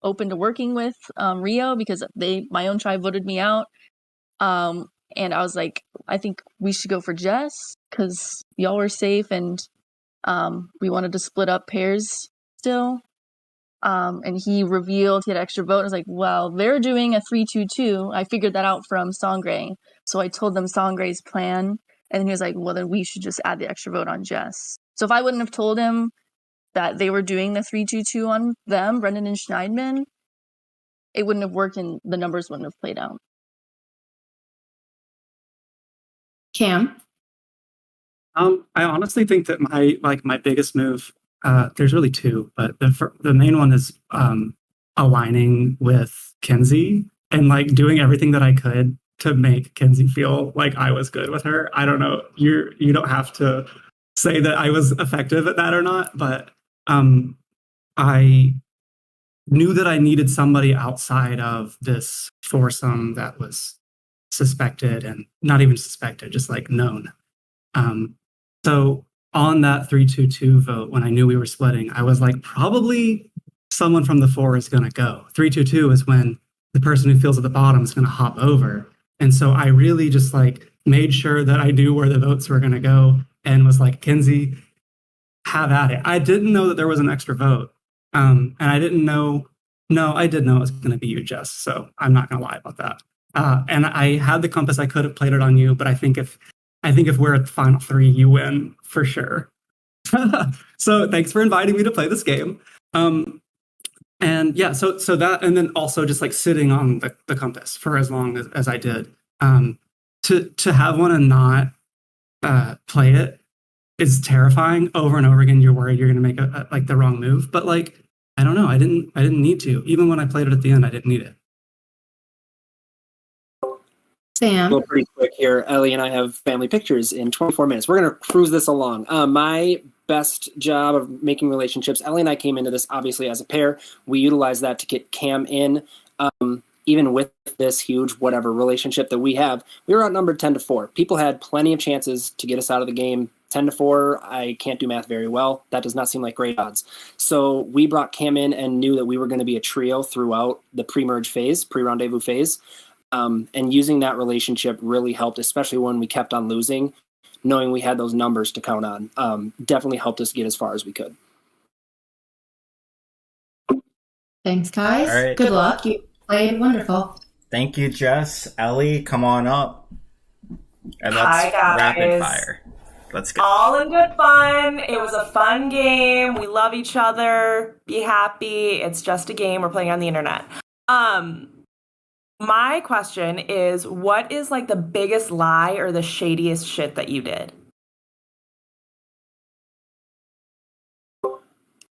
open to working with Rio because my own tribe voted me out. And I was like, I think we should go for Jess because y'all were safe and we wanted to split up pairs still. And he revealed he had an extra vote. I was like, well, they're doing a 3-2-2. I figured that out from Sangre. So I told them Sangre's plan. And then he was like, well, then we should just add the extra vote on Jess. So if I wouldn't have told him that they were doing the 3-2-2 on them, Brendan and Schneidman, it wouldn't have worked and the numbers wouldn't have played out. Cam? I honestly think that my biggest move, there's really two, but the main one is aligning with Kenzie and like doing everything that I could to make Kenzie feel like I was good with her. I don't know, you don't have to say that I was effective at that or not, but I knew that I needed somebody outside of this foursome that was suspected, and not even suspected, just like known. So on that 3-2-2 vote, when I knew we were splitting, I was like, probably someone from the 4 is going to go. 3-2-2 is when the person who feels at the bottom is going to hop over. And so I really just like made sure that I knew where the votes were going to go and was like, Kenzie, have at it. I didn't know that there was an extra vote. And I didn't know, no, I did know it was going to be you, Jess. So I'm not going to lie about that. And I had the compass. I could have played it on you, but I think if we're at the final 3, you win for sure. So thanks for inviting me to play this game. And yeah, so that, and then also just like sitting on the compass for as long as I did, to have one and not play it is terrifying. Over and over again, you're worried you're going to make like the wrong move. But like, I don't know, I didn't need to. Even when I played it at the end, I didn't need it. Sam? Go pretty quick here. Ellie and I have family pictures in 24 minutes. We're going to cruise this along. My best job of making relationships, Ellie and I came into this obviously as a pair. We utilized that to get Cam in. Even with this huge whatever relationship that we have, we were outnumbered 10-4. People had plenty of chances to get us out of the game. 10-4, I can't do math very well. That does not seem like great odds. So we brought Cam in and knew that we were going to be a trio throughout the pre-merge phase, pre-rendezvous phase. And using that relationship really helped, especially when we kept on losing. Knowing we had those numbers to count on definitely helped us get as far as we could. Thanks, guys. All right. Good luck. You played wonderful. Thank you, Jess. Ellie, come on up. And let's Hi, guys. rapid fire. Let's go. All in good fun. It was a fun game. We love each other. Be happy. It's just a game. We're playing on the internet. My question is, what is like the biggest lie or the shadiest shit that you did?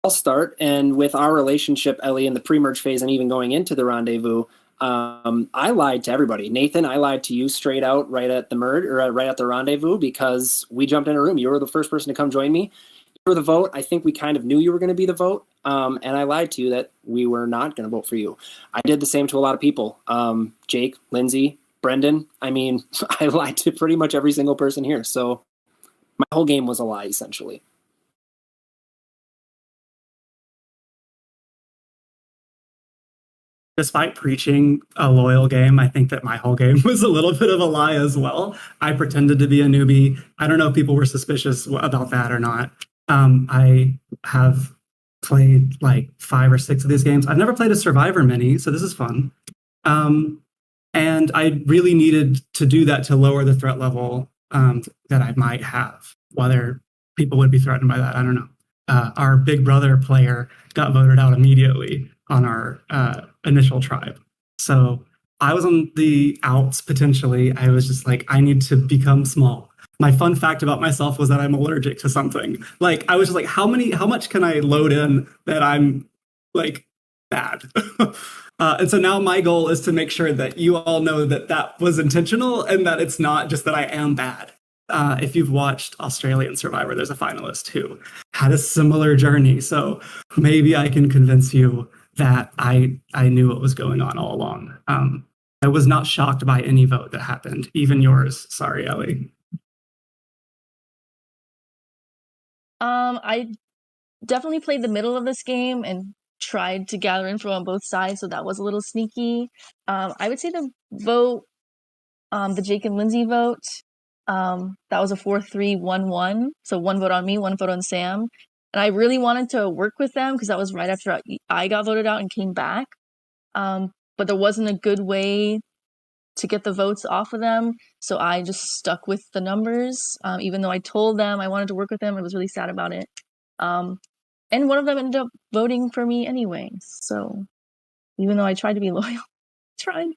I'll start. And with our relationship, Ellie, in the pre-merge phase and even going into the rendezvous, I lied to everybody. Nathan, I lied to you straight out right at the merge or right at the rendezvous because we jumped in a room. You were the first person to come join me. You were the vote. I think we kind of knew you were going to be the vote. And I lied to you that we were not going to vote for you. I did the same to a lot of people. Jake, Lindsay, Brendan. I mean, I lied to pretty much every single person here. So my whole game was a lie, essentially. Despite preaching a loyal game, I think that my whole game was a little bit of a lie as well. I pretended to be a newbie. I don't know if people were suspicious about that or not. I have played like 5 or 6 of these games. I've never played a Survivor Mini, so this is fun. And I really needed to do that to lower the threat level that I might have. Whether people would be threatened by that, I don't know. Our Big Brother player got voted out immediately on our initial tribe. So I was on the outs potentially. I was just like, I need to become small. My fun fact about myself was that I'm allergic to something. Like, I was just like, how much can I load in that I'm like bad? And so now my goal is to make sure that you all know that that was intentional and that it's not just that I am bad. If you've watched Australian Survivor, there's a finalist who had a similar journey. So maybe I can convince you that I knew what was going on all along. I was not shocked by any vote that happened, even yours. Sorry, Ellie. I definitely played the middle of this game and tried to gather info on both sides, so that was a little sneaky. I would say the vote, the Jake and Lindsay vote, that was a 4-3-1-1. So 1 vote on me, 1 vote on Sam. And I really wanted to work with them because that was right after I got voted out and came back. But there wasn't a good way to get the votes off of them. So I just stuck with the numbers. Even though I told them I wanted to work with them, I was really sad about it. And and one of them ended up voting for me anyway. So even though I tried to be loyal, tried.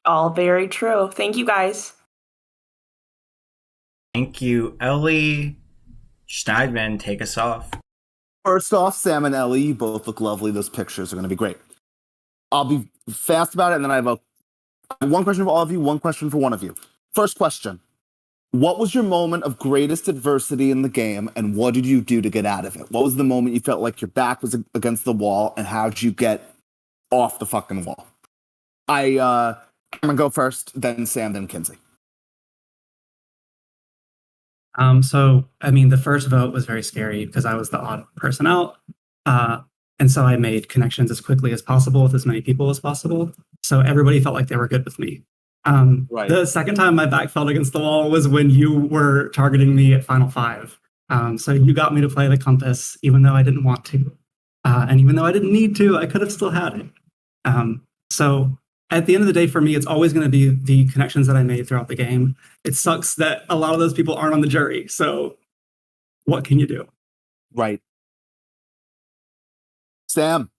All very true. Thank you guys. Thank you, Ellie. Schneidman, take us off. First off, Sam and Ellie, you both look lovely. Those pictures are going to be great. I'll be fast about it, and then I have one question for all of you, one question for one of you. First question. What was your moment of greatest adversity in the game, and what did you do to get out of it? What was the moment you felt like your back was against the wall, and how did you get off the fucking wall? I'm going to go first, then Sam, then Kinsey. So, I mean, the first vote was very scary because I was the odd person out. And so I made connections as quickly as possible with as many people as possible. So everybody felt like they were good with me. Right. The second time my back felt against the wall was when you were targeting me at Final Five. So you got me to play the compass, even though I didn't want to. And even though I didn't need to, I could have still had it. So at the end of the day, for me, it's always going to be the connections that I made throughout the game. It sucks that a lot of those people aren't on the jury. So what can you do? Right. Sam.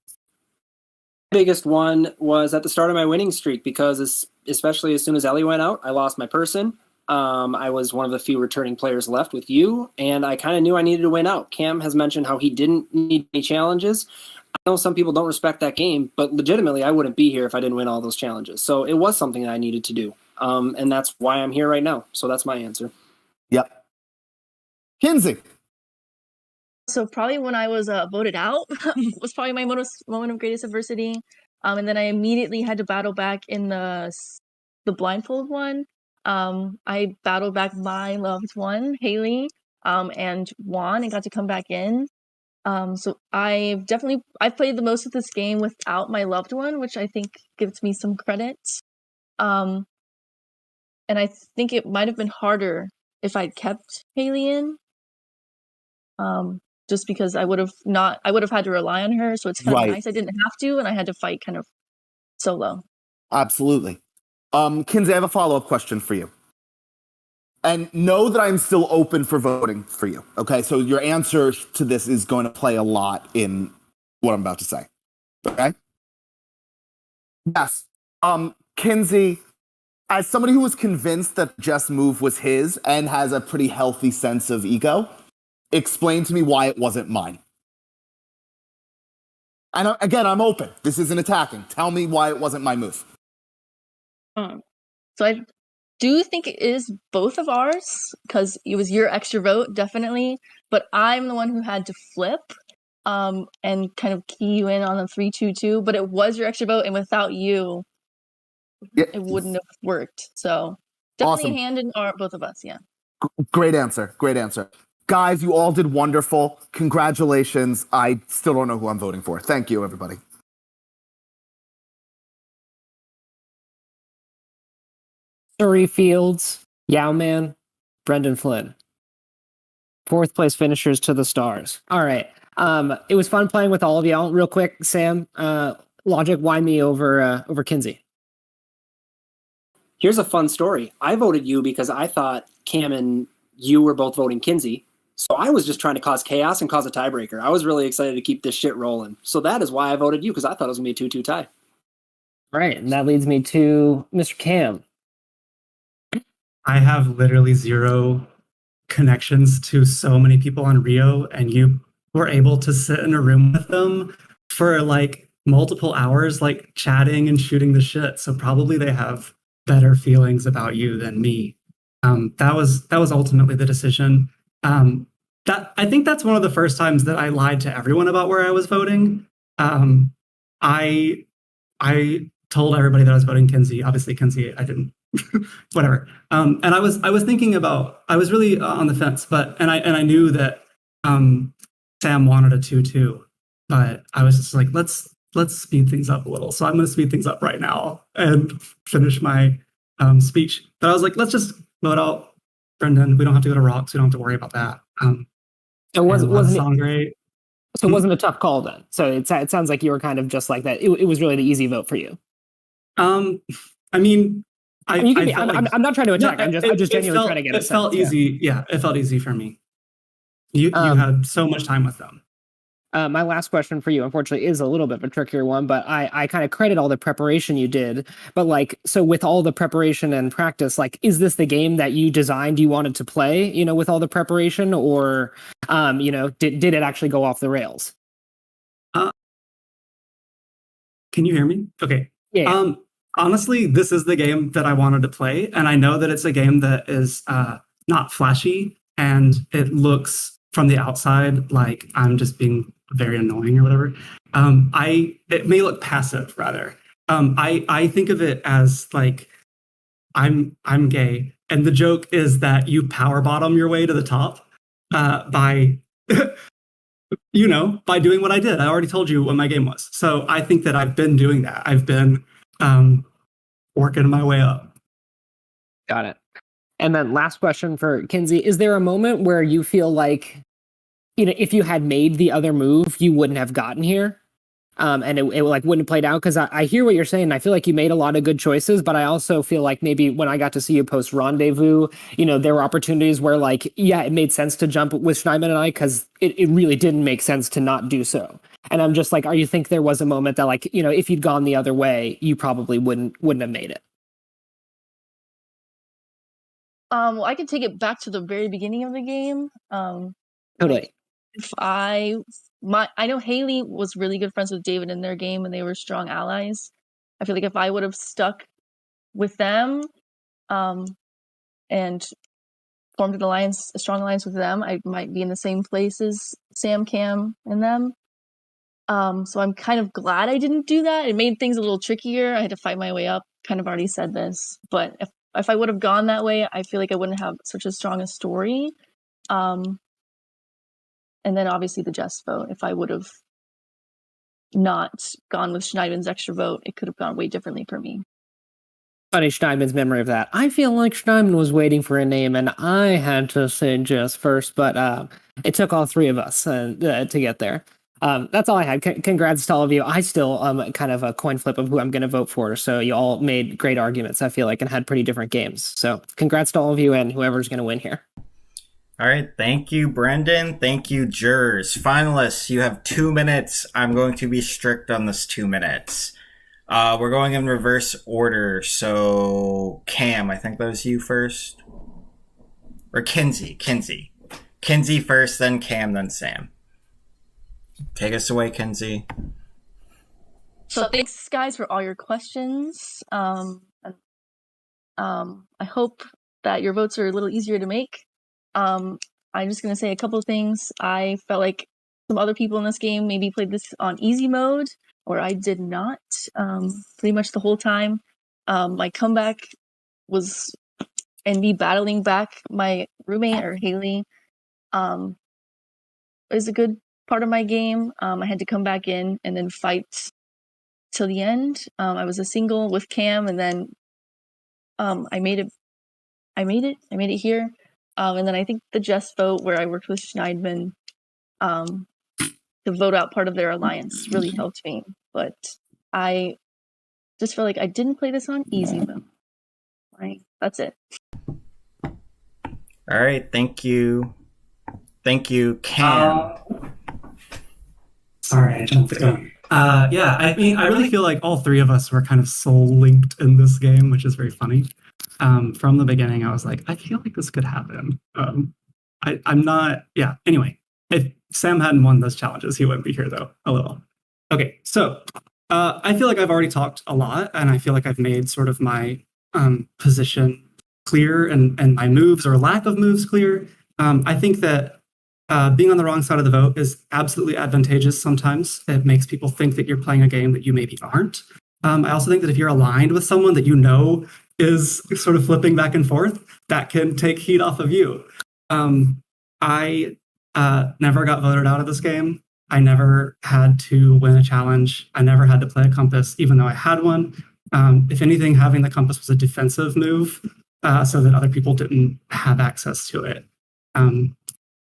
Biggest one was at the start of my winning streak because especially as soon as Ellie went out, I lost my person. I was one of the few returning players left with you, and I kind of knew I needed to win out. Cam has mentioned how he didn't need any challenges. I know some people don't respect that game, but legitimately, I wouldn't be here if I didn't win all those challenges. So it was something that I needed to do, and that's why I'm here right now. So that's my answer. Yep. Kinsey. So probably when I was voted out was probably my moment of greatest adversity. And then I immediately had to battle back in the blindfold one. I battled back my loved one, Haley, and won and got to come back in. So I've played the most of this game without my loved one, which I think gives me some credit. And I think it might have been harder if I'd kept Haley in. Just because I would have had to rely on her, so it's kind of nice I didn't have to, and I had to fight kind of solo. Absolutely. Kinsey, I have a follow-up question for you. And know that I'm still open for voting for you. Okay, so your answer to this is going to play a lot in what I'm about to say. Okay? Yes. Kinsey, as somebody who was convinced that Jess' move was his and has a pretty healthy sense of ego, explain to me why it wasn't mine. And again, I'm open. This isn't attacking. Tell me why it wasn't my move. So I do think it is both of ours, because it was your extra vote, definitely. But I'm the one who had to flip and kind of key you in on the 3-2-2. But it was your extra vote, and without you, it wouldn't have worked. So definitely Awesome. a hand in both of us, yeah. Great answer. Great answer. Guys, you all did wonderful. Congratulations. I still don't know who I'm voting for. Thank you, everybody. Surrey Fields, Yowman, Brendan Flynn. Fourth place finishers to the stars. All right. It was fun playing with all of y'all. Real quick, Sam, Logic, why me over Kinsey? Here's a fun story. I voted you because I thought Cam and you were both voting Kinsey. So I was just trying to cause chaos and cause a tiebreaker. I was really excited to keep this shit rolling. So that is why I voted you, because I thought it was going to be a 2-2 tie. Right, and that leads me to Mr. Cam. I have literally zero connections to so many people on Rio, and you were able to sit in a room with them for like multiple hours, like chatting and shooting the shit. So probably they have better feelings about you than me. That was ultimately the decision. That I think that's one of the first times that I lied to everyone about where I was voting. I told everybody that I was voting Kinsey. Obviously, Kinsey, I didn't. Whatever. And I was really on the fence, but I knew that Sam wanted a 2-2, but I was just like, let's speed things up a little. So I'm going to speed things up right now and finish my speech. But I was like, let's just vote out Brendan. We don't have to go to Rocks. We don't have to worry about that. It wasn't great. So it wasn't a tough call then. So it sounds like you were kind of just like that. It was really the easy vote for you. I mean, I'm not trying to attack. I'm just genuinely trying to get a sense. It felt easy. Yeah, it felt easy for me. You had so much time with them. My last question for you, unfortunately, is a little bit of a trickier one, but I kind of credit all the preparation you did. But like, so with all the preparation and practice, like, is this the game that you designed, you wanted to play, with all the preparation, or, did it actually go off the rails? Can you hear me? Okay. Yeah. Honestly, this is the game that I wanted to play, and I know that it's a game that is not flashy, and it looks from the outside like I'm just being very annoying or whatever. It may look passive rather. I think of it as like I'm gay, and the joke is that you power bottom your way to the top by by doing what I did. I already told you what my game was, so I think that I've been doing that. I've been working my way up. Got it. And then last question for Kinsey: is there a moment where you feel like, if you had made the other move, you wouldn't have gotten here? And it like wouldn't have played out? Because I hear what you're saying. I feel like you made a lot of good choices, but I also feel like maybe when I got to see you post Rendezvous, there were opportunities where like, yeah, it made sense to jump with Schneidman and I, because it really didn't make sense to not do so. And I'm just like, you think there was a moment that like, if you'd gone the other way, you probably wouldn't have made it? Well, I could take it back to the very beginning of the game. Totally. I know Haley was really good friends with David in their game, and they were strong allies. I feel like if I would have stuck with them, and formed a strong alliance with them, I might be in the same place as Sam, Cam, and them. So I'm kind of glad I didn't do that. It made things a little trickier. I had to fight my way up. Kind of already said this, but if I would have gone that way, I feel like I wouldn't have such a strong a story. And then obviously the Jess vote. If I would have not gone with Schneidman's extra vote, it could have gone way differently for me. Funny Schneidman's memory of that. I feel like Schneidman was waiting for a name, and I had to say Jess first, but it took all three of us to get there. That's all I had. Congrats to all of you. I still kind of a coin flip of who I'm going to vote for. So you all made great arguments, I feel like, and had pretty different games. So congrats to all of you and whoever's going to win here. All right. Thank you, Brendan. Thank you, jurors. Finalists, you have 2 minutes. I'm going to be strict on this 2 minutes. We're going in reverse order. So Cam, I think that was you first. Or Kinsey. Kinsey first, then Cam, then Sam. Take us away, Kinsey. So thanks, guys, for all your questions. I hope that your votes are a little easier to make. I'm just going to say a couple of things. I felt like some other people in this game maybe played this on easy mode, or I did not, pretty much the whole time. My comeback was, and me battling back my roommate, or Haley, is a good part of my game. I had to come back in and then fight till the end. I was a single with Cam, and then I made it here. And then I think the Jess vote, where I worked with Schneidman to vote out part of their alliance, really helped me. But I just feel like I didn't play this on easy mode. Right, that's it. All right, thank you. Thank you, Cam. Sorry, I jumped the gun. Yeah, I mean, I really feel like all three of us were kind of soul linked in this game, which is very funny. From the beginning, I was like, I feel like this could happen. I'm not, yeah, anyway. If Sam hadn't won those challenges, he wouldn't be here, though, a little. Okay, so I feel like I've already talked a lot, and I feel like I've made sort of my position clear and my moves or lack of moves clear. I think that being on the wrong side of the vote is absolutely advantageous sometimes. It makes people think that you're playing a game that you maybe aren't. I also think that if you're aligned with someone that you know is sort of flipping back and forth, that can take heat off of you. I never got voted out of this game. I never had to win a challenge. I never had to play a compass, even though I had one. If anything, having the compass was a defensive move so that other people didn't have access to it.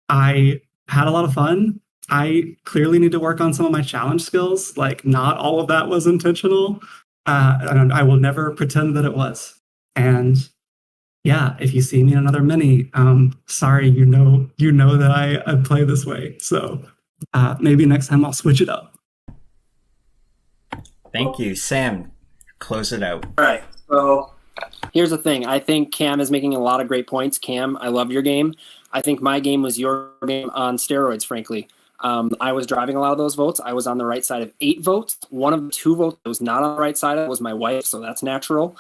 I had a lot of fun. I clearly need to work on some of my challenge skills. Like, not all of that was intentional. And I will never pretend that it was. And yeah, if you see me in another mini, sorry, you know that I play this way. So maybe next time I'll switch it up. Thank you. Sam, close it out. All right. So here's the thing. I think Cam is making a lot of great points. Cam, I love your game. I think my game was your game on steroids, frankly. I was driving a lot of those votes. I was on the right side of 8 votes. One of the 2 votes that was not on the right side of was my wife, so that's natural.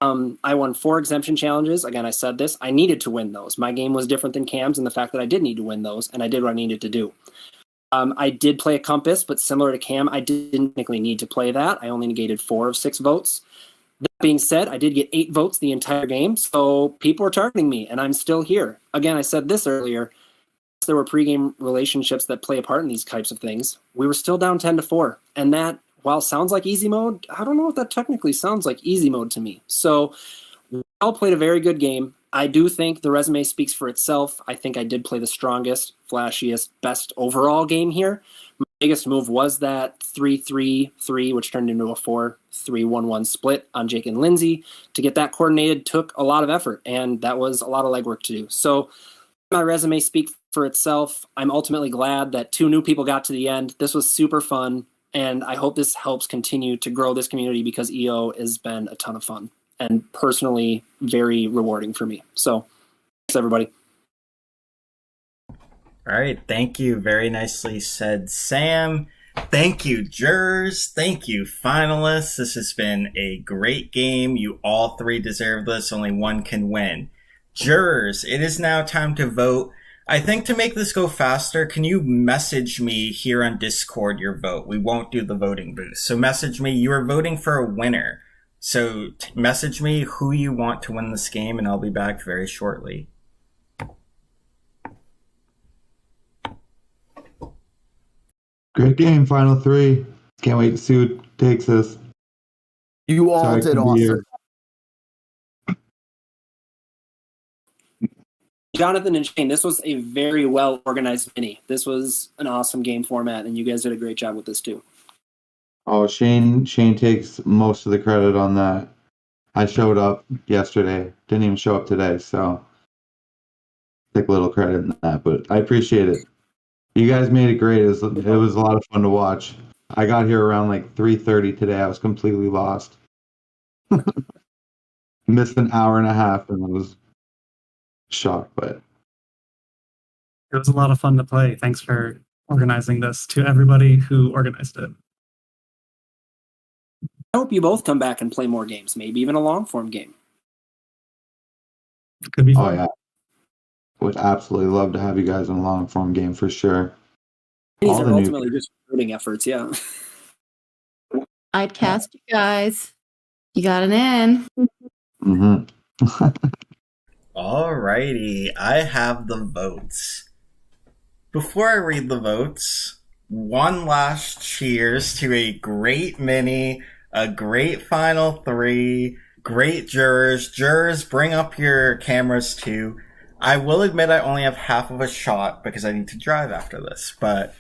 I won 4 exemption challenges. Again, I said this. I needed to win those. My game was different than Cam's in the fact that I did need to win those, and I did what I needed to do. I did play a compass, but similar to Cam, I didn't technically need to play that. I only negated 4 of 6 votes. That being said, I did get 8 votes the entire game, so people are targeting me, and I'm still here. Again, I said this earlier. There were pregame relationships that play a part in these types of things. We were still down 10-4, and that, while sounds like easy mode, I don't know if that technically sounds like easy mode to me. So we all played a very good game. I do think the resume speaks for itself. I think I did play the strongest, flashiest, best overall game here. My biggest move was that 3-3-3, which turned into a 4-3-1-1 split on Jake and Lindsay. To get that coordinated took a lot of effort, and that was a lot of legwork to do. So my resume speaks for itself. I'm ultimately glad that 2 new people got to the end. This was super fun, and I hope this helps continue to grow this community because EO has been a ton of fun and personally very rewarding for me. So thanks, everybody. All right. Thank you. Very nicely said, Sam. Thank you, jurors. Thank you, finalists. This has been a great game. You all 3 deserve this. Only one can win. Jurors, it is now time to vote. I think to make this go faster, can you message me here on Discord your vote? We won't do the voting booth. So message me. You are voting for a winner. So message me who you want to win this game, and I'll be back very shortly. Great game, final 3. Can't wait to see who takes this. You all Sorry, did couldn't be awesome. here. Jonathan and Shane, this was a very well organized mini. This was an awesome game format, and you guys did a great job with this too. Oh, Shane takes most of the credit on that. I showed up yesterday. Didn't even show up today, so take a little credit in that, but I appreciate it. You guys made it great. It was a lot of fun to watch. I got here around like 3:30 today. I was completely lost. Missed an hour and a half and I was shocked, but It was a lot of fun to play. Thanks for organizing this to everybody who organized it. I hope you both come back and play more games, maybe even a long form game. Could be fun. Oh yeah. Would absolutely love to have you guys in a long form game for sure. These are ultimately just recruiting efforts, yeah. I'd cast you guys. You got an in. Mm-hmm. Alrighty, I have the votes. Before I read the votes, one last cheers to a great mini, a great final 3, great jurors. Jurors, bring up your cameras too. I will admit I only have half of a shot because I need to drive after this, but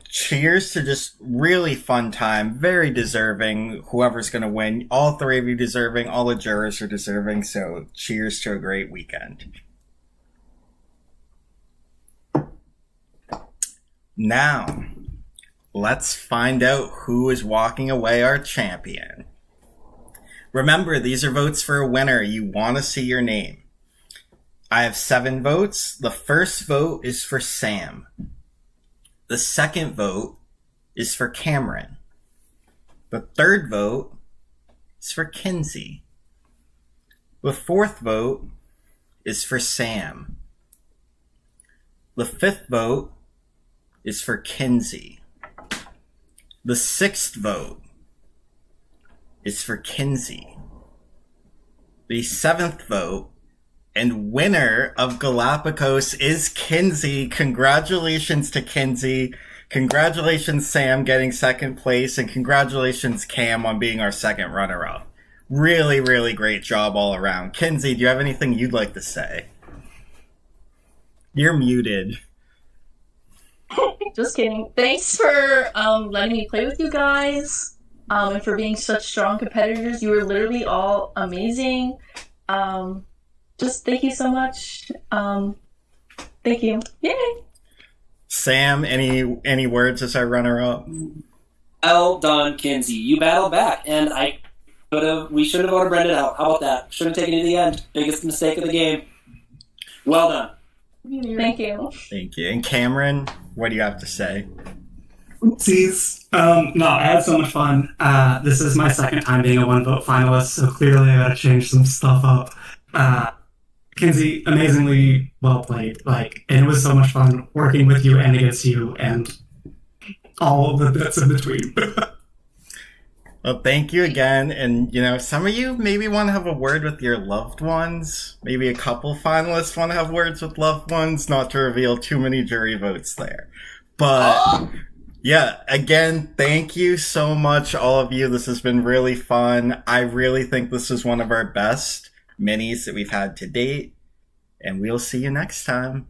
cheers to just really fun time, very deserving. Whoever's going to win, all 3 of you deserving, all the jurors are deserving, so cheers to a great weekend. Now, let's find out who is walking away our champion. Remember, these are votes for a winner. You want to see your name. I have 7 votes. The first vote is for Sam. The second vote is for Cameron. The third vote is for Kinsey. The fourth vote is for Sam. The fifth vote is for Kinsey. The sixth vote is for Kinsey. The seventh vote and winner of Galapagos is Kinsey. Congratulations to Kinsey. Congratulations, Sam, getting second place. And congratulations, Cam, on being our second runner-up. Really, really great job all around. Kinsey, do you have anything you'd like to say? You're muted. Just kidding. Thanks for letting me play with you guys and for being such strong competitors. You were literally all amazing. just thank you so much. Thank you. Yay! Sam, any words as our runner-up? Well done, Kinsey. You battled back, and we should have voted Brendan out. How about that? Should have taken it to the end. Biggest mistake of the game. Well done. Thank you. Thank you. And Cameron, what do you have to say? Oopsies. No, I had so much fun. This is my second time being a one-vote finalist, so clearly I gotta change some stuff up. Kinsey, amazingly well played. And it was so much fun working with you and against you and all of the bits in between. Well, thank you again. And, some of you maybe want to have a word with your loved ones. Maybe a couple finalists want to have words with loved ones, not to reveal too many jury votes there. But, yeah, again, thank you so much, all of you. This has been really fun. I really think this is one of our best minis that we've had to date. And we'll see you next time.